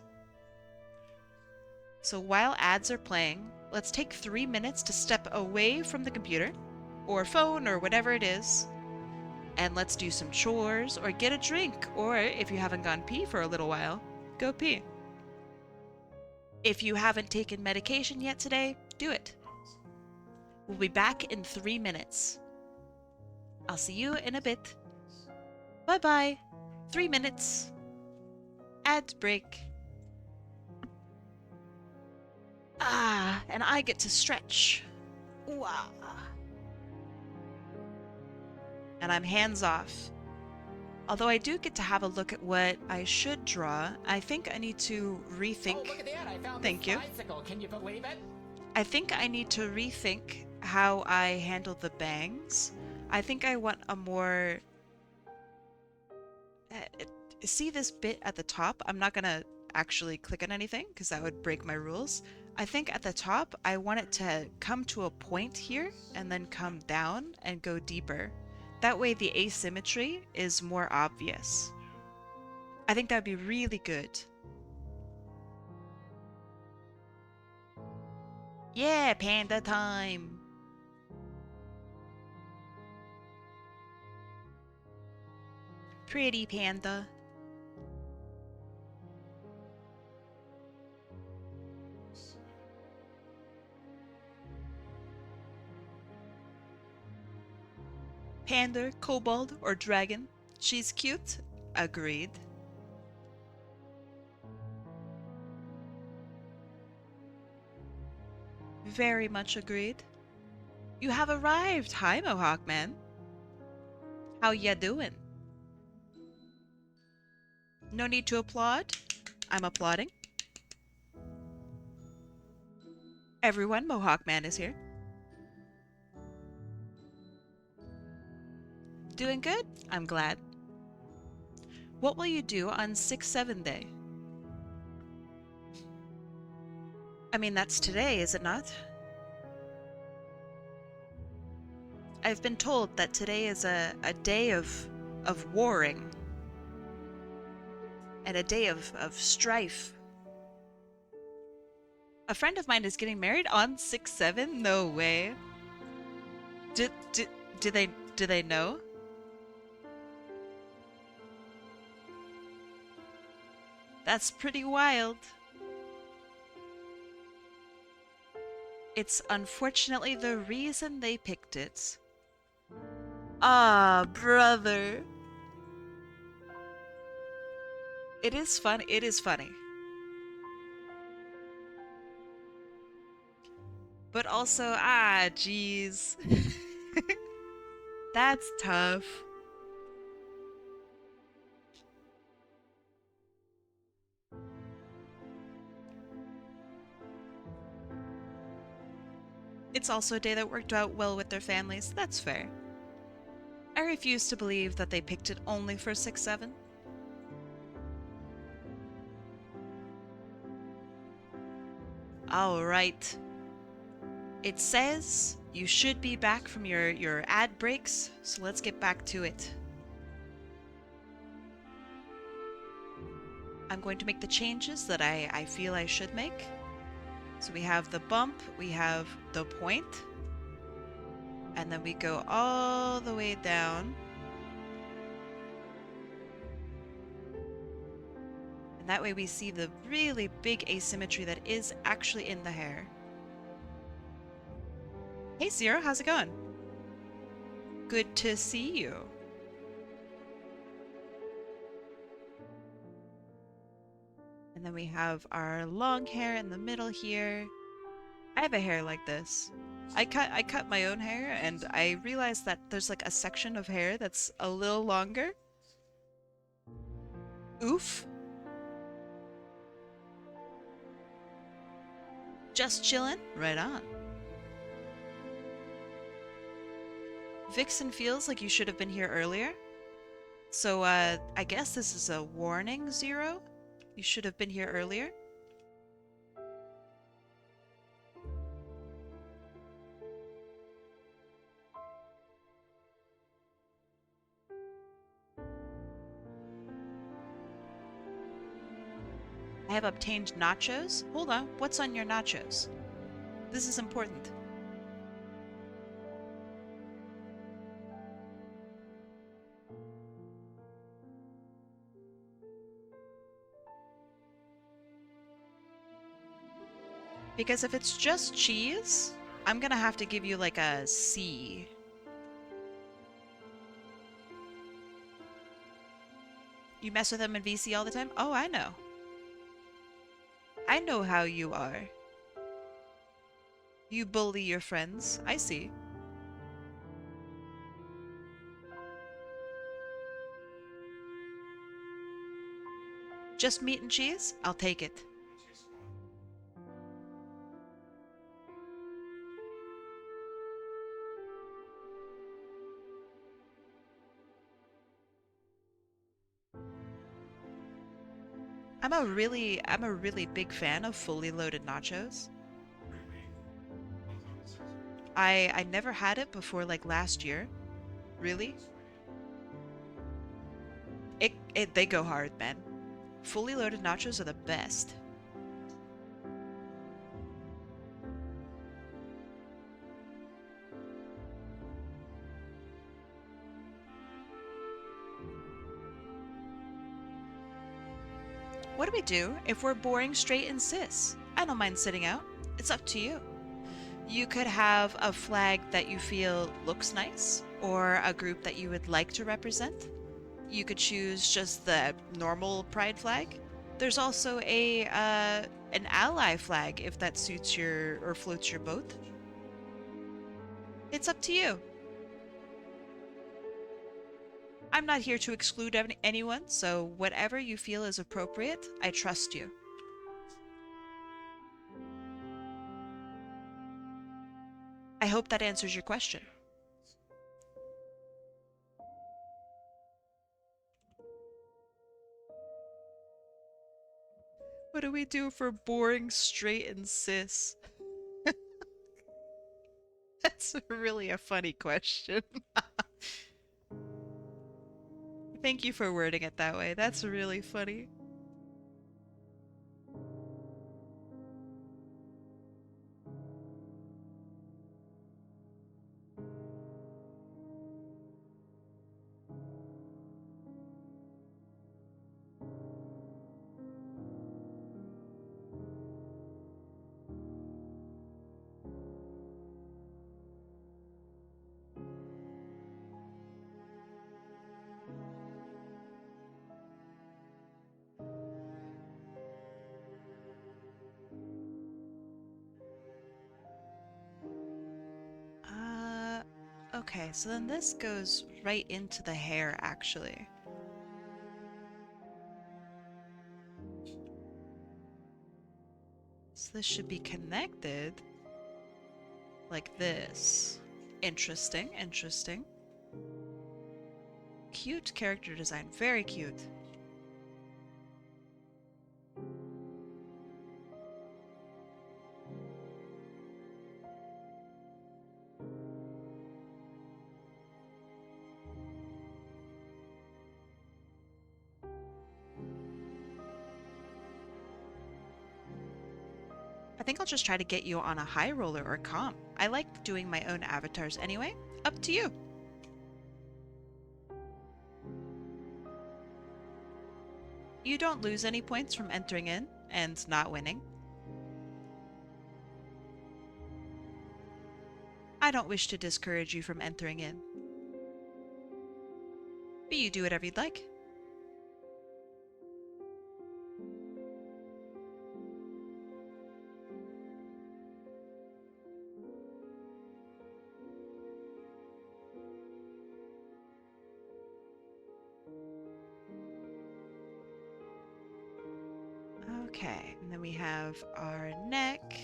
So while ads are playing, let's take 3 minutes to step away from the computer, or phone, or whatever it is, and let's do some chores, or get a drink, or if you haven't gone pee for a little while, go pee. If you haven't taken medication yet today, do it. We'll be back in 3 minutes. I'll see you in a bit. Bye-bye. 3 minutes. Ad break. Ah, and I get to stretch. Wow. And I'm hands off. Although I do get to have a look at what I should draw, I think I need to rethink. Oh, look at that. I found Thank this you. bicycle. Can you believe it? I think I need to rethink how I handle the bangs. I think I want a more... See this bit at the top? I'm not gonna actually click on anything because that would break my rules. I think at the top, I want it to come to a point here and then come down and go deeper. That way the asymmetry is more obvious. I think that would be really good. Yeah, panda time! Pretty panda. Panda, kobold, or dragon. She's cute. Agreed. Very much agreed. You have arrived. Hi, Mohawk Man. How ya doing? No need to applaud. I'm applauding. Everyone, Mohawk Man is here. Doing good? I'm glad. What will you do on 6-7 day? I mean, that's today, is it not? I've been told that today is a day of warring. And a day of strife A friend of mine is getting married on 6/7? No way. Did do they know? That's pretty wild. It's unfortunately the reason they picked it. Ah, brother. It is fun. It is funny. But also, jeez. That's tough. It's also a day that worked out well with their families. That's fair. I refuse to believe that they picked it only for 6/7. Alright. It says you should be back from your ad breaks, so let's get back to it. I'm going to make the changes that I feel I should make. So we have the bump, we have the point, and then we go all the way down. And that way we see the really big asymmetry that is actually in the hair. Hey Zero, how's it going? Good to see you. And then we have our long hair in the middle here. I have a hair like this. I cut my own hair and I realized that there's like a section of hair that's a little longer. Oof. Just chillin'? Right on. Vixen feels like you should have been here earlier. So, I guess this is a warning, Zero? You should have been here earlier. I have obtained nachos. Hold on, what's on your nachos? This is important. Because if it's just cheese, I'm gonna have to give you like a C. You mess with them in VC all the time? Oh, I know. I know how you are. You bully your friends. I see. Just meat and cheese? I'll take it. I'm a really big fan of fully loaded nachos. I never had it before like last year. Really? They go hard, man. Fully loaded nachos are the best. What do we do if we're boring straight and cis? I don't mind sitting out. It's up to you. You could have a flag that you feel looks nice, or a group that you would like to represent. You could choose just the normal pride flag. There's also an ally flag if that suits your or floats your boat. It's up to you. I'm not here to exclude anyone, so whatever you feel is appropriate, I trust you. I hope that answers your question. What do we do for boring straight and cis? That's really a funny question. Thank you for wording it that way. That's really funny. Okay, so then this goes right into the hair, actually. So this should be connected like this. Interesting, interesting. Cute character design, very cute. I think I'll just try to get you on a high roller or comp. I like doing my own avatars anyway. Up to you. You don't lose any points from entering in and not winning. I don't wish to discourage you from entering in. But you do whatever you'd like. Okay, and then we have our neck.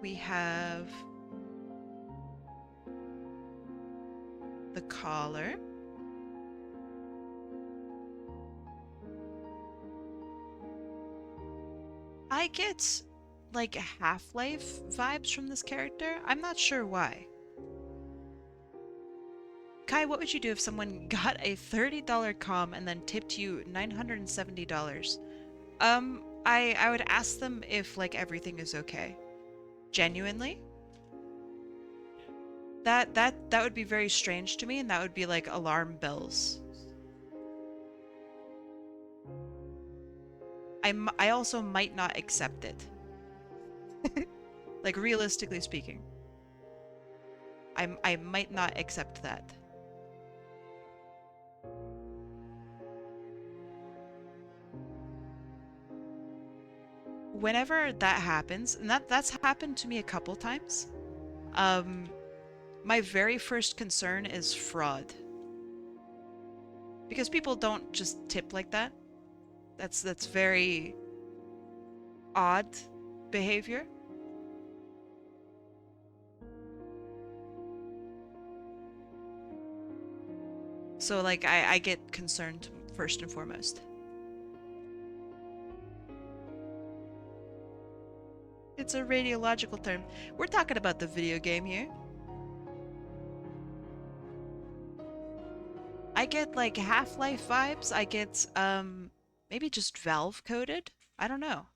We have the collar. I get like Half-Life vibes from this character. I'm not sure why. Kai, what would you do if someone got a $30 comm and then tipped you $970? I would ask them if like everything is okay. Genuinely. That would be very strange to me, and that would be like alarm bells. I also might not accept it. Like realistically speaking. I might not accept that. Whenever that happens, and that's happened to me a couple times, my very first concern is fraud. Because people don't just tip like that. That's very odd behavior. So like I get concerned first and foremost. It's a radiological term. We're talking about the video game here. I get like Half-Life vibes. I get maybe just Valve coded. I don't know.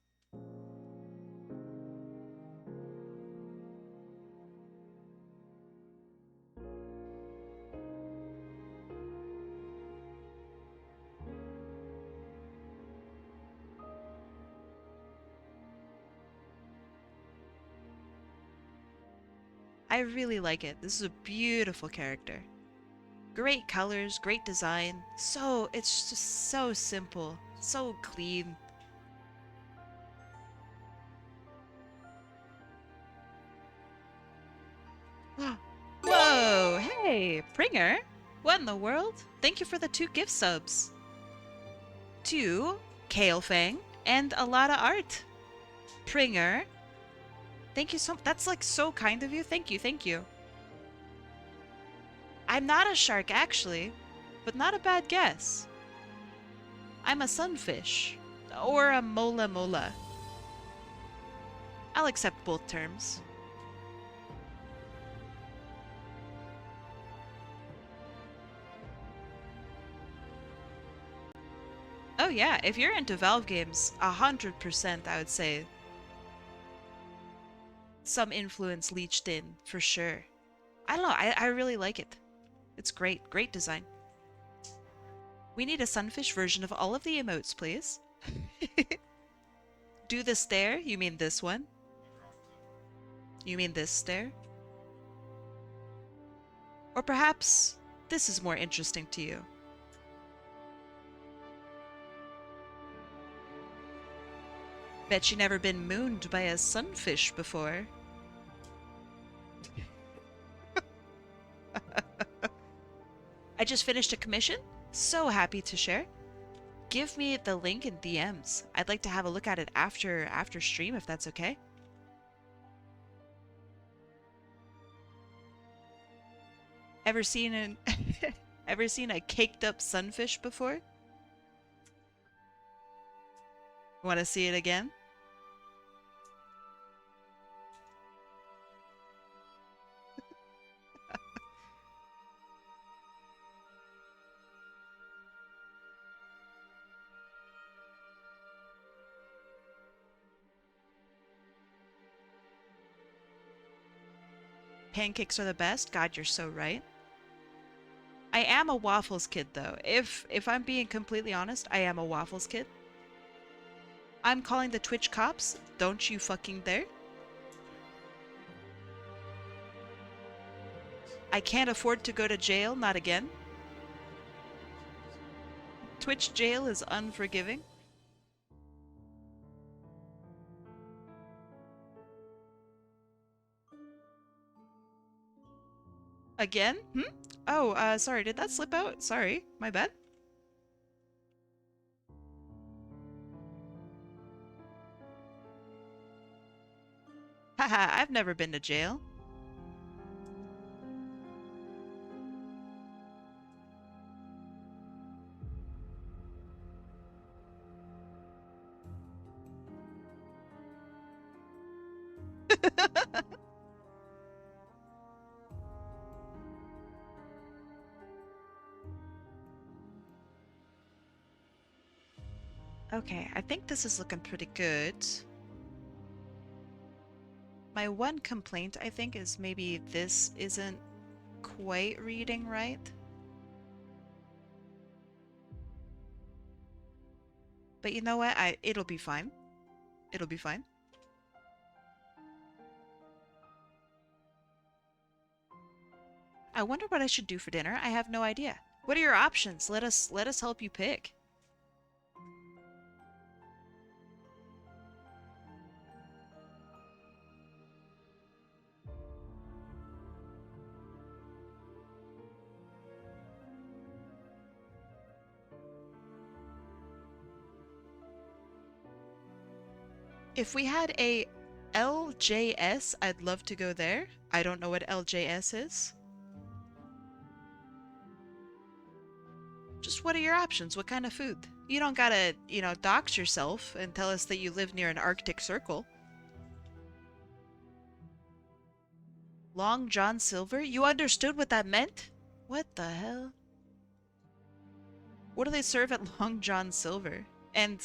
I really like it. This is a beautiful character. Great colors, great design. So, it's just so simple, so clean. Whoa, hey, Pringer. What in the world? Thank you for the 2 gift subs. To Kale Fang and a lot of art. Pringer. Thank you so that's like so kind of you. Thank you, thank you. I'm not a shark actually, but not a bad guess. I'm a sunfish or a mola mola. I'll accept both terms. Oh yeah, if you're into Valve games, 100% I would say some influence leached in, for sure. I don't know, I really like it. It's great, great design. We need a sunfish version of all of the emotes, please. Do the stare? You mean this one? You mean this stare? Or perhaps this is more interesting to you. Bet you never been mooned by a sunfish before. I just finished a commission. So happy to share. Give me the link in DMs. I'd like to have a look at it after stream if that's okay. Ever seen ever seen a caked up sunfish before? Want to see it again? Pancakes are the best. God, you're so right. I am a waffles kid though. If I'm being completely honest, I am a waffles kid. I'm calling the Twitch cops. Don't you fucking dare. I can't afford to go to jail, not again. Twitch jail is unforgiving. Again? Oh, sorry, did that slip out? Sorry, my bad. Haha, I've never been to jail. Okay, I think this is looking pretty good. My one complaint, I think, is maybe this isn't quite reading right. But you know what? It'll be fine. It'll be fine. I wonder what I should do for dinner. I have no idea. What are your options? Let us help you pick. If we had a LJS, I'd love to go there. I don't know what LJS is. Just what are your options? What kind of food? You don't gotta, dox yourself and tell us that you live near an Arctic Circle. Long John Silver? You understood what that meant? What the hell? What do they serve at Long John Silver? And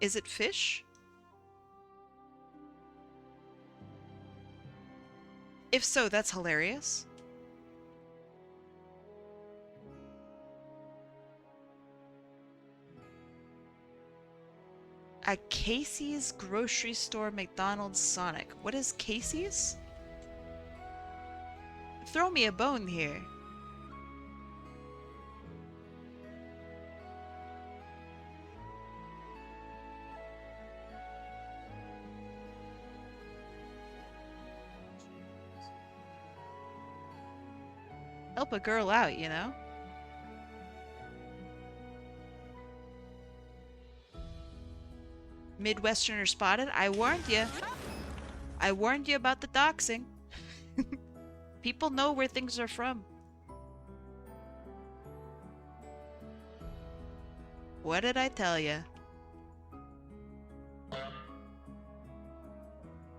is it fish? If so, that's hilarious. A Casey's grocery store, McDonald's, Sonic. What is Casey's? Throw me a bone here. Help a girl out, you know? Midwesterner spotted. I warned you. I warned you about the doxing. People know where things are from. What did I tell you?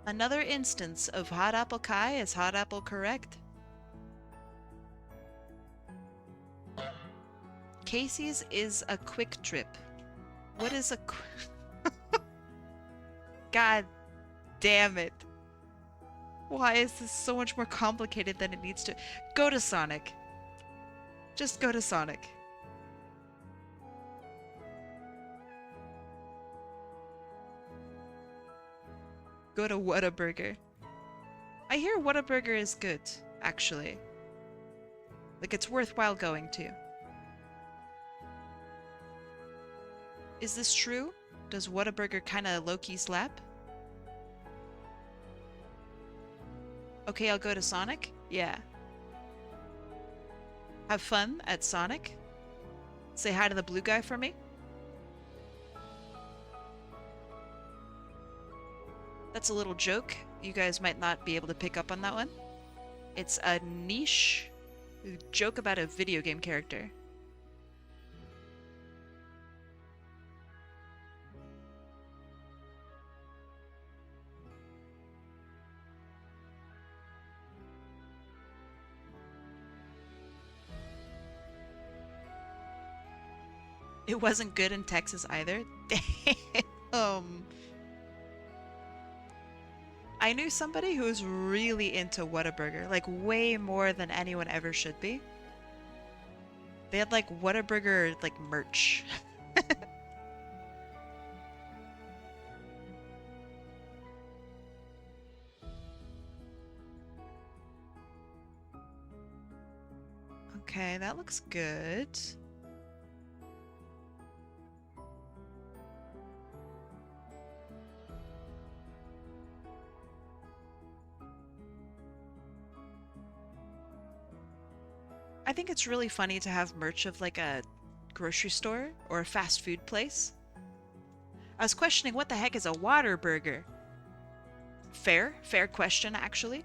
Another instance of HotAppleKai is HotApple correct. Casey's is a quick trip. What is a God damn it. Why is this so much more complicated than it needs to? Go to Sonic. Just go to Sonic. Go to Whataburger. I hear Whataburger is good, actually. Like, it's worthwhile going to. Is this true? Does Whataburger kind of low-key slap? Okay, I'll go to Sonic. Yeah. Have fun at Sonic. Say hi to the blue guy for me. That's a little joke. You guys might not be able to pick up on that one. It's a niche joke about a video game character. It wasn't good in Texas either. Damn. I knew somebody who was really into Whataburger, like way more than anyone ever should be. They had like Whataburger like merch. Okay, that looks good. I think it's really funny to have merch of like a grocery store or a fast food place. I was questioning what the heck is a water burger? Fair question actually.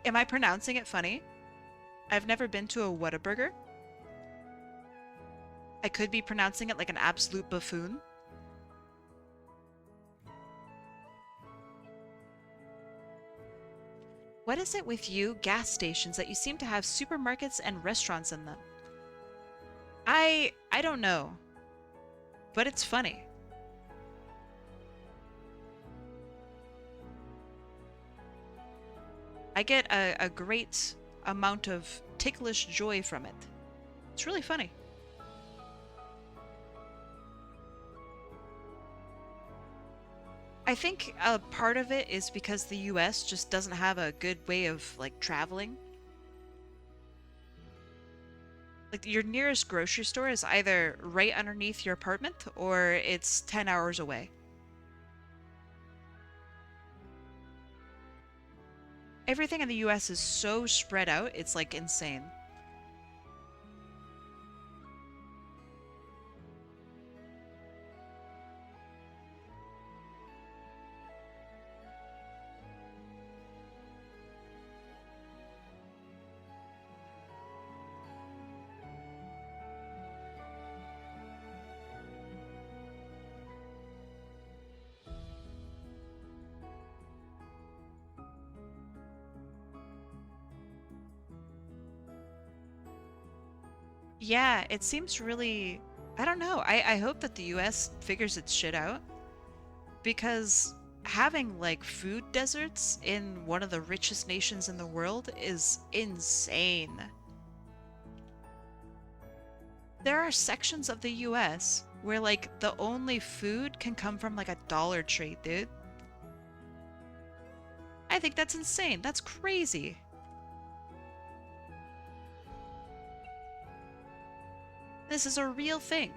Am I pronouncing it funny? I've never been to a Whataburger. I could be pronouncing it like an absolute buffoon. What is it with you gas stations that you seem to have supermarkets and restaurants in them? I don't know, but it's funny. I get a great amount of ticklish joy from it. It's really funny. I think a part of it is because the US just doesn't have a good way of like traveling. Like your nearest grocery store is either right underneath your apartment or it's 10 hours away. Everything in the US is so spread out, it's like insane. Yeah, it seems really... I don't know. I hope that the US figures its shit out. Because having, like, food deserts in one of the richest nations in the world is insane. There are sections of the US where, like, the only food can come from, like, a Dollar Tree, dude. I think that's insane. That's crazy. This is a real thing.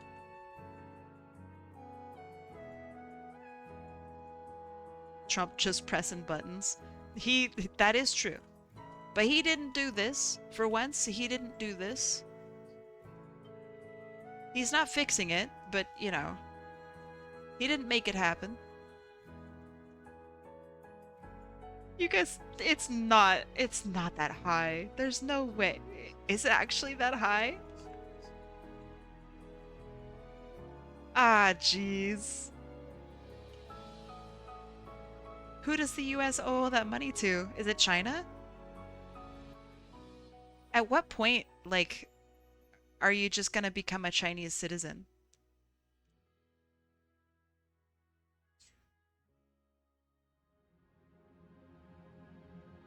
Trump just pressing buttons. That is true. But he didn't do this. For once, he didn't do this. He's not fixing it, but, you know, he didn't make it happen. You guys, it's not that high. There's no way. Is it actually that high? Ah, jeez. Who does the US owe all that money to? Is it China? At what point, like, are you just gonna become a Chinese citizen?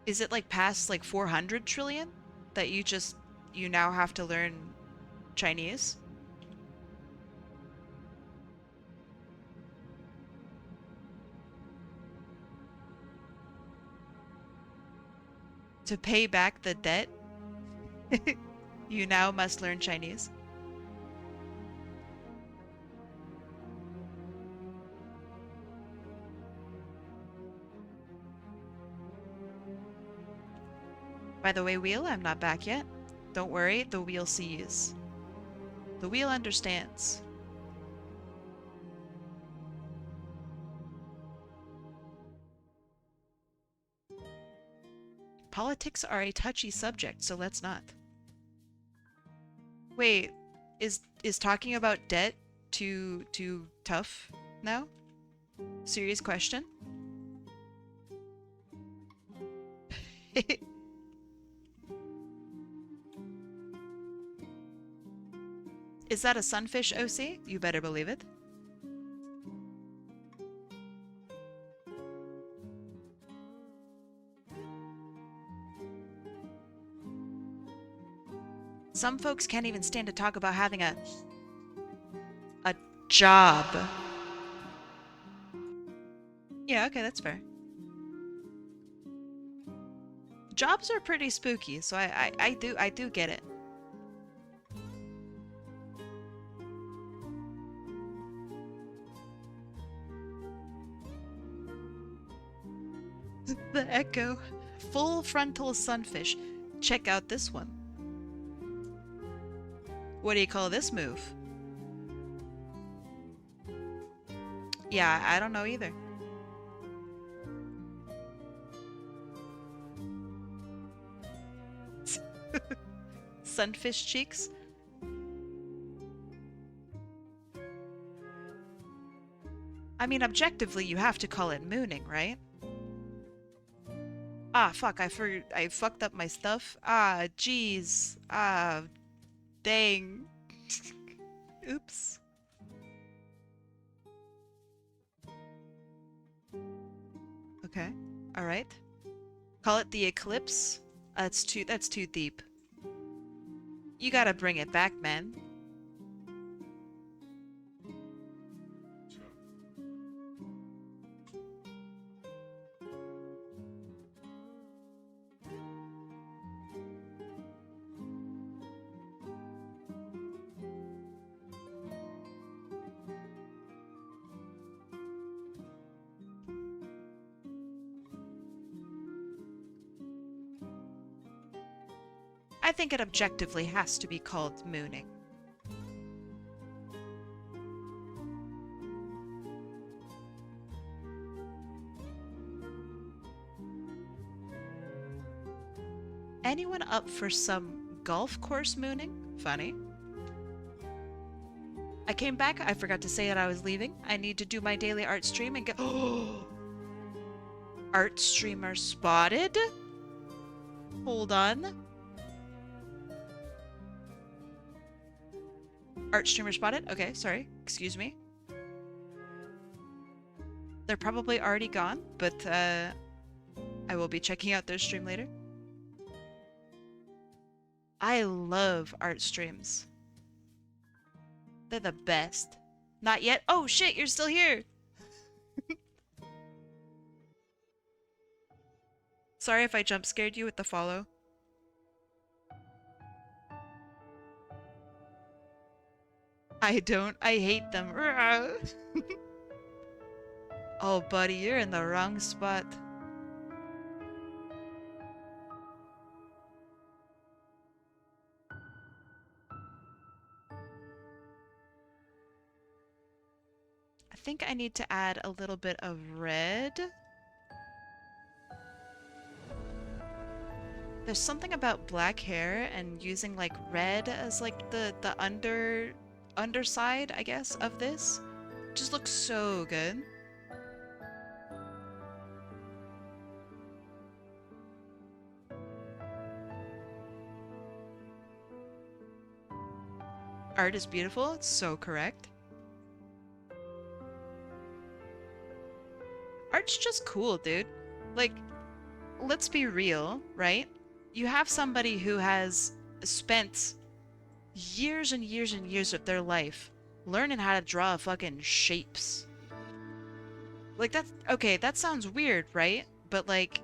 Is it like past like 400 trillion that you now have to learn Chinese? To pay back the debt, you now must learn Chinese. By the way, Wheel, I'm not back yet. Don't worry, the Wheel sees. The Wheel understands. Politics are a touchy subject, so let's not. Wait, is talking about debt too tough now? Serious question? Is that a sunfish, OC? You better believe it. Some folks can't even stand to talk about having a job. Yeah, okay, that's fair. Jobs are pretty spooky, so I do get it. The echo. Full frontal sunfish. Check out this one. What do you call this move? Yeah, I don't know either. Sunfish cheeks? I mean, objectively, you have to call it mooning, right? Ah, fuck, I fucked up my stuff. Ah, jeez. Ah, dang. Oops. Okay. Alright. Call it the eclipse? That's too deep. You gotta bring it back, man. I think it objectively has to be called mooning. Anyone up for some golf course mooning? Funny. I came back, I forgot to say that I was leaving. I need to do my daily art stream and get— Art streamer spotted? Hold on. Art streamer spotted? Okay, sorry. Excuse me. They're probably already gone, but I will be checking out their stream later. I love art streams. They're the best. Not yet? Oh shit, you're still here! Sorry if I jump scared you with the follow. I don't. I hate them. Oh, buddy, you're in the wrong spot. I think I need to add a little bit of red. There's something about black hair and using like red as like the underside, I guess, of this. Just looks so good. Art is beautiful. It's so correct. Art's just cool, dude. Like, let's be real, right? You have somebody who has spent years and years and years of their life learning how to draw fucking shapes. Like, that's okay, that sounds weird, right? But like,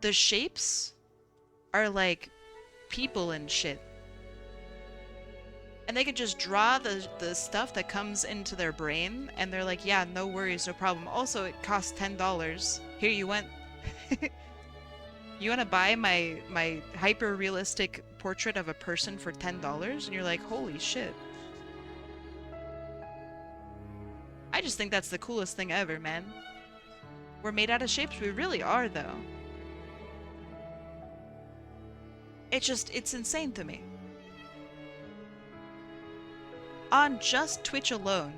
the shapes are like people and shit. And they can just draw the stuff that comes into their brain, and they're like, yeah, no worries, no problem. Also, it costs $10. Here, you went. You want to buy my hyper realistic portrait of a person for $10? And you're like, holy shit. I just think that's the coolest thing ever, man. We're made out of shapes. We really are, though. It's insane to me. On just Twitch alone,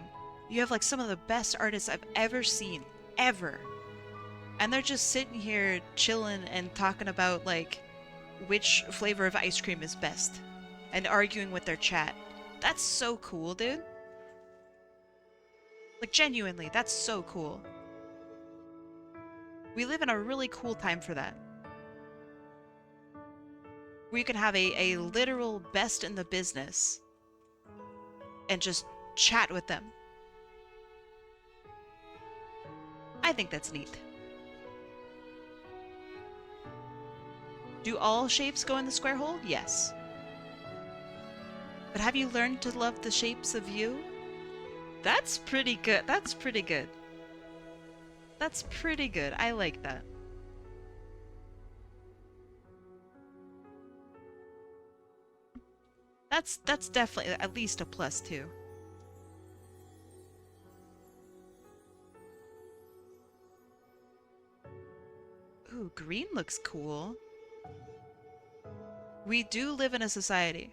you have like some of the best artists I've ever seen, ever. And they're just sitting here chilling and talking about like which flavor of ice cream is best and arguing with their chat. That's so cool, dude. Like genuinely, that's so cool. We live in a really cool time for that. Where you can have a literal best in the business and just chat with them. I think that's neat. Do all shapes go in the square hole? Yes. But have you learned to love the shapes of you? That's pretty good. That's pretty good. That's pretty good. I like that. That's definitely at least a +2. Ooh, green looks cool. We do live in a society.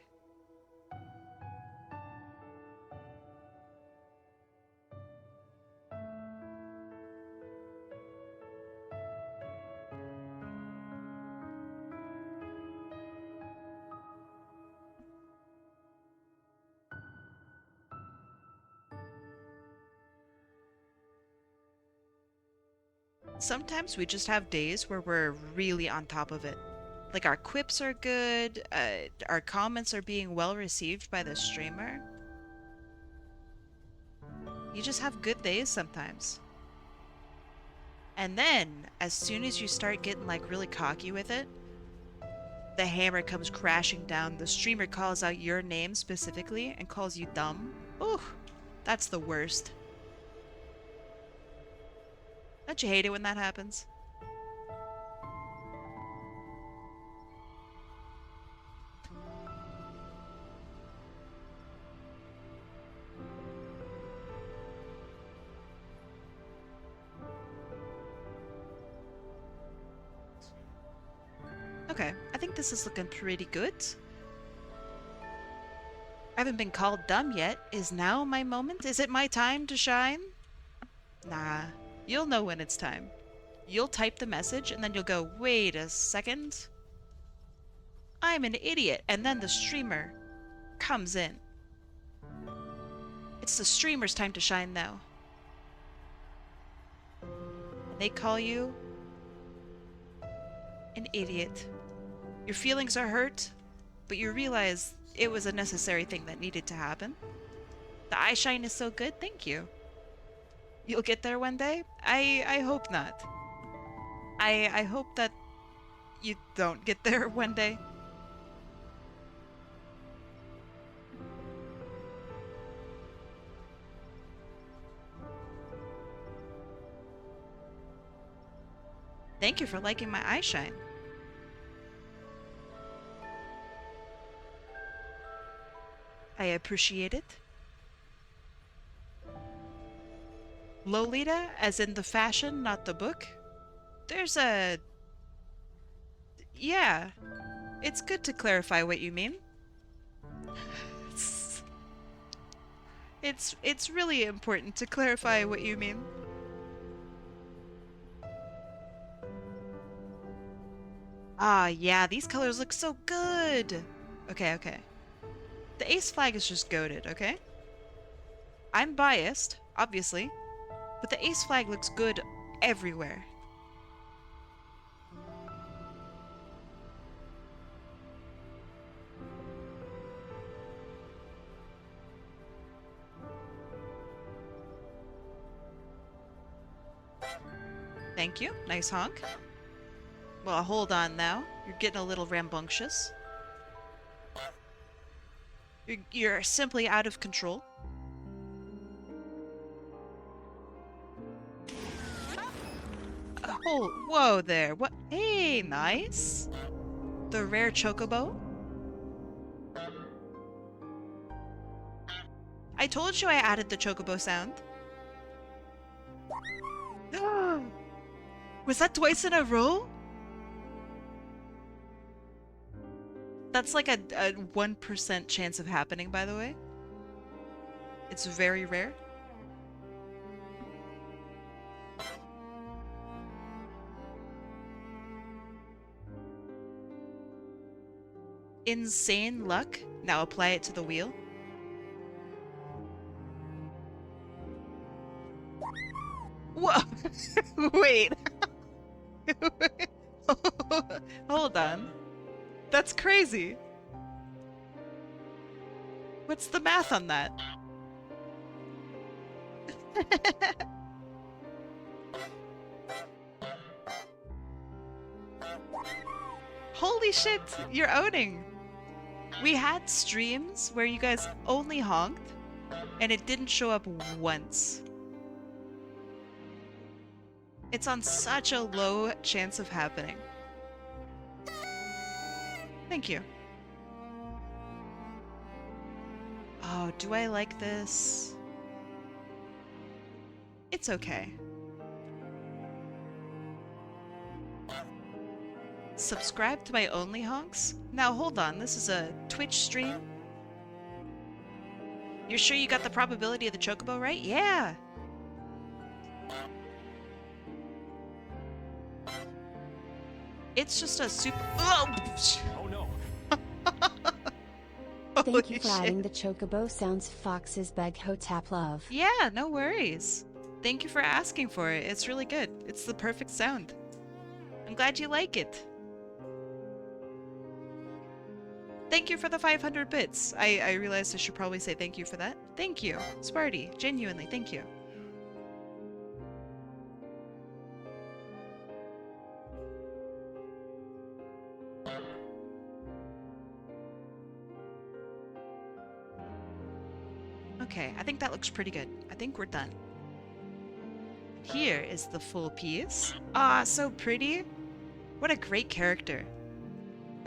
Sometimes we just have days where we're really on top of it. Like our quips are good, our comments are being well received by the streamer. You just have good days sometimes. And then, as soon as you start getting like really cocky with it, the hammer comes crashing down. The streamer calls out your name specifically and calls you dumb. Ooh, that's the worst. Don't you hate it when that happens? Okay, I think this is looking pretty good. I haven't been called dumb yet. Is now my moment? Is it my time to shine? Nah, you'll know when it's time. You'll type the message and then you'll go, wait a second. I'm an idiot. And then the streamer comes in. It's the streamer's time to shine now. And they call you an idiot. Your feelings are hurt, but you realize it was a necessary thing that needed to happen. The eye shine is so good, thank you. You'll get there one day? I hope not. I hope that you don't get there one day. Thank you for liking my eye shine. I appreciate it. Lolita, as in the fashion, not the book. There's a... Yeah. It's good to clarify what you mean. It's really important to clarify what you mean. Ah, yeah, these colors look so good! Okay, okay. The ace flag is just goated, okay? I'm biased, obviously, but the ace flag looks good everywhere. Thank you. Nice honk. Well, hold on now. You're getting a little rambunctious. You're simply out of control. Oh, whoa there. What? Hey, nice. The rare chocobo. I told you I added the chocobo sound. Was that twice in a row? That's like a 1% chance of happening, by the way. It's very rare. Insane luck. Now apply it to the wheel. Whoa! Wait. Hold on. That's crazy. What's the math on that? Holy shit, you're owning. We had streams where you guys only honked and it didn't show up once. It's on such a low chance of happening. Thank you. Oh, do I like this? It's okay. Subscribe to my only honks? Now hold on, this is a Twitch stream. You're sure you got the probability of the chocobo right? Yeah! It's just a super... Oh no! Thank you for adding the chocobo sounds. Foxes beg Hotap love. Yeah, no worries. Thank you for asking for it. It's really good. It's the perfect sound. I'm glad you like it. Thank you for the 500 bits. I realized I should probably say thank you for that. Thank you, Sparty. Genuinely, thank you. Okay, I think that looks pretty good. I think we're done. Here is the full piece. Ah, so pretty. What a great character.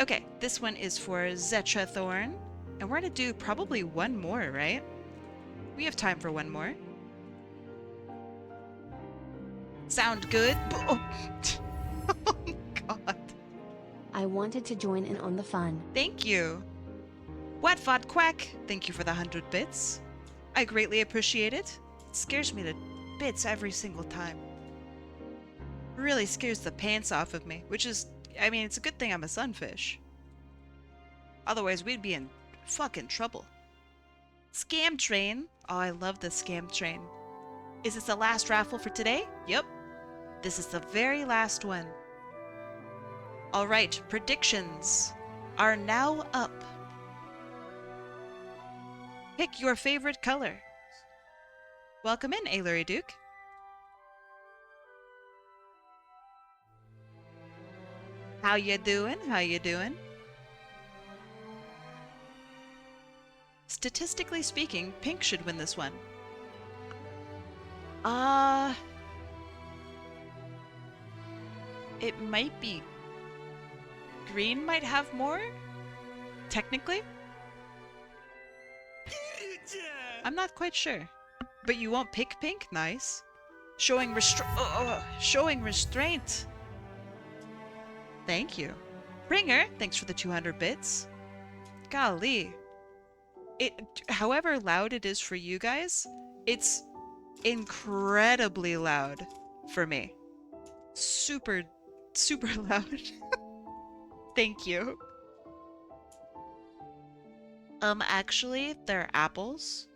Okay, this one is for Zetrathorn. And we're gonna do probably one more, right? We have time for one more. Sound good? Oh, oh God. I wanted to join in on the fun. Thank you. Wyattpientru quack. Thank you for the 100 bits. I greatly appreciate it. It scares me to bits every single time. Really scares the pants off of me, which is, I mean, it's a good thing I'm a sunfish. Otherwise, we'd be in fucking trouble. Scam train. Oh, I love the scam train. Is this the last raffle for today? Yep. This is the very last one. All right, predictions are now up. Pick your favorite color. Welcome in, Ailery Duke. How you doing? How you doing? Statistically speaking, pink should win this one. It might be... green might have more? Technically? I'm not quite sure. But you won't pick pink? Nice. Showing restraint. Thank you. Ringer, thanks for the 200 bits. Golly. However loud it is for you guys, it's incredibly loud for me. Super, super loud. Thank you. Actually, they're apples.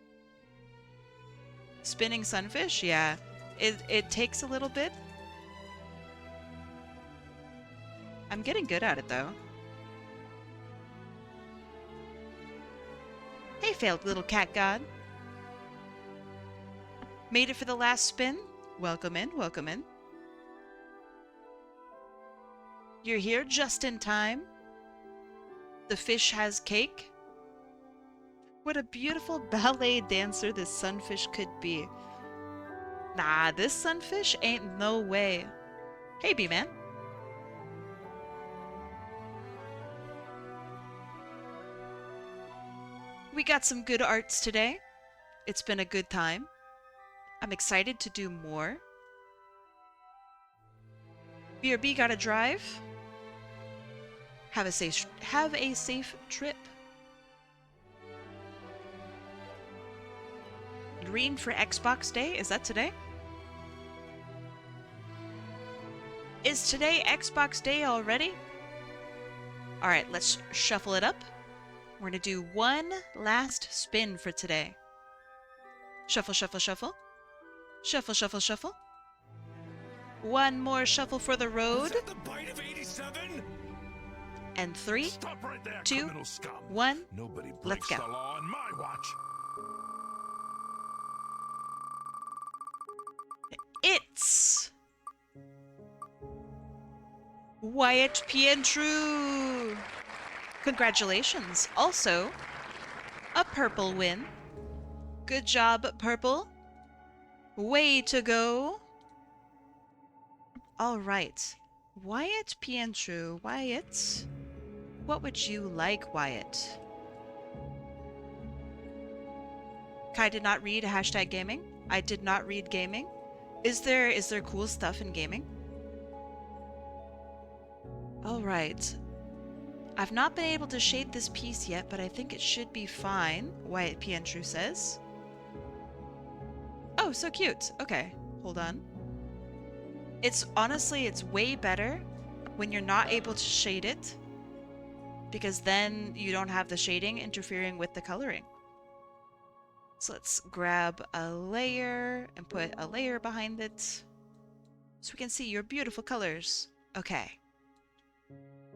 Spinning sunfish? Yeah. It takes a little bit. I'm getting good at it, though. Hey, failed little cat god. Made it for the last spin? Welcome in, welcome in. You're here just in time. The fish has cake. What a beautiful ballet dancer this sunfish could be. Nah, this sunfish ain't no way. Hey, B-Man. We got some good arts today. It's been a good time. I'm excited to do more. BRB gotta drive. Have a safe trip. Green for Xbox Day? Is that today? Is today Xbox Day already? Alright, let's shuffle it up. We're gonna do one last spin for today. Shuffle, shuffle, shuffle. Shuffle, shuffle, shuffle. One more shuffle for the road. Is that the bite of 87? And 3, Stop right there, 2, criminal scum. 1. Nobody breaks Let's go. the law on my watch. It's wyattpientru. Congratulations. Also, a purple win. Good job, purple. Way to go. All right. wyattpientru. Wyatt. What would you like, Wyatt? Kai did not read hashtag gaming. I did not read gaming. Is there cool stuff in gaming? All right. I've not been able to shade this piece yet, but I think it should be fine, wyattpientru says. Oh, so cute. Okay, hold on. It's honestly, it's way better when you're not able to shade it, because then you don't have the shading interfering with the coloring. So let's grab a layer and put a layer behind it so we can see your beautiful colors. Okay.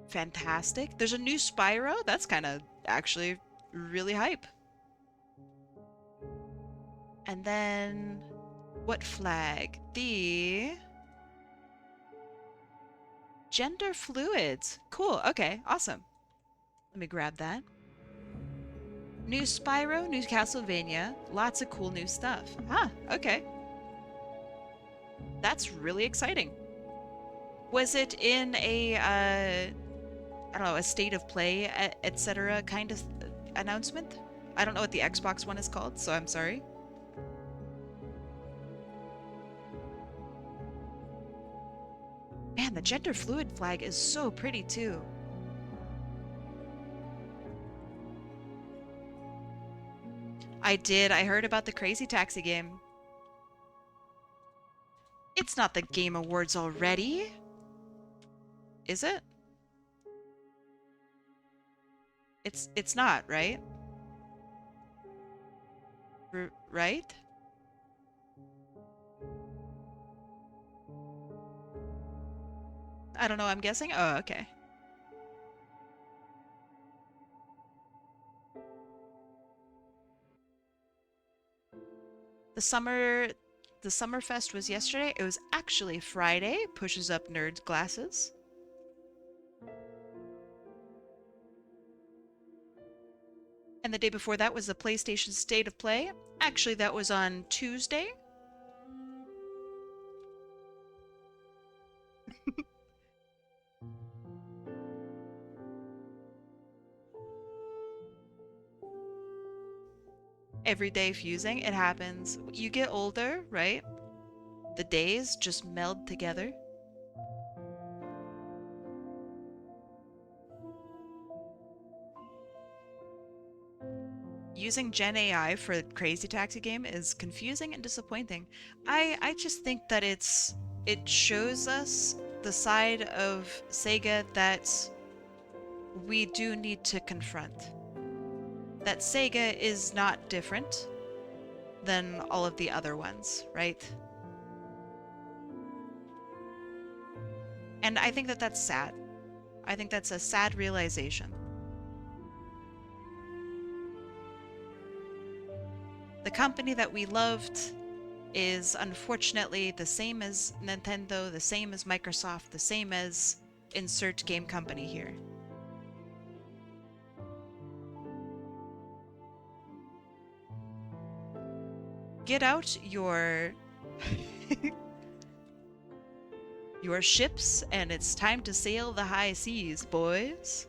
Fantastic. There's a new Spyro. That's kind of actually really hype. And then what flag? The gender fluids. Cool. Okay. Awesome. Let me grab that. New Spyro, new Castlevania. Lots of cool new stuff. Ah, okay. That's really exciting. Was it in a, I don't know, a state of play, etc. kind of announcement? I don't know what the Xbox one is called, so I'm sorry. Man, the gender fluid flag is so pretty too. I did. I heard about the Crazy Taxi game. It's not the Game Awards already. Is it? It's not, right? Right? I don't know, I'm guessing? Oh, okay. The Summerfest was yesterday. It was actually Friday. Pushes up nerd glasses. And the day before that was the PlayStation State of Play. Actually, that was on Tuesday. Everyday fusing, it happens. You get older, right? The days just meld together. Using Gen AI for a Crazy Taxi game is confusing and disappointing. I just think that it shows us the side of Sega that we do need to confront. That Sega is not different than all of the other ones, right? And I think that that's sad. I think that's a sad realization. The company that we loved is unfortunately the same as Nintendo, the same as Microsoft, the same as insert game company here. Get out your your ships, and it's time to sail the high seas, boys.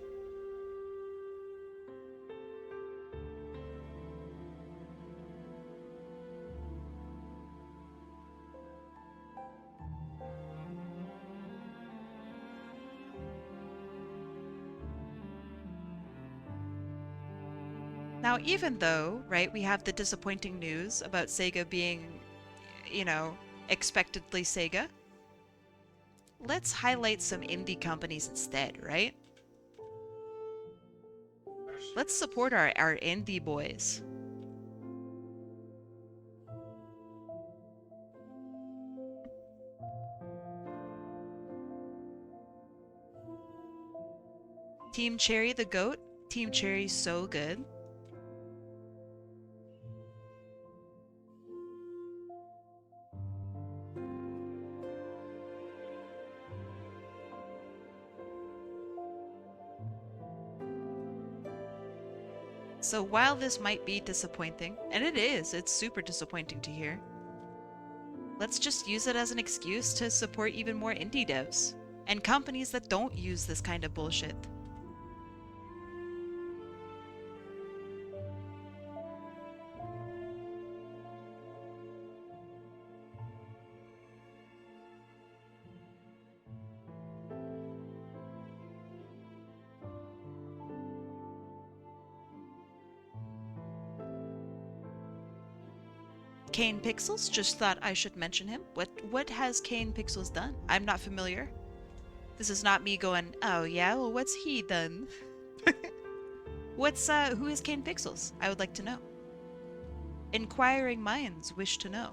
Now, even though, right, we have the disappointing news about Sega being, you know, expectedly Sega, let's highlight some indie companies instead, right? Let's support our indie boys. Team Cherry the GOAT. Team Cherry's so good. So while this might be disappointing, and it is, it's super disappointing to hear, let's just use it as an excuse to support even more indie devs and companies that don't use this kind of bullshit. Kane Pixels, just thought I should mention him. What has Kane Pixels done? I'm not familiar. This is not me going, oh yeah, well what's he done? Who is Kane Pixels? I would like to know. Inquiring minds wish to know.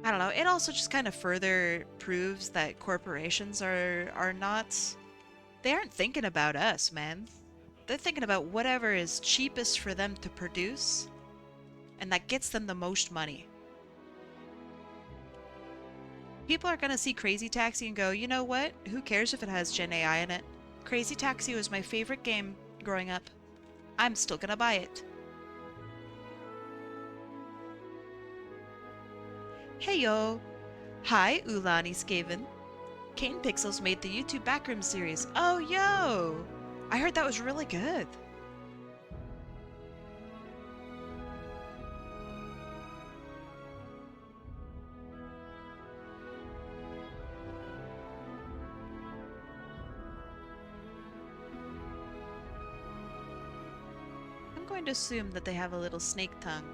I don't know, it also just kind of further proves that corporations are not... They aren't thinking about us, man. They're thinking about whatever is cheapest for them to produce, and that gets them the most money. People are gonna see Crazy Taxi and go, you know what? Who cares if it has Gen AI in it? Crazy Taxi was my favorite game growing up. I'm still gonna buy it. Hey yo! Hi, Ulani Skaven. Kane Pixels made the YouTube Backroom series. Oh yo! I heard that was really good. I'm going to assume that they have a little snake tongue.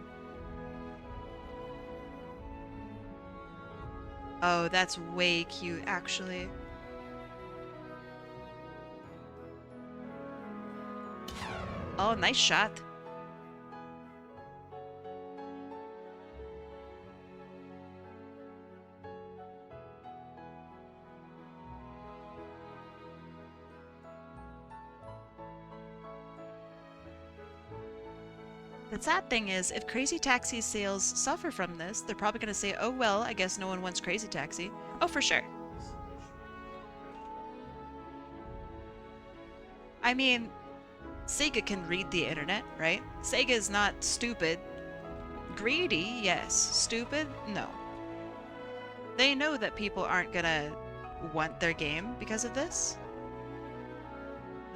Oh, that's way cute, actually. Oh, nice shot. The sad thing is, if Crazy Taxi's sales suffer from this, they're probably going to say, oh well, I guess no one wants Crazy Taxi. Oh, for sure. I mean, Sega can read the internet, right? Sega is not stupid. Greedy, yes. Stupid, no. They know that people aren't gonna want their game because of this.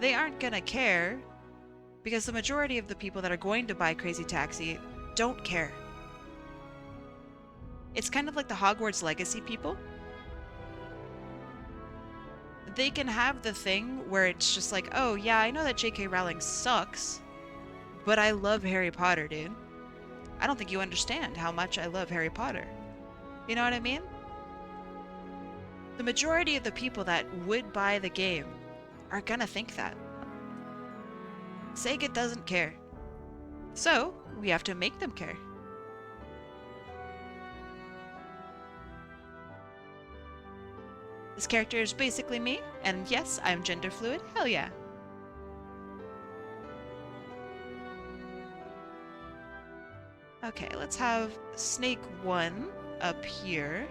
They aren't gonna care because the majority of the people that are going to buy Crazy Taxi don't care. It's kind of like the Hogwarts Legacy people. They can have the thing where it's just like, oh yeah, I know that J.K. Rowling sucks, but I love Harry Potter, dude. I don't think you understand how much I love Harry Potter. You know what I mean? The majority of the people that would buy the game are gonna think that. Sega doesn't care. So, we have to make them care. This character is basically me, and yes, I'm gender fluid. Hell yeah. Okay, let's have snake 1 up here.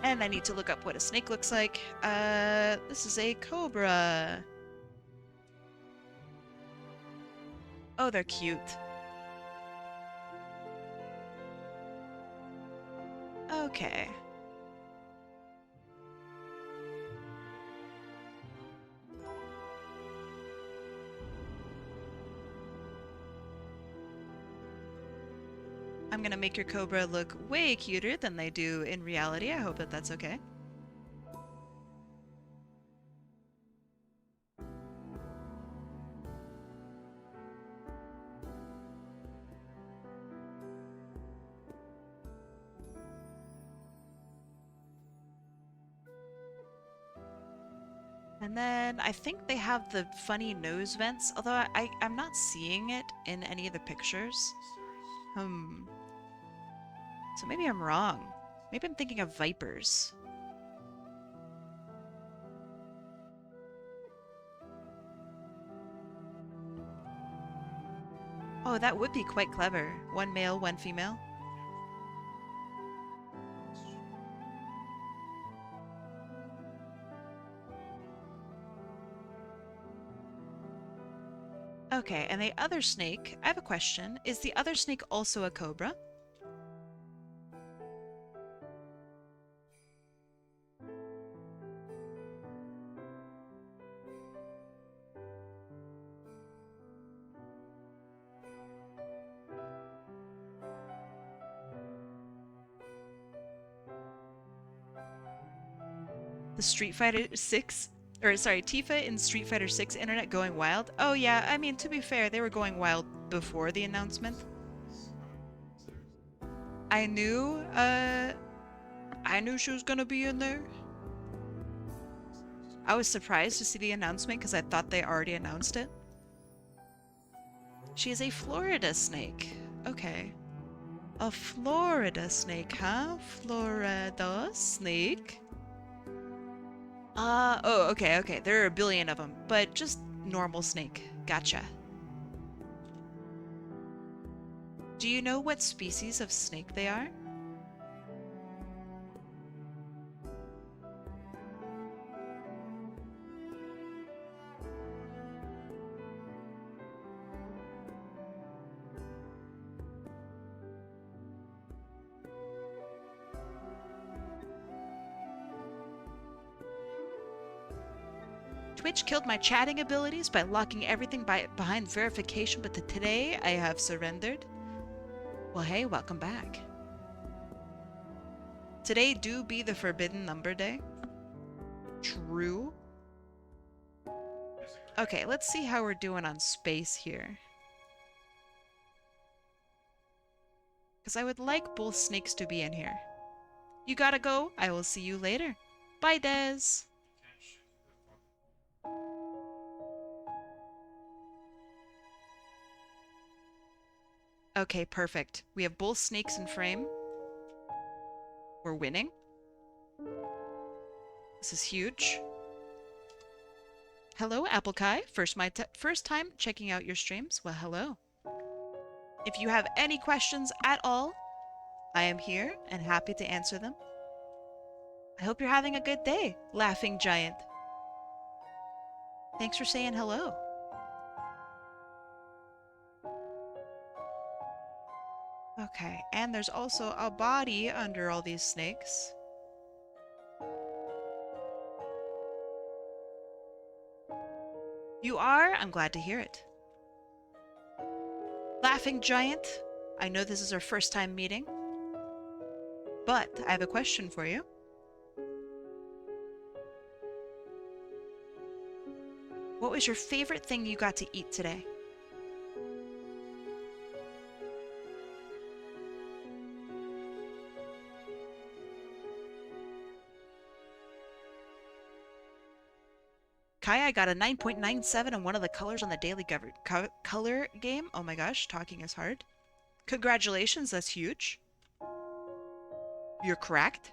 And I need to look up what a snake looks like. This is a cobra. Oh, they're cute. Okay. I'm gonna make your cobra look way cuter than they do in reality. I hope that that's okay. And then I think they have the funny nose vents, although I'm not seeing it in any of the pictures. So maybe I'm wrong. Maybe I'm thinking of vipers. Oh, that would be quite clever. One male, one female. Okay, and the other snake, I have a question. Is the other snake also a cobra? The Street Fighter 6, or sorry, Tifa in Street Fighter 6 internet going wild? Oh yeah, I mean, to be fair, they were going wild before the announcement. I knew she was gonna be in there. I was surprised to see the announcement because I thought they already announced it. She is a Florida snake. Okay. A Florida snake, huh? Florida snake? Oh, okay, okay. There are a billion of them, but just normal snake. Gotcha. Do you know what species of snake they are? Twitch killed my chatting abilities by locking everything behind verification, but today I have surrendered. Well, hey, welcome back. Today do be the forbidden number day. True. Okay, let's see how we're doing on space here. Because I would like both snakes to be in here. You gotta go. I will see you later. Bye, Des. Okay, perfect. We have both snakes in frame. We're winning. This is huge. Hello, HotAppleKai. First time checking out your streams. Well, hello. If you have any questions at all, I am here and happy to answer them. I hope you're having a good day, Laughing Giant. Thanks for saying hello. Okay, and there's also a body under all these snakes. You are? I'm glad to hear it. Laughing Giant, I know this is our first time meeting, but I have a question for you. What was your favorite thing you got to eat today? Kai, I got a 9.97 on one of the colors on the daily color game. Oh my gosh, talking is hard. Congratulations, that's huge. You're correct.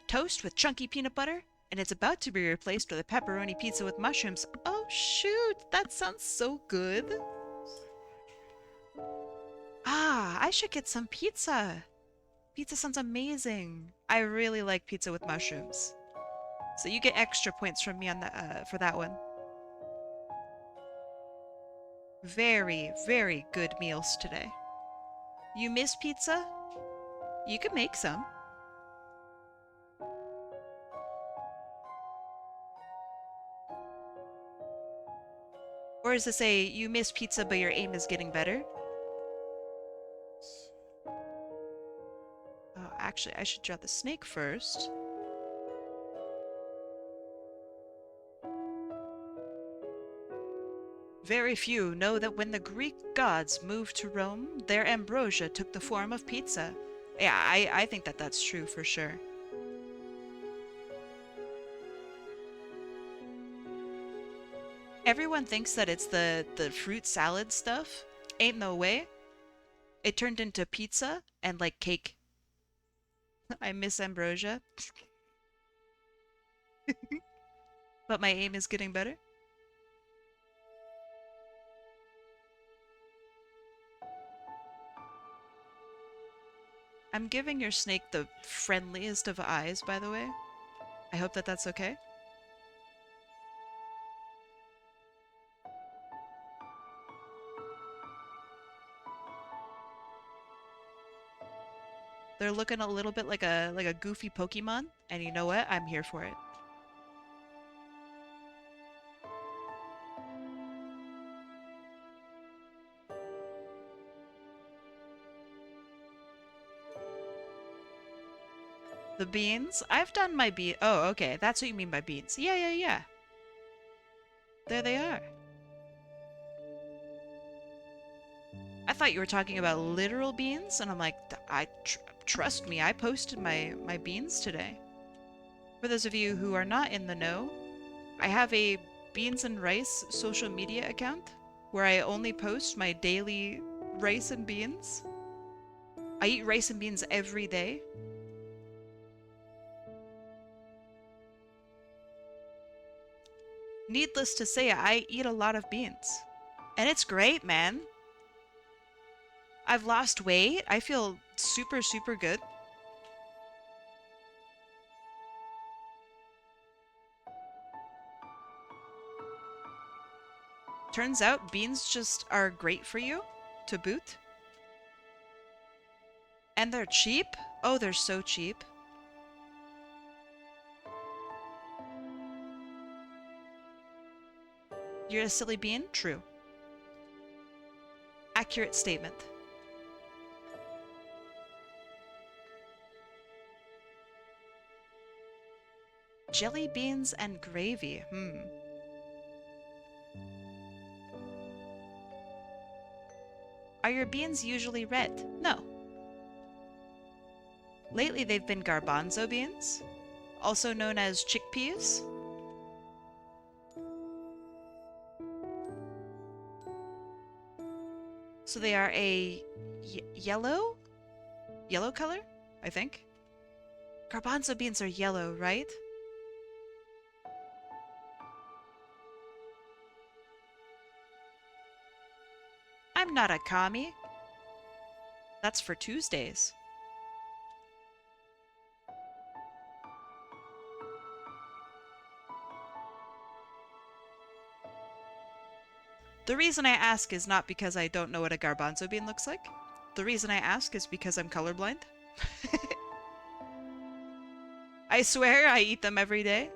toast with chunky peanut butter, and it's about to be replaced with a pepperoni pizza with mushrooms. Oh shoot, that sounds so good. Ah, I should get some pizza. Pizza sounds amazing. I really like pizza with mushrooms. So you get extra points from me on the for that one. Very, very good meals today. You miss pizza? You can make some. Or is this a you miss pizza but your aim is getting better? Oh, actually, I should draw the snake first. Very few know that when the Greek gods moved to Rome, their ambrosia took the form of pizza. Yeah, I think that that's true for sure. Everyone thinks that it's the fruit salad stuff. Ain't no way. It turned into pizza and like cake. I miss ambrosia. But my aim is getting better. I'm giving your snake the friendliest of eyes, by the way. I hope that that's okay. They're looking a little bit like a goofy Pokemon, and you know what? I'm here for it. The beans? I've done my Oh, okay. That's what you mean by beans. Yeah. There they are. I thought you were talking about literal beans, and I'm like, trust me, I posted my beans today. For those of you who are not in the know, I have a beans and rice social media account where I only post my daily rice and beans. I eat rice and beans every day. Needless to say, I eat a lot of beans. And it's great, man. I've lost weight. I feel super, super good. Turns out beans just are great for you, to boot. And they're cheap. Oh, they're so cheap. You're a silly bean? True. Accurate statement. Jelly beans and gravy. Are your beans usually red? No. Lately they've been garbanzo beans, also known as chickpeas. So they are a yellow color, I think. Garbanzo beans are yellow, right? I'm not a commie. That's for Tuesdays. The reason I ask is not because I don't know what a garbanzo bean looks like. The reason I ask is because I'm colorblind. I swear I eat them every day.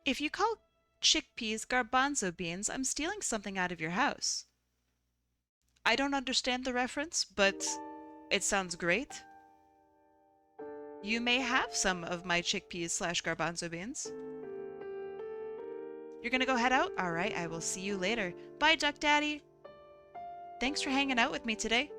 If you call chickpeas garbanzo beans, I'm stealing something out of your house. I don't understand the reference, but it sounds great. You may have some of my chickpeas / garbanzo beans. You're gonna go head out? Alright, I will see you later. Bye, Duck Daddy! Thanks for hanging out with me today.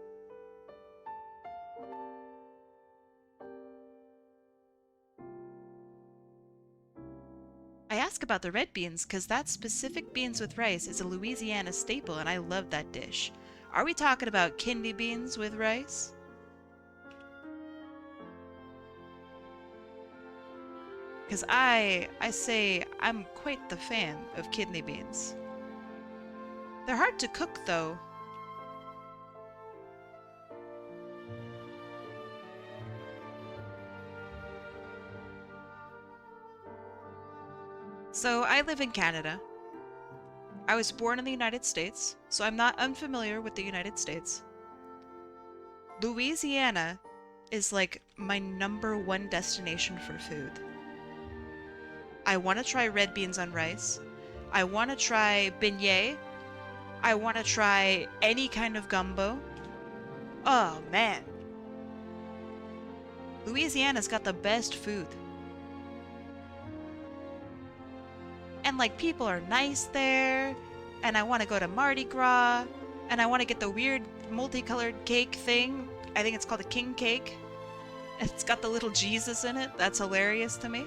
I ask about the red beans because that specific beans with rice is a Louisiana staple and I love that dish. Are we talking about kidney beans with rice? Because I say I'm quite the fan of kidney beans. They're hard to cook, though. So I live in Canada. I was born in the United States, so I'm not unfamiliar with the United States. Louisiana is like my #1 destination for food. I want to try red beans on rice. I want to try beignet. I want to try any kind of gumbo. Oh man. Louisiana's got the best food. And like people are nice there, and I want to go to Mardi Gras, and I want to get the weird multicolored cake thing. I think it's called a king cake. It's got the little Jesus in it. That's hilarious to me.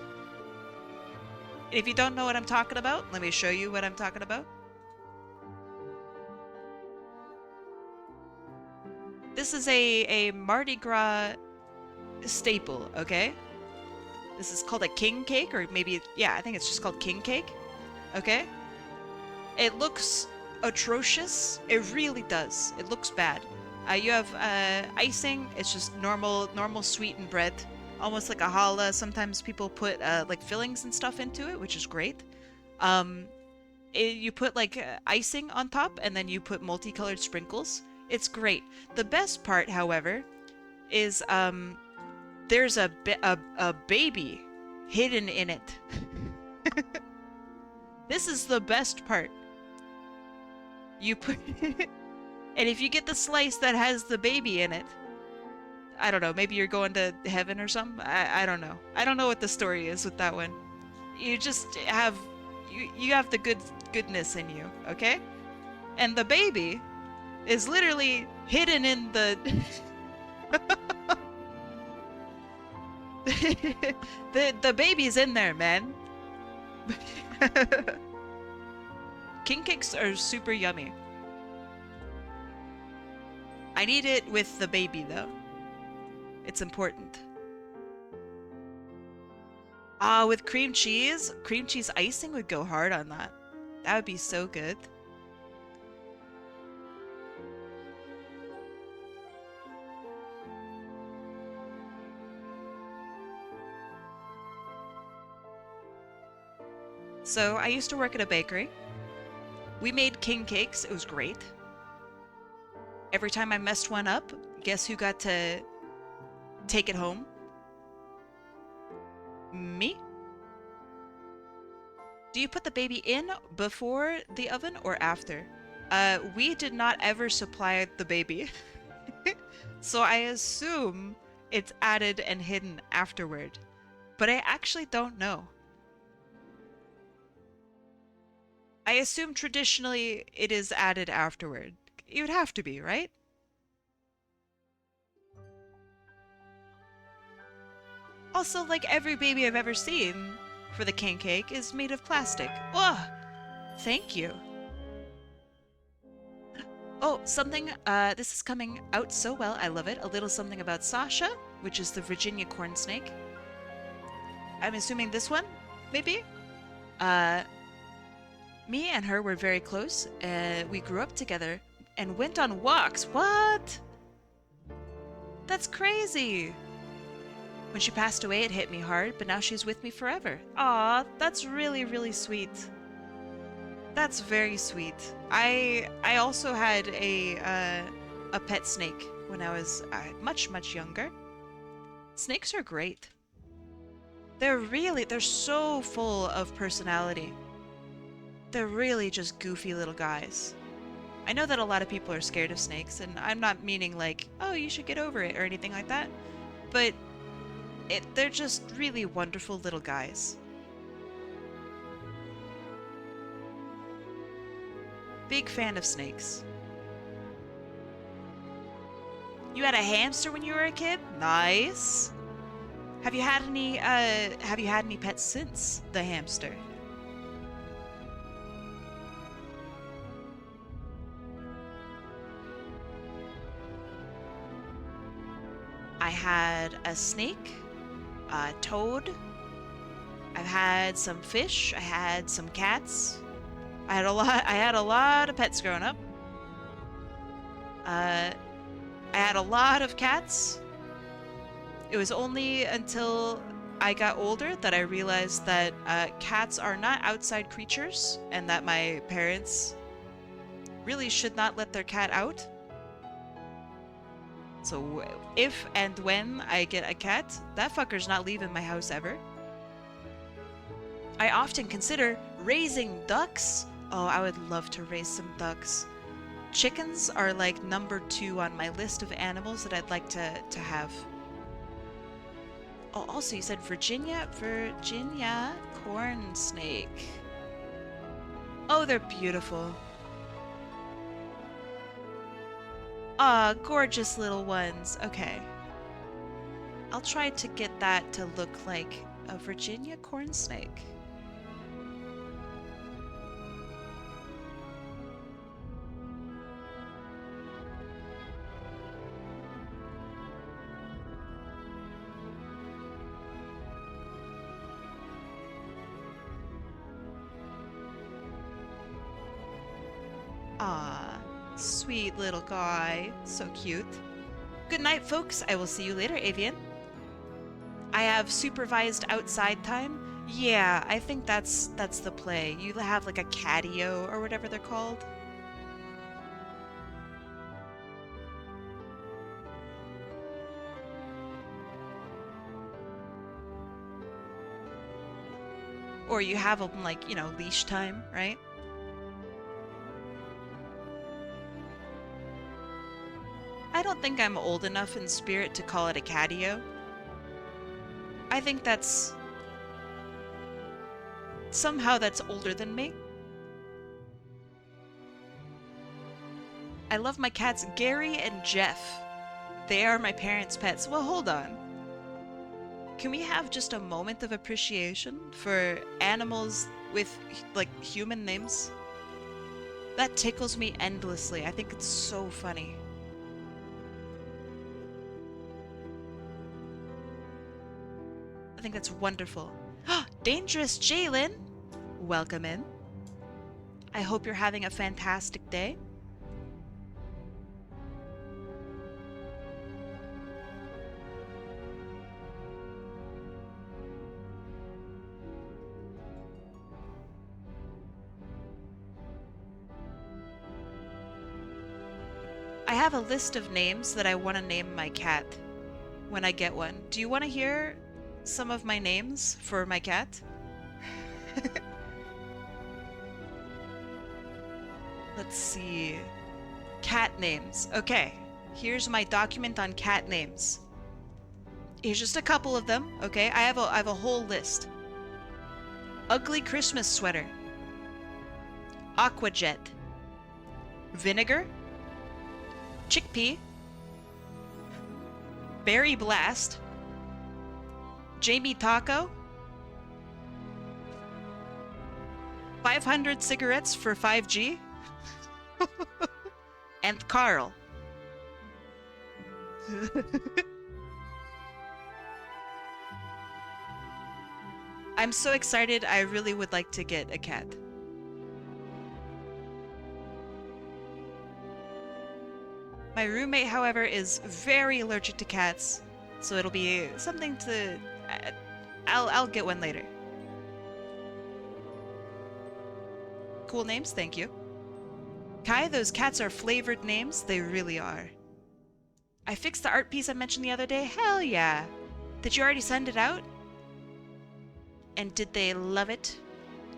If you don't know what I'm talking about, let me show you what I'm talking about. This is a Mardi Gras staple, okay? This is called a king cake, or maybe, yeah, I think it's just called king cake, okay? It looks atrocious. It really does. It looks bad. You have icing. It's just normal sweetened bread, almost like a challah. Sometimes people put like fillings and stuff into it, which is great. You put like icing on top, and then you put multicolored sprinkles. It's great. The best part, however, is there's a baby hidden in it. This is the best part. You put and if you get the slice that has the baby in it, I don't know, maybe you're going to heaven or something. I don't know. I don't know what the story is with that one. You just have you have the goodness in you, okay? And the baby is literally hidden in the the baby's in there, man. King cakes are super yummy. I need it with the baby, though. It's important. Ah, with cream cheese icing would go hard on that. That would be so good. So I used to work at a bakery. We made king cakes. It was great. Every time I messed one up, guess who got to take it home? Me? Do you put the baby in before the oven or after? We did not ever supply the baby. So I assume it's added and hidden afterward. But I actually don't know. I assume traditionally it is added afterward. It would have to be, right? Also, like every baby I've ever seen for the king cake is made of plastic. Ugh! Thank you. Oh, something, this is coming out so well. I love it. A little something about Sasha, which is the Virginia corn snake. I'm assuming this one, maybe? Me and her were very close. We grew up together and went on walks. What? That's crazy. When she passed away, it hit me hard, but now she's with me forever. Aw, that's really, really sweet. That's very sweet. I also had a pet snake when I was much younger. Snakes are great. They're so full of personality. They're really just goofy little guys. I know that a lot of people are scared of snakes, and I'm not meaning like, oh, you should get over it or anything like that, but they're just really wonderful little guys. Big fan of snakes. You had a hamster when you were a kid? Nice. Have you had any pets since the hamster? had a snake, a toad. I've had some fish. I had some cats. I had a lot of pets growing up. I had a lot of cats. It was only until I got older that I realized that cats are not outside creatures and that my parents really should not let their cat out. So if and when I get a cat, that fucker's not leaving my house ever. I often consider raising ducks. Oh, I would love to raise some ducks. Chickens are like number 2 on my list of animals that I'd like to have. Oh, also you said Virginia corn snake. Oh, they're beautiful. Ah, gorgeous little ones. Okay. I'll try to get that to look like a Virginia corn snake. Ah, sweet little guy. So cute. Good night, folks. I will see you later, Avian. I have supervised outside time. Yeah, I think that's the play. You have like a catio or whatever they're called. Or you have them like, you know, leash time, right? I don't think I'm old enough in spirit to call it a catio. I think that's... somehow that's older than me. I love my cats Gary and Jeff. They are my parents' pets. Well, hold on. Can we have just a moment of appreciation for animals with, like, human names? That tickles me endlessly. I think it's so funny. I think that's wonderful. Dangerous Jalen! Welcome in. I hope you're having a fantastic day. I have a list of names that I want to name my cat when I get one. Do you want to hear some of my names for my cat? Let's see. Cat names. Okay, here's my document on cat names. Here's just a couple of them, okay? I have a whole list. Ugly Christmas Sweater. Aquajet. Vinegar. Chickpea. Berry Blast. Jamie Taco. 500 cigarettes for 5G. And Carl. I'm so excited. I really would like to get a cat. My roommate, however, is very allergic to cats, so it'll be something to... I'll get one later. Cool names, thank you. Kai, those cats are flavored names. They really are. I fixed the art piece I mentioned the other day. Hell yeah. Did you already send it out? And did they love it?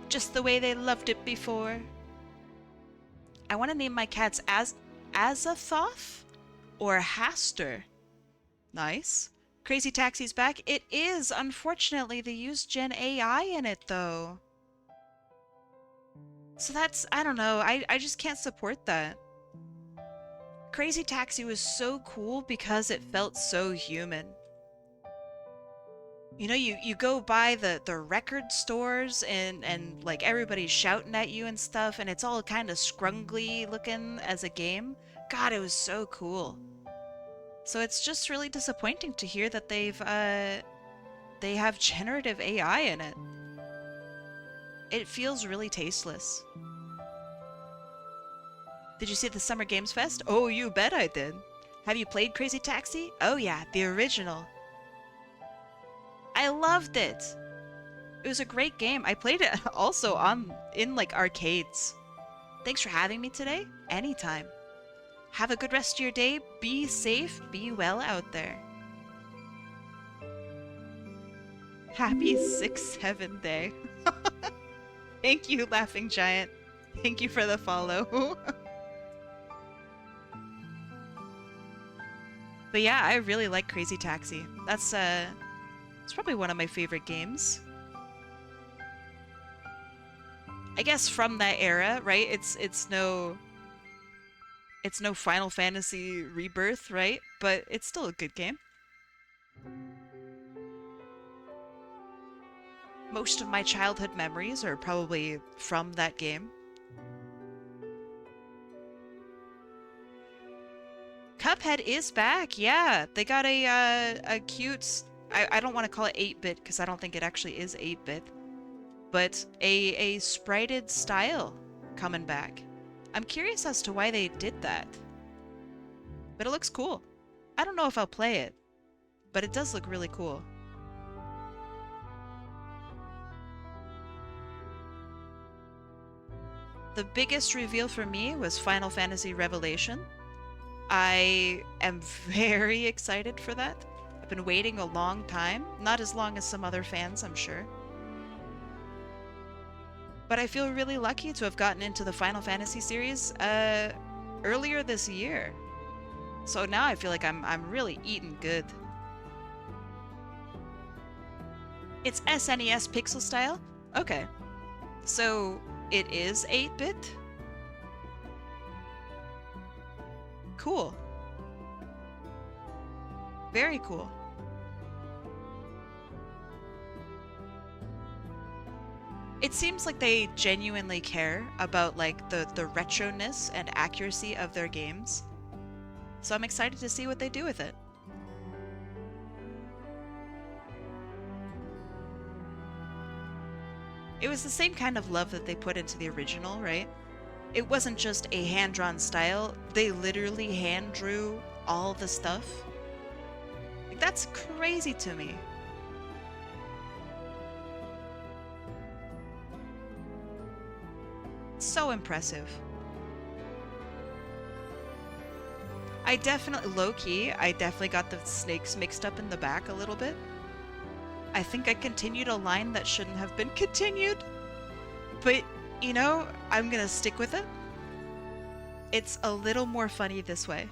Just the way they loved it before? I want to name my cats Azathoth or Haster. Nice. Crazy Taxi's back. It is. Unfortunately, they used Gen AI in it, though. So that's... I don't know. I just can't support that. Crazy Taxi was so cool because it felt so human. You know, you go by the record stores and like everybody's shouting at you and stuff, and it's all kind of scrungly looking as a game. God, it was so cool. So it's just really disappointing to hear that they have generative AI in it. It feels really tasteless. Did you see the Summer Games Fest? Oh, you bet I did. Have you played Crazy Taxi? Oh yeah, the original. I loved it. It was a great game. I played it also in like arcades. Thanks for having me today. Anytime. Have a good rest of your day. Be safe. Be well out there. Happy 6-7 day. Thank you, Laughing Giant. Thank you for the follow. But yeah, I really like Crazy Taxi. It's probably one of my favorite games. I guess from that era, right? It's no Final Fantasy Rebirth, right? But it's still a good game. Most of my childhood memories are probably from that game. Cuphead is back, yeah. They got a cute... I don't want to call it 8-bit because I don't think it actually is 8-bit. But a sprited style coming back. I'm curious as to why they did that. But it looks cool. I don't know if I'll play it, but it does look really cool. The biggest reveal for me was Final Fantasy Revelation. I am very excited for that. I've been waiting a long time. Not as long as some other fans, I'm sure. But I feel really lucky to have gotten into the Final Fantasy series earlier this year. So now I feel like I'm really eating good. It's SNES pixel style? Okay. So it is 8-bit? Cool. Very cool. It seems like they genuinely care about like the retroness and accuracy of their games. So I'm excited to see what they do with it. It was the same kind of love that they put into the original, right? It wasn't just a hand-drawn style, they literally hand-drew all the stuff. Like, that's crazy to me. So impressive. I definitely got the snakes mixed up in the back a little bit. I think I continued a line that shouldn't have been continued. But, you know, I'm gonna stick with it. It's a little more funny this way.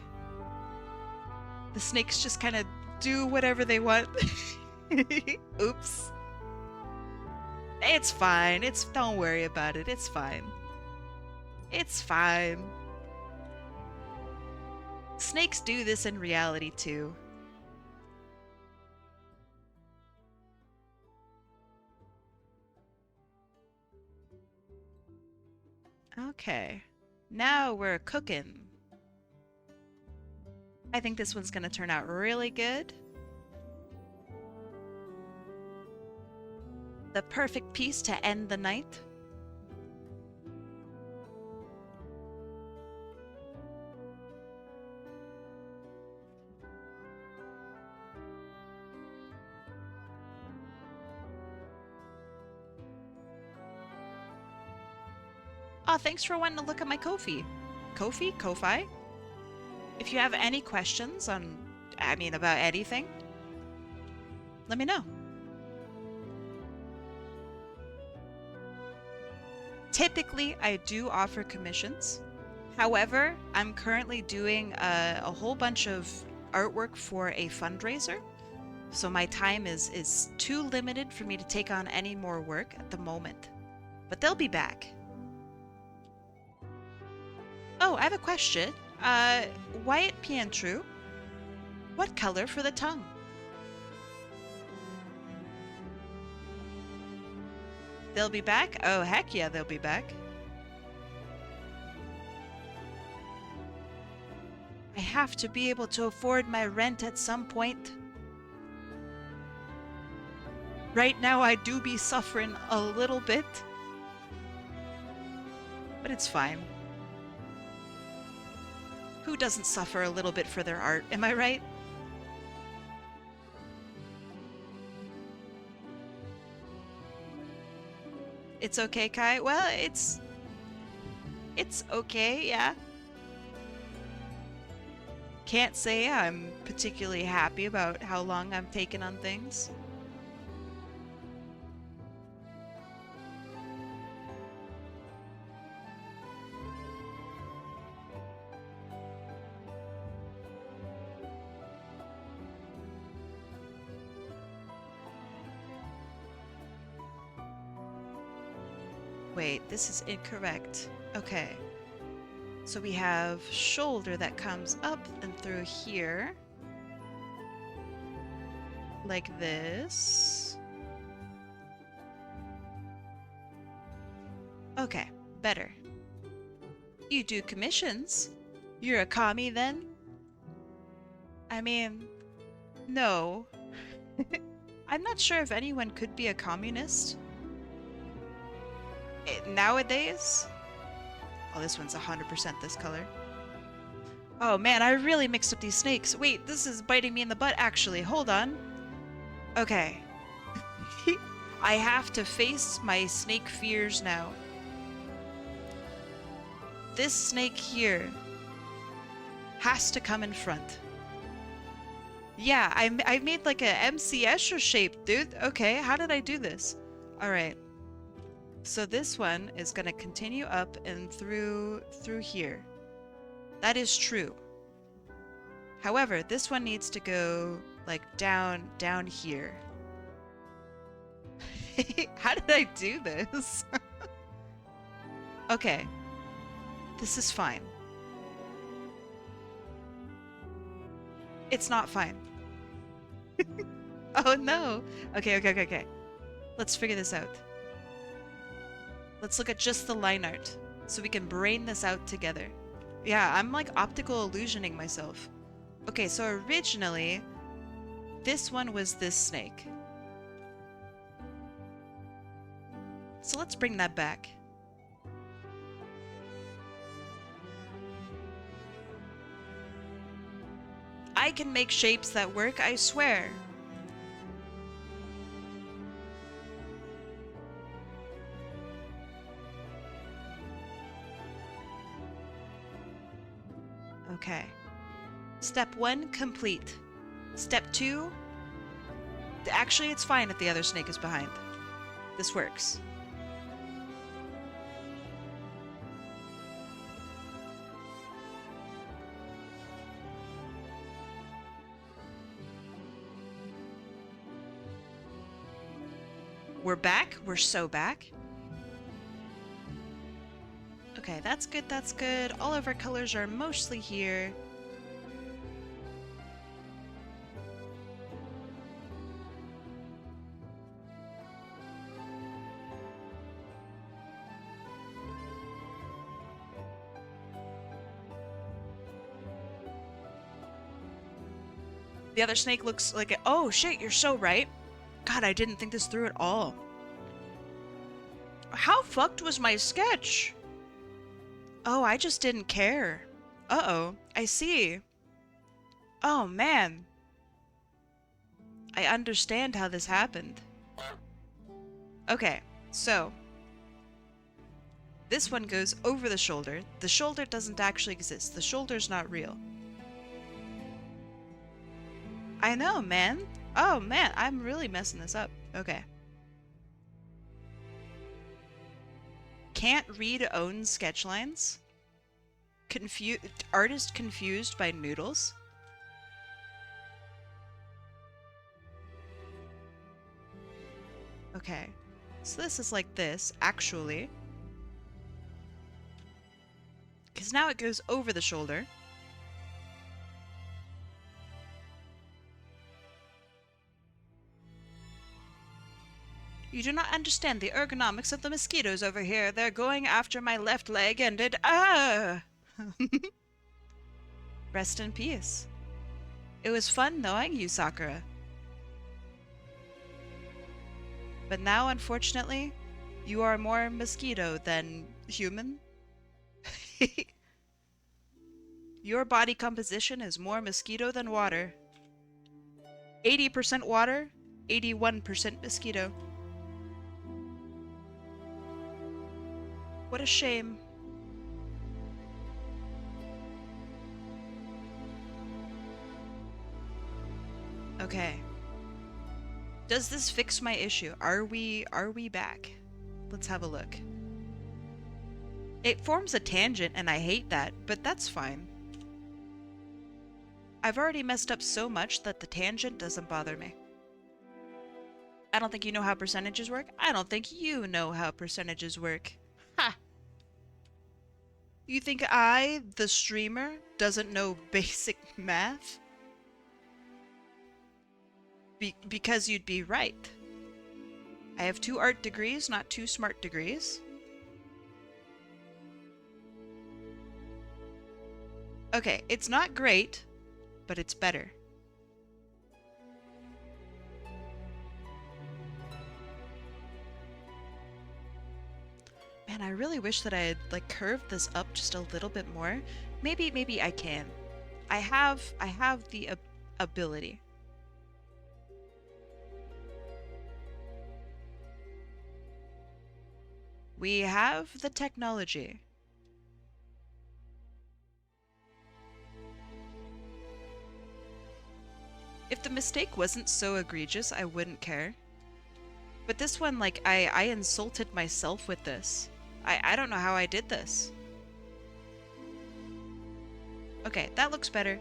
The snakes just kind of do whatever they want. Oops. It's fine. Don't worry about it. It's fine. It's fine. Snakes do this in reality too. Okay. Now we're cooking. I think this one's gonna turn out really good. The perfect piece to end the night. Oh, thanks for wanting to look at my Ko-fi. Ko-fi? If you have any questions about anything, let me know. Typically, I do offer commissions. However, I'm currently doing a whole bunch of artwork for a fundraiser. So my time is too limited for me to take on any more work at the moment. But they'll be back. Oh, I have a question. wyattpientru, what color for the tongue? They'll be back? Oh, heck yeah, they'll be back. I have to be able to afford my rent at some point. Right now I do be suffering a little bit. But it's fine. Who doesn't suffer a little bit for their art, am I right? It's okay, Kai? Well, it's okay, yeah. Can't say I'm particularly happy about how long I'm taking on things. Wait, this is incorrect. Okay. So we have shoulder that comes up and through here. Like this. Okay, better. You do commissions? You're a commie then? I mean, no. I'm not sure if anyone could be a communist. Nowadays? Oh, this one's 100% this color. Oh man, I really mixed up these snakes. Wait, this is biting me in the butt actually. Hold on. Okay. I have to face my snake fears now. This snake here has to come in front. Yeah, I made like a MC Escher shape, dude. Okay, how did I do this? Alright. So this one is going to continue up and through here. That is true. However, this one needs to go like down here. How did I do this? Okay. This is fine. It's not fine. Oh no. Okay. Let's figure this out. Let's look at just the line art so we can brain this out together. Yeah, I'm like optical illusioning myself. Okay, so originally this one was this snake. So let's bring that back. I can make shapes that work, I swear. Okay. Step 1 complete. Step 2. Actually, it's fine if the other snake is behind. This works. We're back. We're so back. Okay, that's good, that's good. All of our colors are mostly here. The other snake looks like it. Oh shit, you're so right. God, I didn't think this through at all. How fucked was my sketch? Oh, I just didn't care. Uh-oh, I see. Oh, man. I understand how this happened. Okay, so. This one goes over the shoulder. The shoulder doesn't actually exist. The shoulder's not real. I know, man. Oh, man, I'm really messing this up. Okay. Can't read own sketch lines? Artist confused by noodles? Okay. So this is like this, actually. Because now it goes over the shoulder. You do not understand the ergonomics of the mosquitoes over here. They're going after my left leg and it... Ah! Rest in peace. It was fun knowing you, Sakura. But now, unfortunately, you are more mosquito than human. Your body composition is more mosquito than water. 80% water, 81% mosquito. What a shame. Okay. Does this fix my issue? Are we back? Let's have a look. It forms a tangent and I hate that, but that's fine. I've already messed up so much that the tangent doesn't bother me. I don't think you know how percentages work. I don't think you know how percentages work. Ha! You think I, the streamer, doesn't know basic math? Because you'd be right. I have 2 art degrees, not 2 smart degrees. Okay, it's not great, but it's better. Man, I really wish that I had like curved this up just a little bit more. Maybe I can. I have the ability. We have the technology. If the mistake wasn't so egregious, I wouldn't care. But this one, like, I insulted myself with this. I don't know how I did this. Okay, that looks better.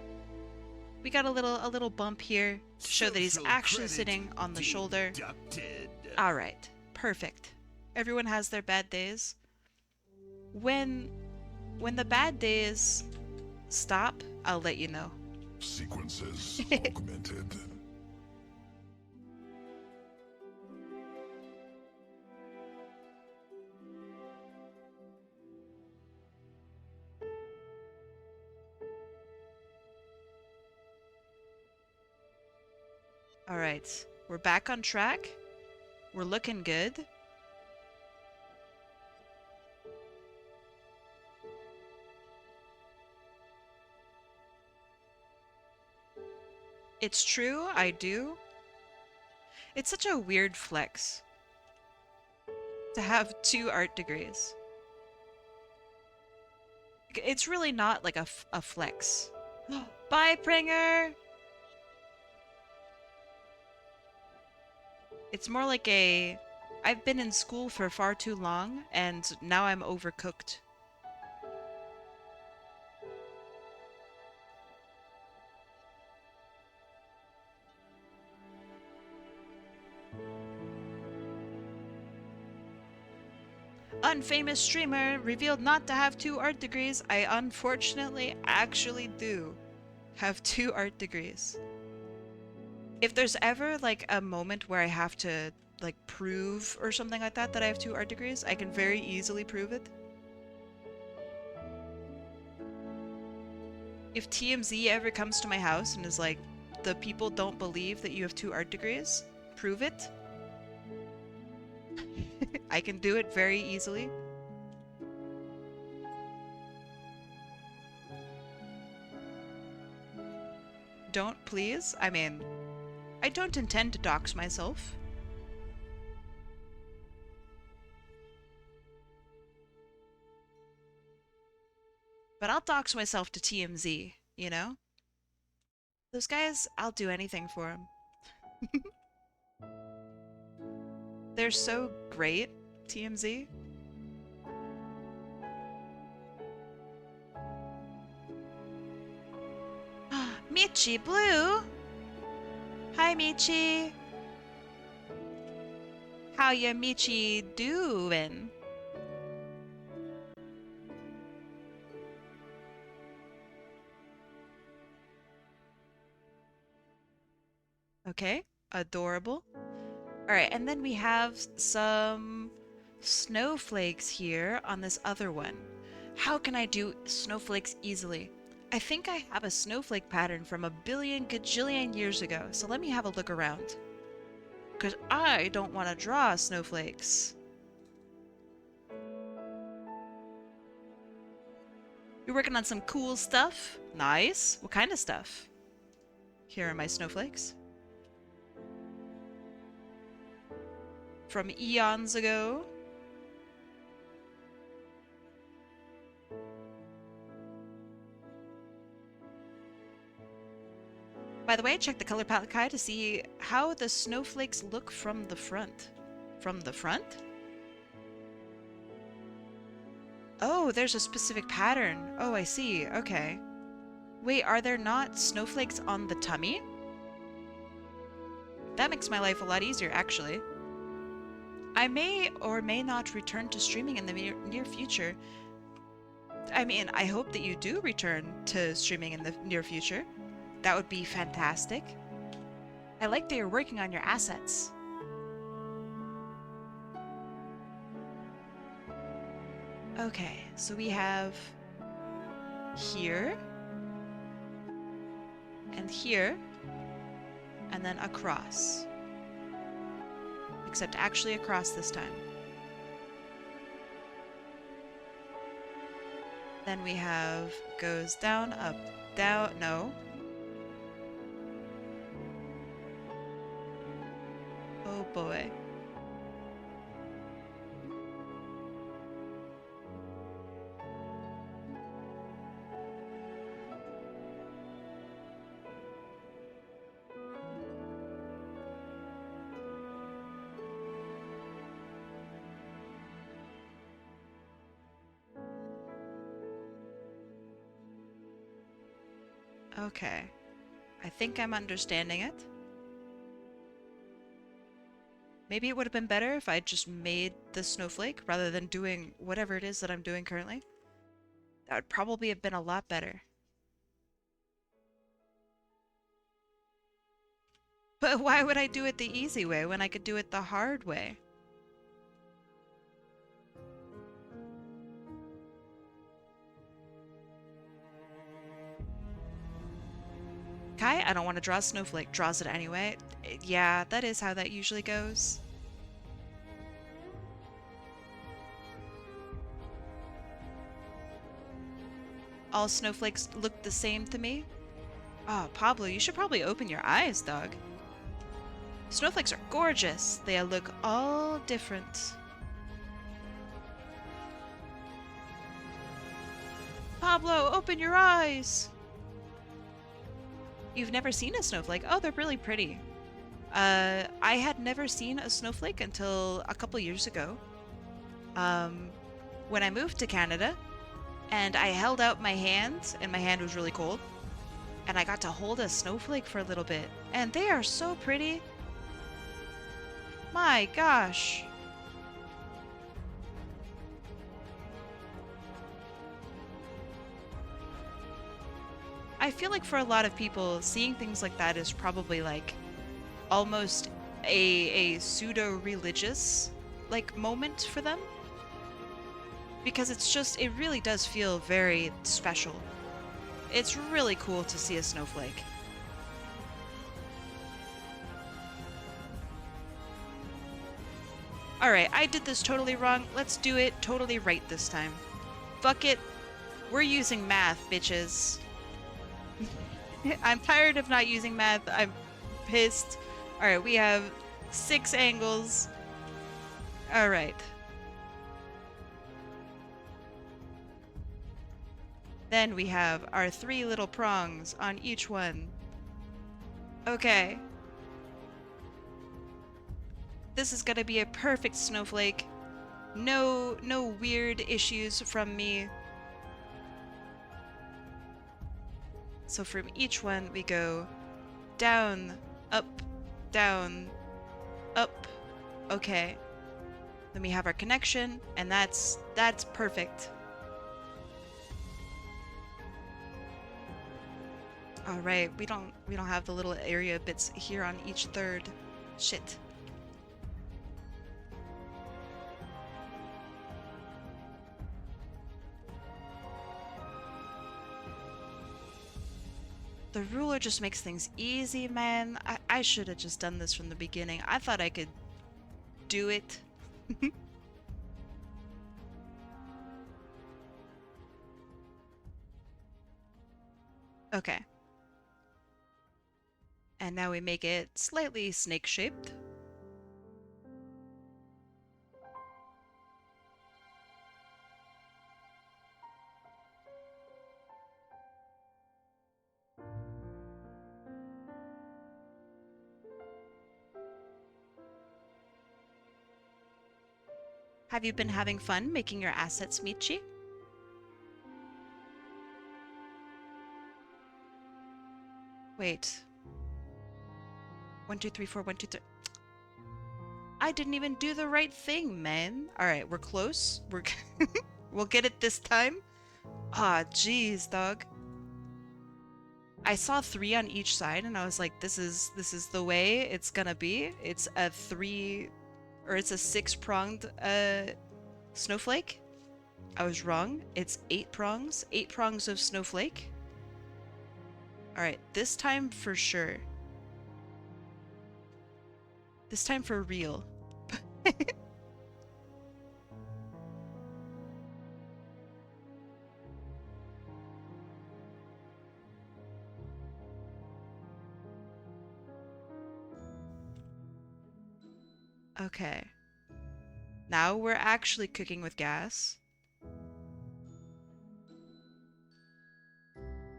We got a little bump here to show that he's actually sitting on the shoulder. Alright, perfect. Everyone has their bad days. When the bad days stop, I'll let you know. Sequences augmented. Alright, we're back on track. We're looking good. It's true, I do. It's such a weird flex to have 2 art degrees. It's really not like a flex. Bye, Pringer! It's more like a, I've been in school for far too long, and now I'm overcooked. Unfamous streamer revealed not to have 2 art degrees. I unfortunately actually do have 2 art degrees. If there's ever like a moment where I have to like prove or something like that I have 2 art degrees, I can very easily prove it. If TMZ ever comes to my house and is like, the people don't believe that you have 2 art degrees, prove it. I can do it very easily. Don't, please. I mean, I don't intend to dox myself. But I'll dox myself to TMZ, you know? Those guys, I'll do anything for them. They're so great, TMZ. Michi Blue! Hi, Michi! How ya Michi doing? Okay, adorable. Alright, and then we have some snowflakes here on this other one. How can I do snowflakes easily? I think I have a snowflake pattern from a billion gajillion years ago, so let me have a look around. Because I don't want to draw snowflakes. You're working on some cool stuff? Nice. What kind of stuff? Here are my snowflakes. From eons ago. By the way, check the color palette Kai to see how the snowflakes look from the front. From the front? Oh, there's a specific pattern. Oh, I see. Okay. Wait, are there not snowflakes on the tummy? That makes my life a lot easier, actually. I may or may not return to streaming in the near future. I mean, I hope that you do return to streaming in the near future. That would be fantastic. I like that you're working on your assets. Okay, so we have here and here and then across. Except actually across this time. Then we have goes down, up, down, no. Oh boy. Okay. I think I'm understanding it. Maybe it would have been better if I just made the snowflake rather than doing whatever it is that I'm doing currently. That would probably have been a lot better. But why would I do it the easy way when I could do it the hard way? Kai, I don't want to draw a snowflake. Draws it anyway. Yeah, that is how that usually goes. All snowflakes look the same to me. Oh, Pablo, you should probably open your eyes, dog. Snowflakes are gorgeous. They look all different. Pablo, open your eyes! You've never seen a snowflake? Oh, they're really pretty. I had never seen a snowflake until a couple years ago. When I moved to Canada, and I held out my hand, and my hand was really cold, and I got to hold a snowflake for a little bit, and they are so pretty. My gosh. I feel like for a lot of people, seeing things like that is probably like almost a pseudo-religious like moment for them. Because it's just, it really does feel very special. It's really cool to see a snowflake. Alright, I did this totally wrong. Let's do it totally right this time. Fuck it. We're using math, bitches. I'm tired of not using math. I'm pissed. Alright, we have 6 angles. Alright. Then we have our 3 little prongs on each one. Okay. This is gonna be a perfect snowflake. No weird issues from me. So from each one we go down, up, up. Okay. Then we have our connection, and that's perfect. All right, we don't have the little area bits here on each third. Shit. The ruler just makes things easy, man. I should have just done this from the beginning. I thought I could do it. Okay. And now we make it slightly snake-shaped. Have you been having fun making your assets, Michi? Wait. 1, 2, 3, 4, 1, 2, 3. I didn't even do the right thing, man. Alright, we're close. We'll get it this time. Ah, jeez, dog. I saw 3 on each side and I was like, this is the way it's gonna be. It's a 6-pronged snowflake. I was wrong. It's 8 prongs. 8 prongs of snowflake. Alright, this time for sure. This time for real. Okay. Now we're actually cooking with gas.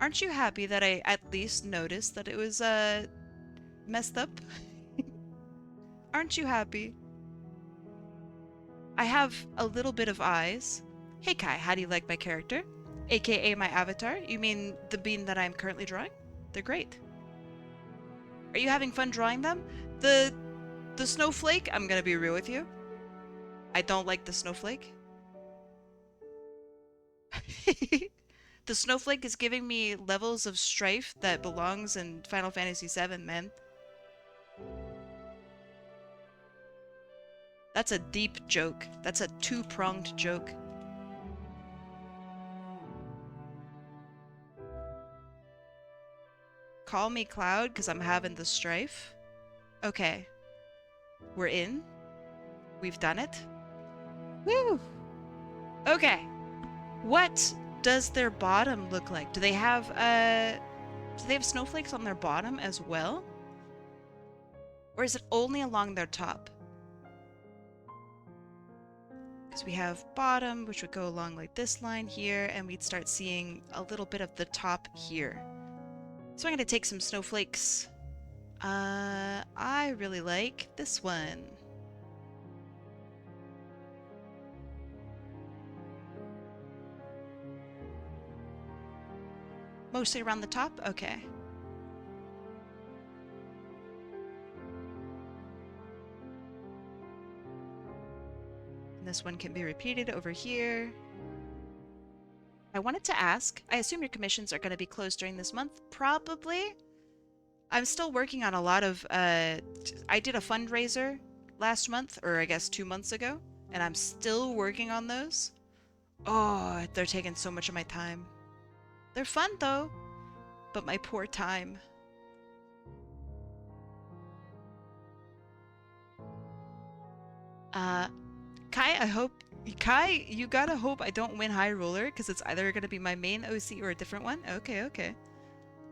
Aren't you happy that I at least noticed that it was messed up? Aren't you happy? I have a little bit of eyes. Hey Kai, how do you like my character? AKA my avatar? You mean the bean that I'm currently drawing? They're great. Are you having fun drawing them? The snowflake, I'm gonna be real with you. I don't like the snowflake. The snowflake is giving me levels of strife that belongs in Final Fantasy VII, man. That's a deep joke. That's a 2-pronged joke. Call me Cloud because I'm having the strife. Okay. We're in. We've done it. Woo! Okay. What does their bottom look like? Do they have snowflakes on their bottom as well? Or is it only along their top? Because we have bottom, which would go along like this line here, and we'd start seeing a little bit of the top here. So I'm going to take some snowflakes. I really like this one. Mostly around the top? Okay. And this one can be repeated over here. I wanted to ask, I assume your commissions are going to be closed during this month? Probably. I'm still working on a lot of, I did a fundraiser last month, or I guess 2 months ago, and I'm still working on those. Oh, they're taking so much of my time. They're fun though, but my poor time. Kai, you gotta hope I don't win High Roller, because it's either gonna be my main OC or a different one. Okay, okay.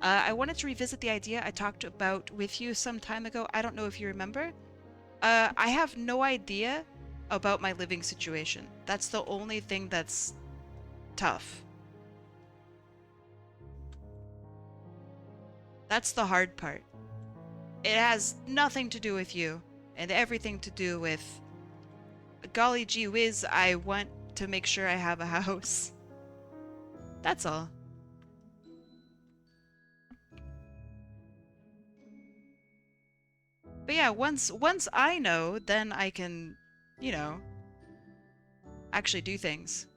I wanted to revisit the idea I talked about with you some time ago. I don't know if you remember. I have no idea about my living situation. That's the only thing that's tough. That's the hard part. It has nothing to do with you, and everything to do with, golly gee whiz, I want to make sure I have a house. That's all. But yeah, once I know, then I can, you know, actually do things.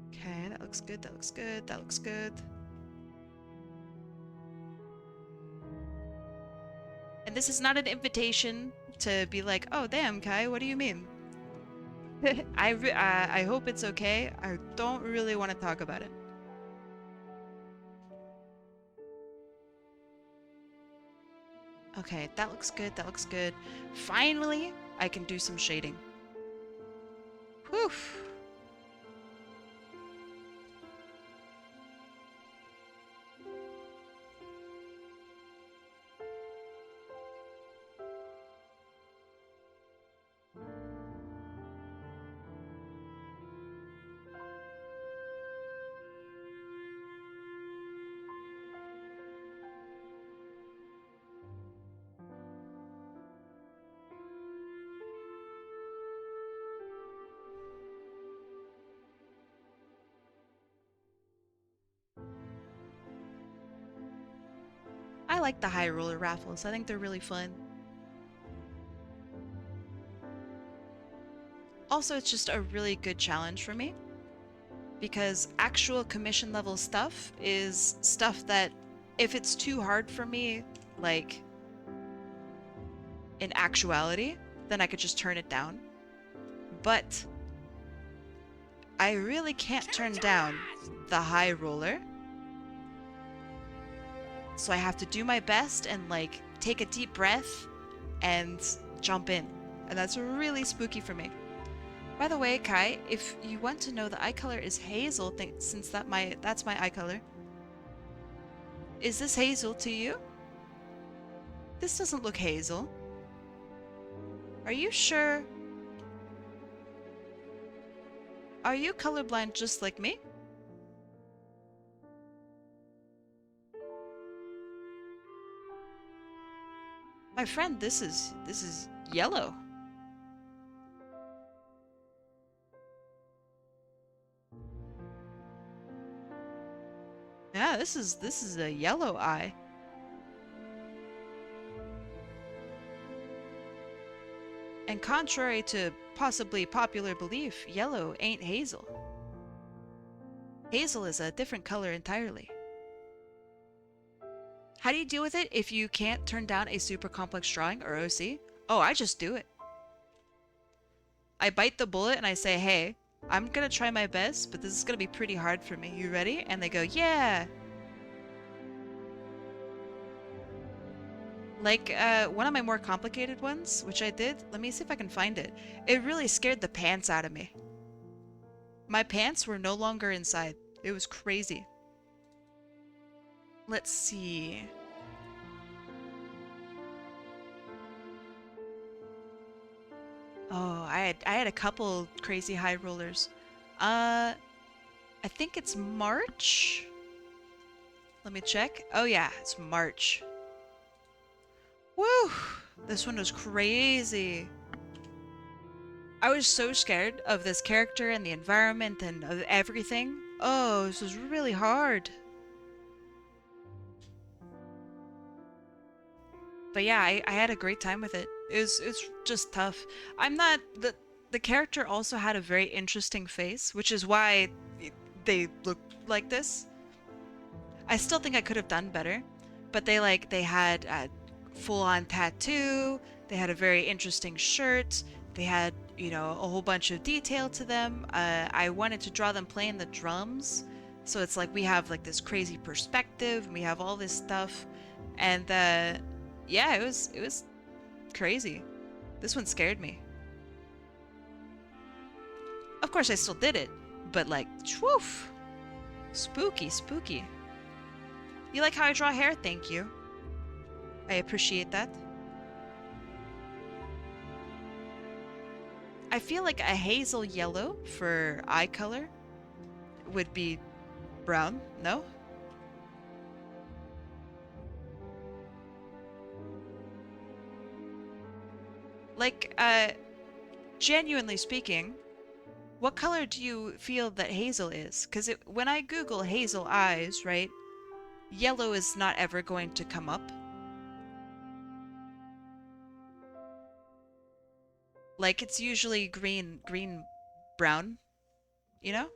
Okay, that looks good, that looks good, that looks good. And this is not an invitation to be like, oh damn, Kai, what do you mean? I hope it's okay. I don't really want to talk about it. Okay, that looks good. That looks good. Finally, I can do some shading. Whew. I like the high roller raffles. I think they're really fun. Also, it's just a really good challenge for me because actual commission level stuff is stuff that if it's too hard for me, like in actuality, then I could just turn it down. But I really can't turn down the high roller. So I have to do my best and like take a deep breath and jump in. And that's really spooky for me. By the way, Kai, if you want to know, the eye color is hazel, since that's my eye color. Is this hazel to you? This doesn't look hazel. Are you sure? Are you colorblind just like me? My friend, this is yellow. Yeah, this is a yellow eye. And contrary to possibly popular belief, yellow ain't hazel. Hazel is a different color entirely. How do you deal with it if you can't turn down a super complex drawing or OC? Oh, I just do it. I bite the bullet and I say, hey, I'm gonna try my best, but this is gonna be pretty hard for me. You ready? And they go, yeah! Like, one of my more complicated ones, which I did, let me see if I can find it. It really scared the pants out of me. My pants were no longer inside. It was crazy. Let's see. Oh, I had a couple crazy high rollers. I think it's March. Let me check. Oh yeah, it's March. Woo! This one was crazy. I was so scared of this character and the environment and of everything. Oh, this was really hard. But yeah, I had a great time with it. It's just tough. I'm not the character also had a very interesting face, which is why they look like this. I still think I could have done better, but they had a full-on tattoo. They had a very interesting shirt. They had, you know, a whole bunch of detail to them. I wanted to draw them playing the drums, so it's like we have like this crazy perspective. And we have all this stuff, and yeah, it was crazy. This one scared me. Of course, I still did it, but like, woof, spooky, spooky. You like how I draw hair? Thank you. I appreciate that. I feel like a hazel yellow for eye color would be brown, no? Like, genuinely speaking, what color do you feel that hazel is? Because when I Google hazel eyes, right, yellow is not ever going to come up. Like, it's usually green, brown, you know?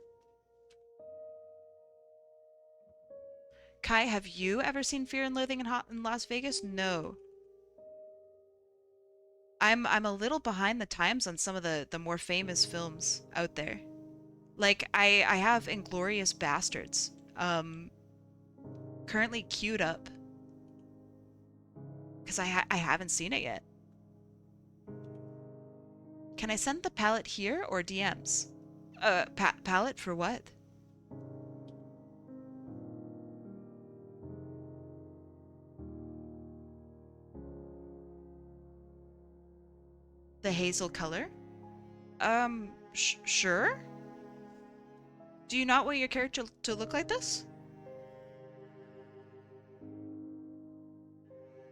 Kai, have you ever seen Fear and Loathing in Las Vegas? No. I'm a little behind the times on some of the more famous films out there. Like I have Inglorious Bastards currently queued up because I haven't seen it yet. Can I send the palette here or DMs? Palette for what? The hazel color? Sure? Do you not want your character to look like this?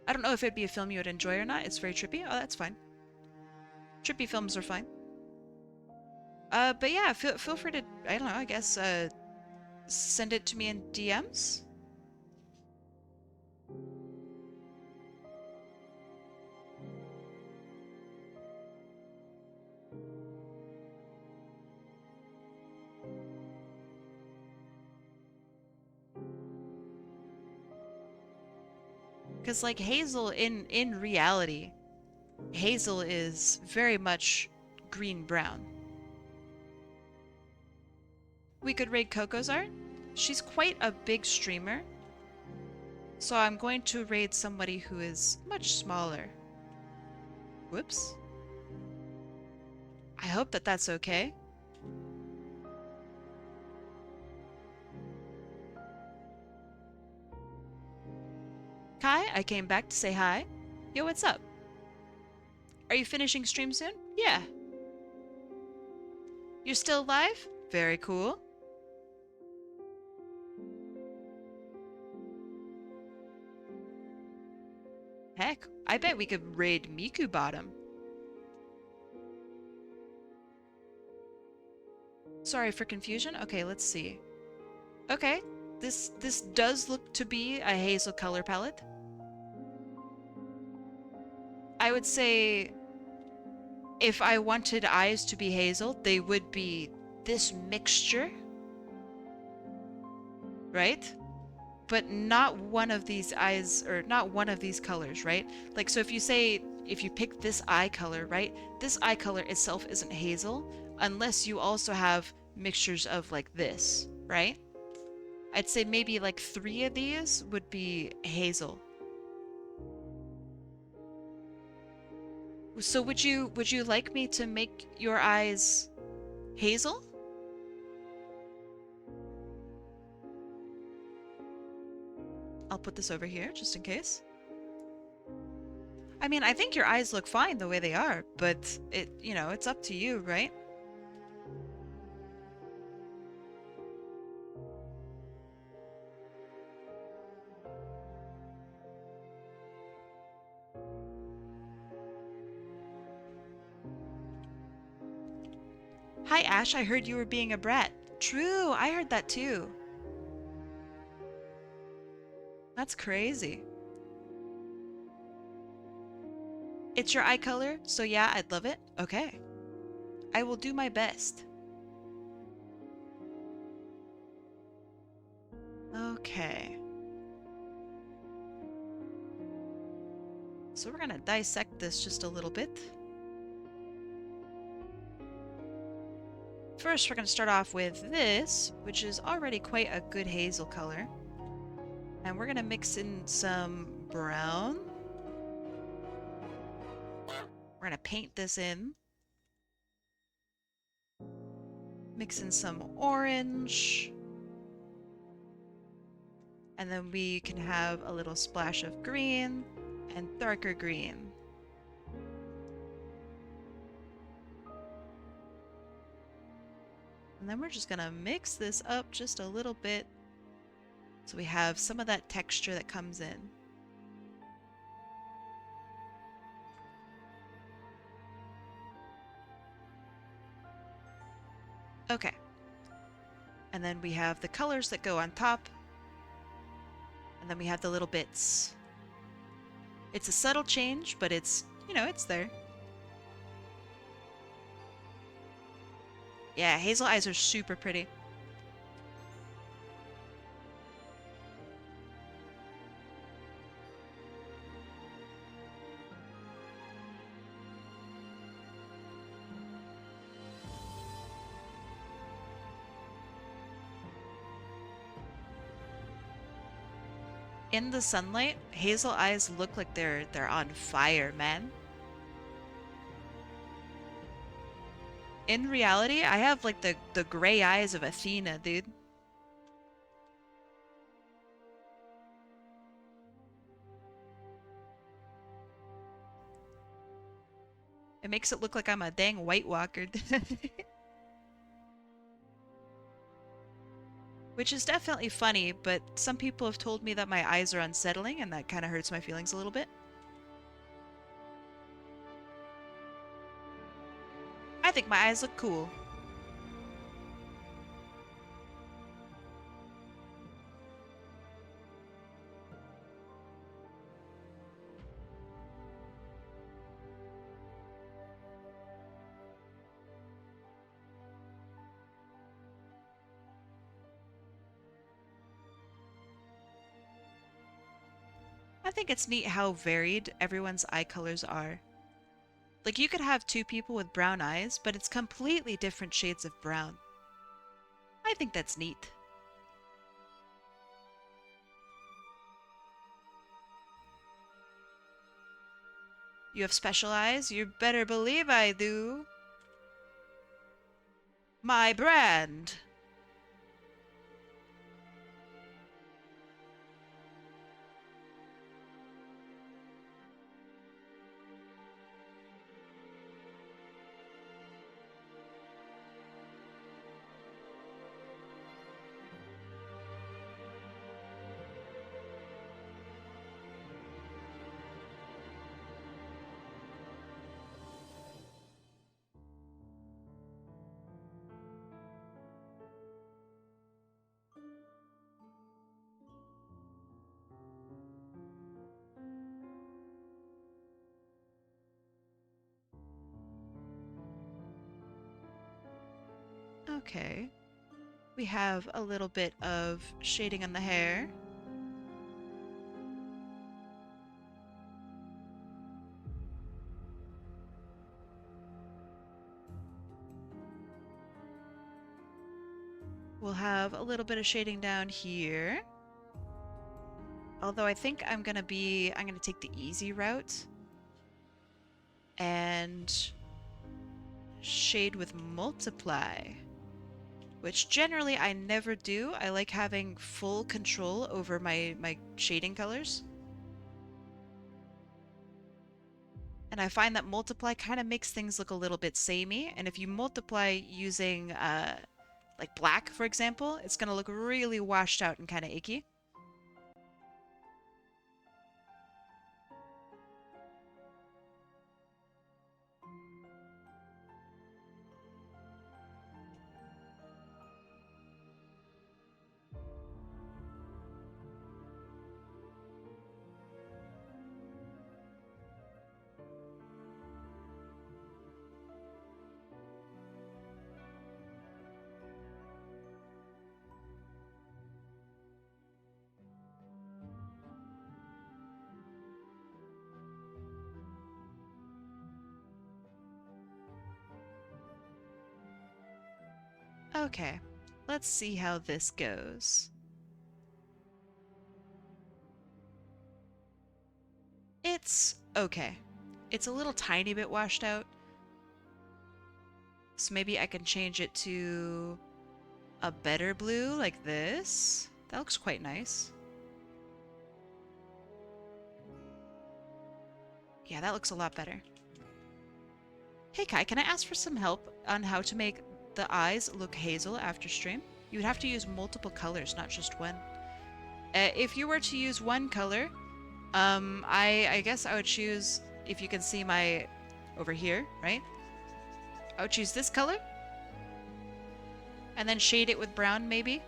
I don't know if it'd be a film you would enjoy or not. It's very trippy. Oh, that's fine. Trippy films are fine. But yeah, feel free to, I don't know, I guess, send it to me in DMs? Because, like, Hazel, in reality, Hazel is very much green-brown. We could raid Coco's art. She's quite a big streamer. So I'm going to raid somebody who is much smaller. Whoops. I hope that that's okay. Kai, I came back to say hi. Yo, what's up? Are you finishing stream soon? Yeah. You're still live? Very cool. Heck, I bet we could raid Miku Bottom. Sorry for confusion. Okay, let's see. Okay, this does look to be a hazel color palette. I would say if I wanted eyes to be hazel, they would be this mixture, right? But not one of these eyes, or not one of these colors, right? Like, so if you pick this eye color, right? This eye color itself isn't hazel unless you also have mixtures of like this, right? I'd say maybe like 3 of these would be hazel. So would you like me to make your eyes hazel? I'll put this over here just in case. I mean, I think your eyes look fine the way they are, but it's up to you, right? Hi, Ash. I heard you were being a brat. True, I heard that too. That's crazy. It's your eye color, so yeah, I'd love it. Okay. I will do my best. Okay. So we're gonna dissect this just a little bit. First, we're going to start off with this, which is already quite a good hazel color. And we're going to mix in some brown. We're going to paint this in. Mix in some orange. And then we can have a little splash of green and darker green. And then we're just gonna mix this up just a little bit so we have some of that texture that comes in. Okay. And then we have the colors that go on top. And then we have the little bits. It's a subtle change, but it's there. Yeah, hazel eyes are super pretty. In the sunlight, hazel eyes look like they're on fire, man. In reality, I have like the gray eyes of Athena, dude. It makes it look like I'm a dang White Walker. Which is definitely funny, but some people have told me that my eyes are unsettling and that kind of hurts my feelings a little bit. I think my eyes look cool. I think it's neat how varied everyone's eye colors are. Like, you could have two people with brown eyes, but it's completely different shades of brown. I think that's neat. You have special eyes? You better believe I do. My brand! Okay. We have a little bit of shading on the hair. We'll have a little bit of shading down here. Although I think I'm gonna take the easy route and shade with multiply, which generally I never do. I like having full control over my shading colors. And I find that multiply kind of makes things look a little bit samey, and if you multiply using like black, for example, it's gonna look really washed out and kind of icky. Okay, let's see how this goes. It's okay. It's a little tiny bit washed out. So maybe I can change it to a better blue like this. That looks quite nice. Yeah, that looks a lot better. Hey Kai, can I ask for some help on how to make the eyes look hazel after stream? You would have to use multiple colors, not just one. If you were to use one color, I guess I would choose, if you can see my, over here, right? I would choose this color. And then shade it with brown, maybe.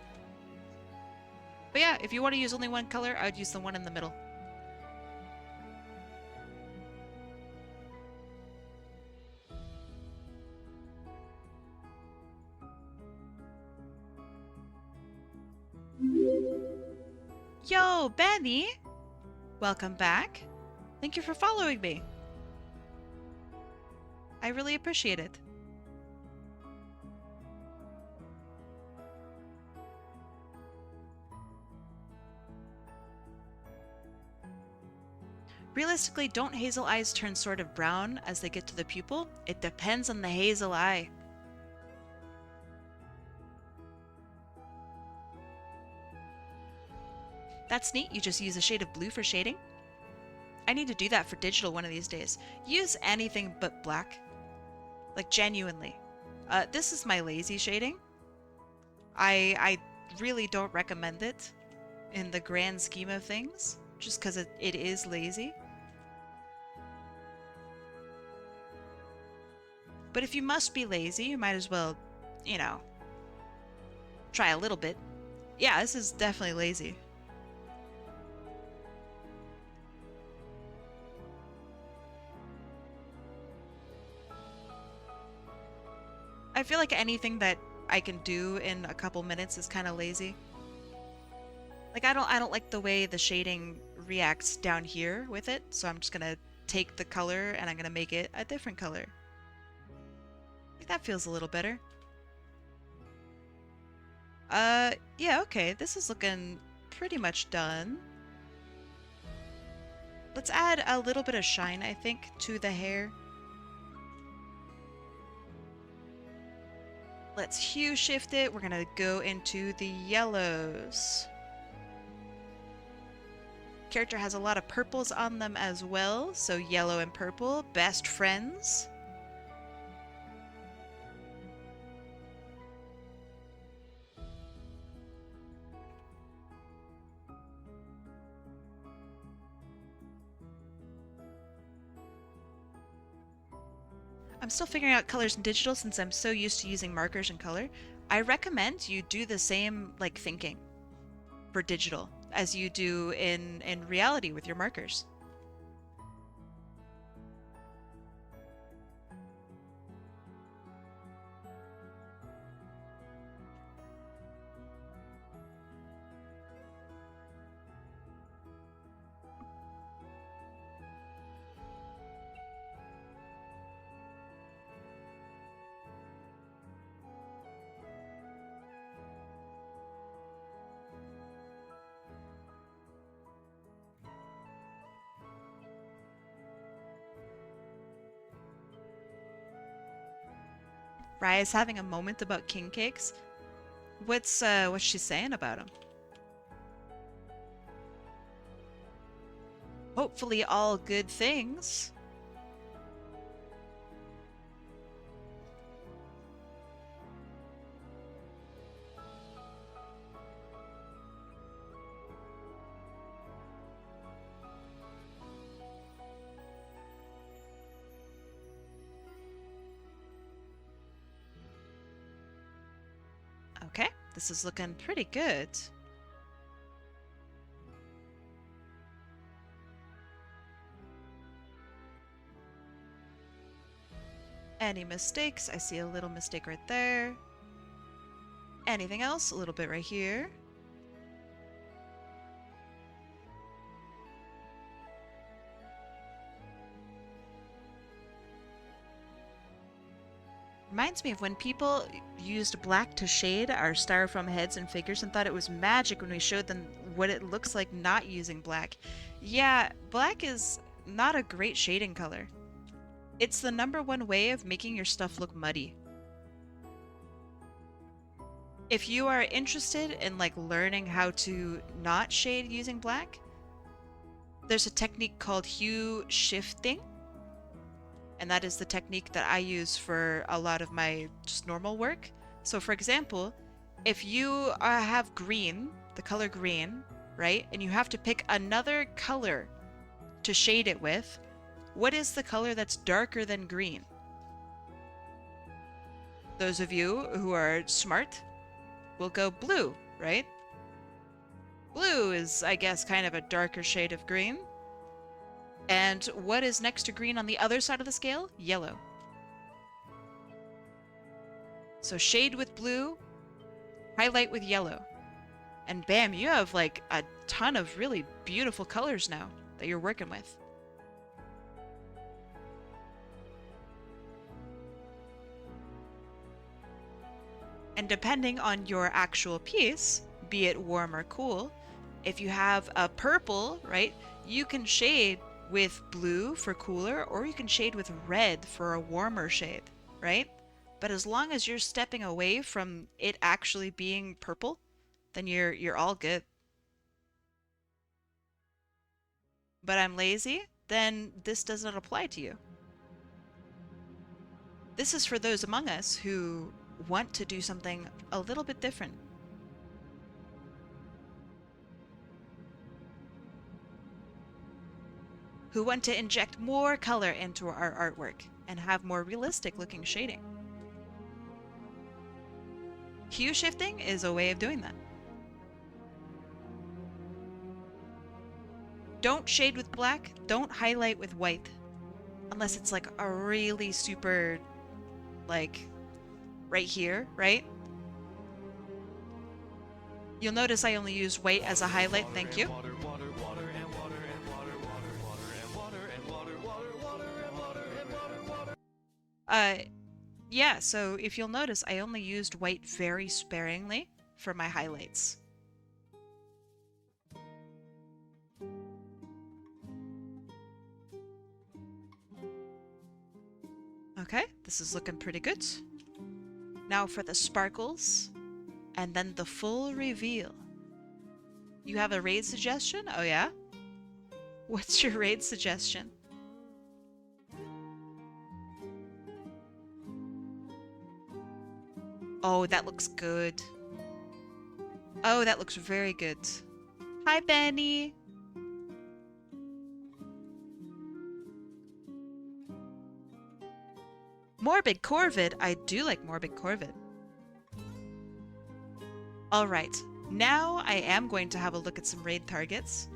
But yeah, if you want to use only one color, I would use the one in the middle. Yo, Benny! Welcome back. Thank you for following me. I really appreciate it. Realistically, don't hazel eyes turn sort of brown as they get to the pupil? It depends on the hazel eye. That's neat, you just use a shade of blue for shading? I need to do that for digital one of these days. Use anything but black. Like, genuinely. This is my lazy shading. I really don't recommend it in the grand scheme of things, just because it is lazy. But if you must be lazy, you might as well, you know, try a little bit. Yeah, this is definitely lazy. I feel like anything that I can do in a couple minutes is kind of lazy. Like I don't like the way the shading reacts down here with it, so I'm just gonna take the color and I'm gonna make it a different color. I think that feels a little better. Yeah, okay, this is looking pretty much done. Let's add a little bit of shine, I think, to the hair. Let's hue shift it. We're gonna go into the yellows. Character has a lot of purples on them as well, so yellow and purple, best friends. I'm still figuring out colors in digital since I'm so used to using markers and color. I recommend you do the same like thinking for digital as you do in reality with your markers. Raya's having a moment about king cakes. What's she saying about them? Hopefully all good things. Okay, this is looking pretty good. Any mistakes? I see a little mistake right there. Anything else? A little bit right here. Reminds me of when people used black to shade our styrofoam heads and figures and thought it was magic when we showed them what it looks like not using black. Yeah, black is not a great shading color. It's the #1 way of making your stuff look muddy. If you are interested in like learning how to not shade using black, there's a technique called hue shifting. And that is the technique that I use for a lot of my just normal work. So for example, if you have green, the color green, right? And you have to pick another color to shade it with, what is the color that's darker than green? Those of you who are smart will go blue, right? Blue is, I guess, kind of a darker shade of green. And what is next to green on the other side of the scale? Yellow. So shade with blue, highlight with yellow. And bam, you have like a ton of really beautiful colors now that you're working with. And depending on your actual piece, be it warm or cool, if you have a purple, right, you can shade with blue for cooler, or you can shade with red for a warmer shade, right? But as long as you're stepping away from it actually being purple, then you're all good. But I'm lazy, then this does not apply to you. This is for those among us who want to do something a little bit different. Who want to inject more color into our artwork and have more realistic looking shading. Hue shifting is a way of doing that. Don't shade with black, don't highlight with white. Unless it's like a really super, like, right here, right? You'll notice I only used white as a highlight, thank you. Yeah, so if you'll notice, I only used white very sparingly for my highlights. Okay, this is looking pretty good. Now for the sparkles, and then the full reveal. You have a raid suggestion? Oh yeah? What's your raid suggestion? Oh, that looks good. Oh, that looks very good. Hi, Benny. Morbid Corvid. I do like Morbid Corvid. Alright, now I am going to have a look at some raid targets.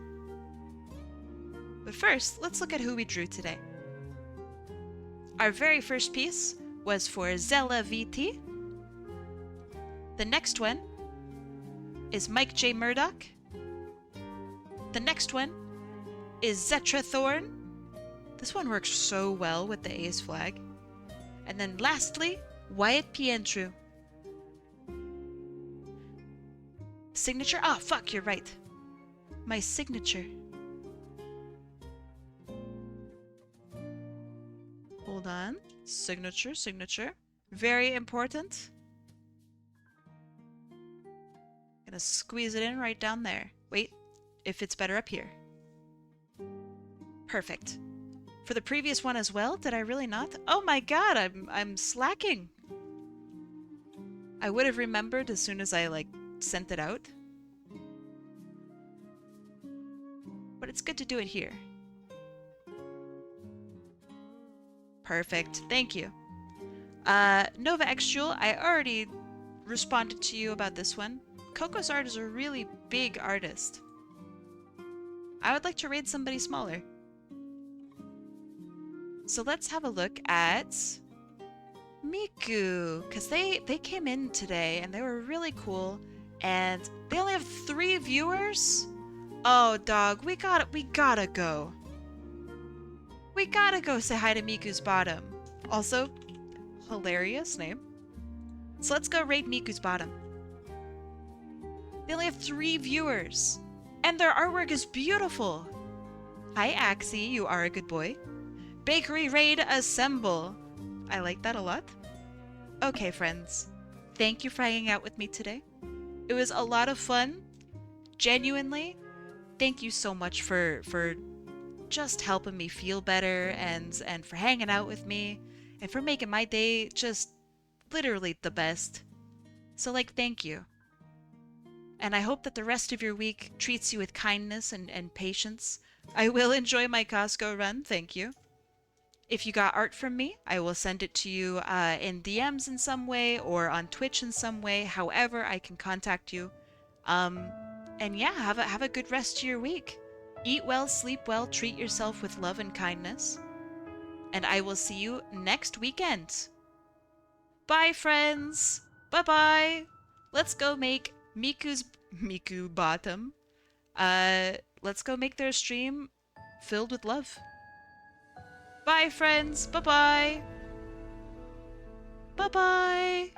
But first, let's look at who we drew today. Our very first piece was for zellavt. The next one is mikejmurdock. The next one is zetrathorn. This one works so well with the ace flag. And then lastly, wyattpientru. Signature? Ah, fuck, you're right. My signature. Hold on. Signature, signature. Very important. Gonna squeeze it in right down there. Wait, if it's better up here. Perfect. For the previous one as well, did I really not? Oh my god, I'm slacking. I would have remembered as soon as I like sent it out. But it's good to do it here. Perfect, thank you. Nova X Jewel, I already responded to you about this one. Coco's art is a really big artist. I would like to raid somebody smaller. So let's have a look at Miku, because they came in today and they were really cool, and they only have 3 viewers. Oh dog, we gotta go. We gotta go say hi to Miku's bottom. Also, hilarious name. So let's go raid Miku's bottom. They only have 3 viewers, and their artwork is beautiful. Hi Axie, you are a good boy. Bakery raid assemble. I like that a lot. Okay, friends. Thank you for hanging out with me today. It was a lot of fun. Genuinely, thank you so much for just helping me feel better and for hanging out with me and for making my day just literally the best. So like, thank you. And I hope that the rest of your week treats you with kindness and patience. I will enjoy my Costco run, thank you. If you got art from me, I will send it to you in DMs in some way or on Twitch in some way, however I can contact you. And yeah, have a good rest of your week. Eat well, sleep well, treat yourself with love and kindness. And I will see you next weekend. Bye, friends. Bye-bye. Let's go make Miku bottom. Let's go make their stream filled with love. Bye, friends. Bye-bye. Bye-bye.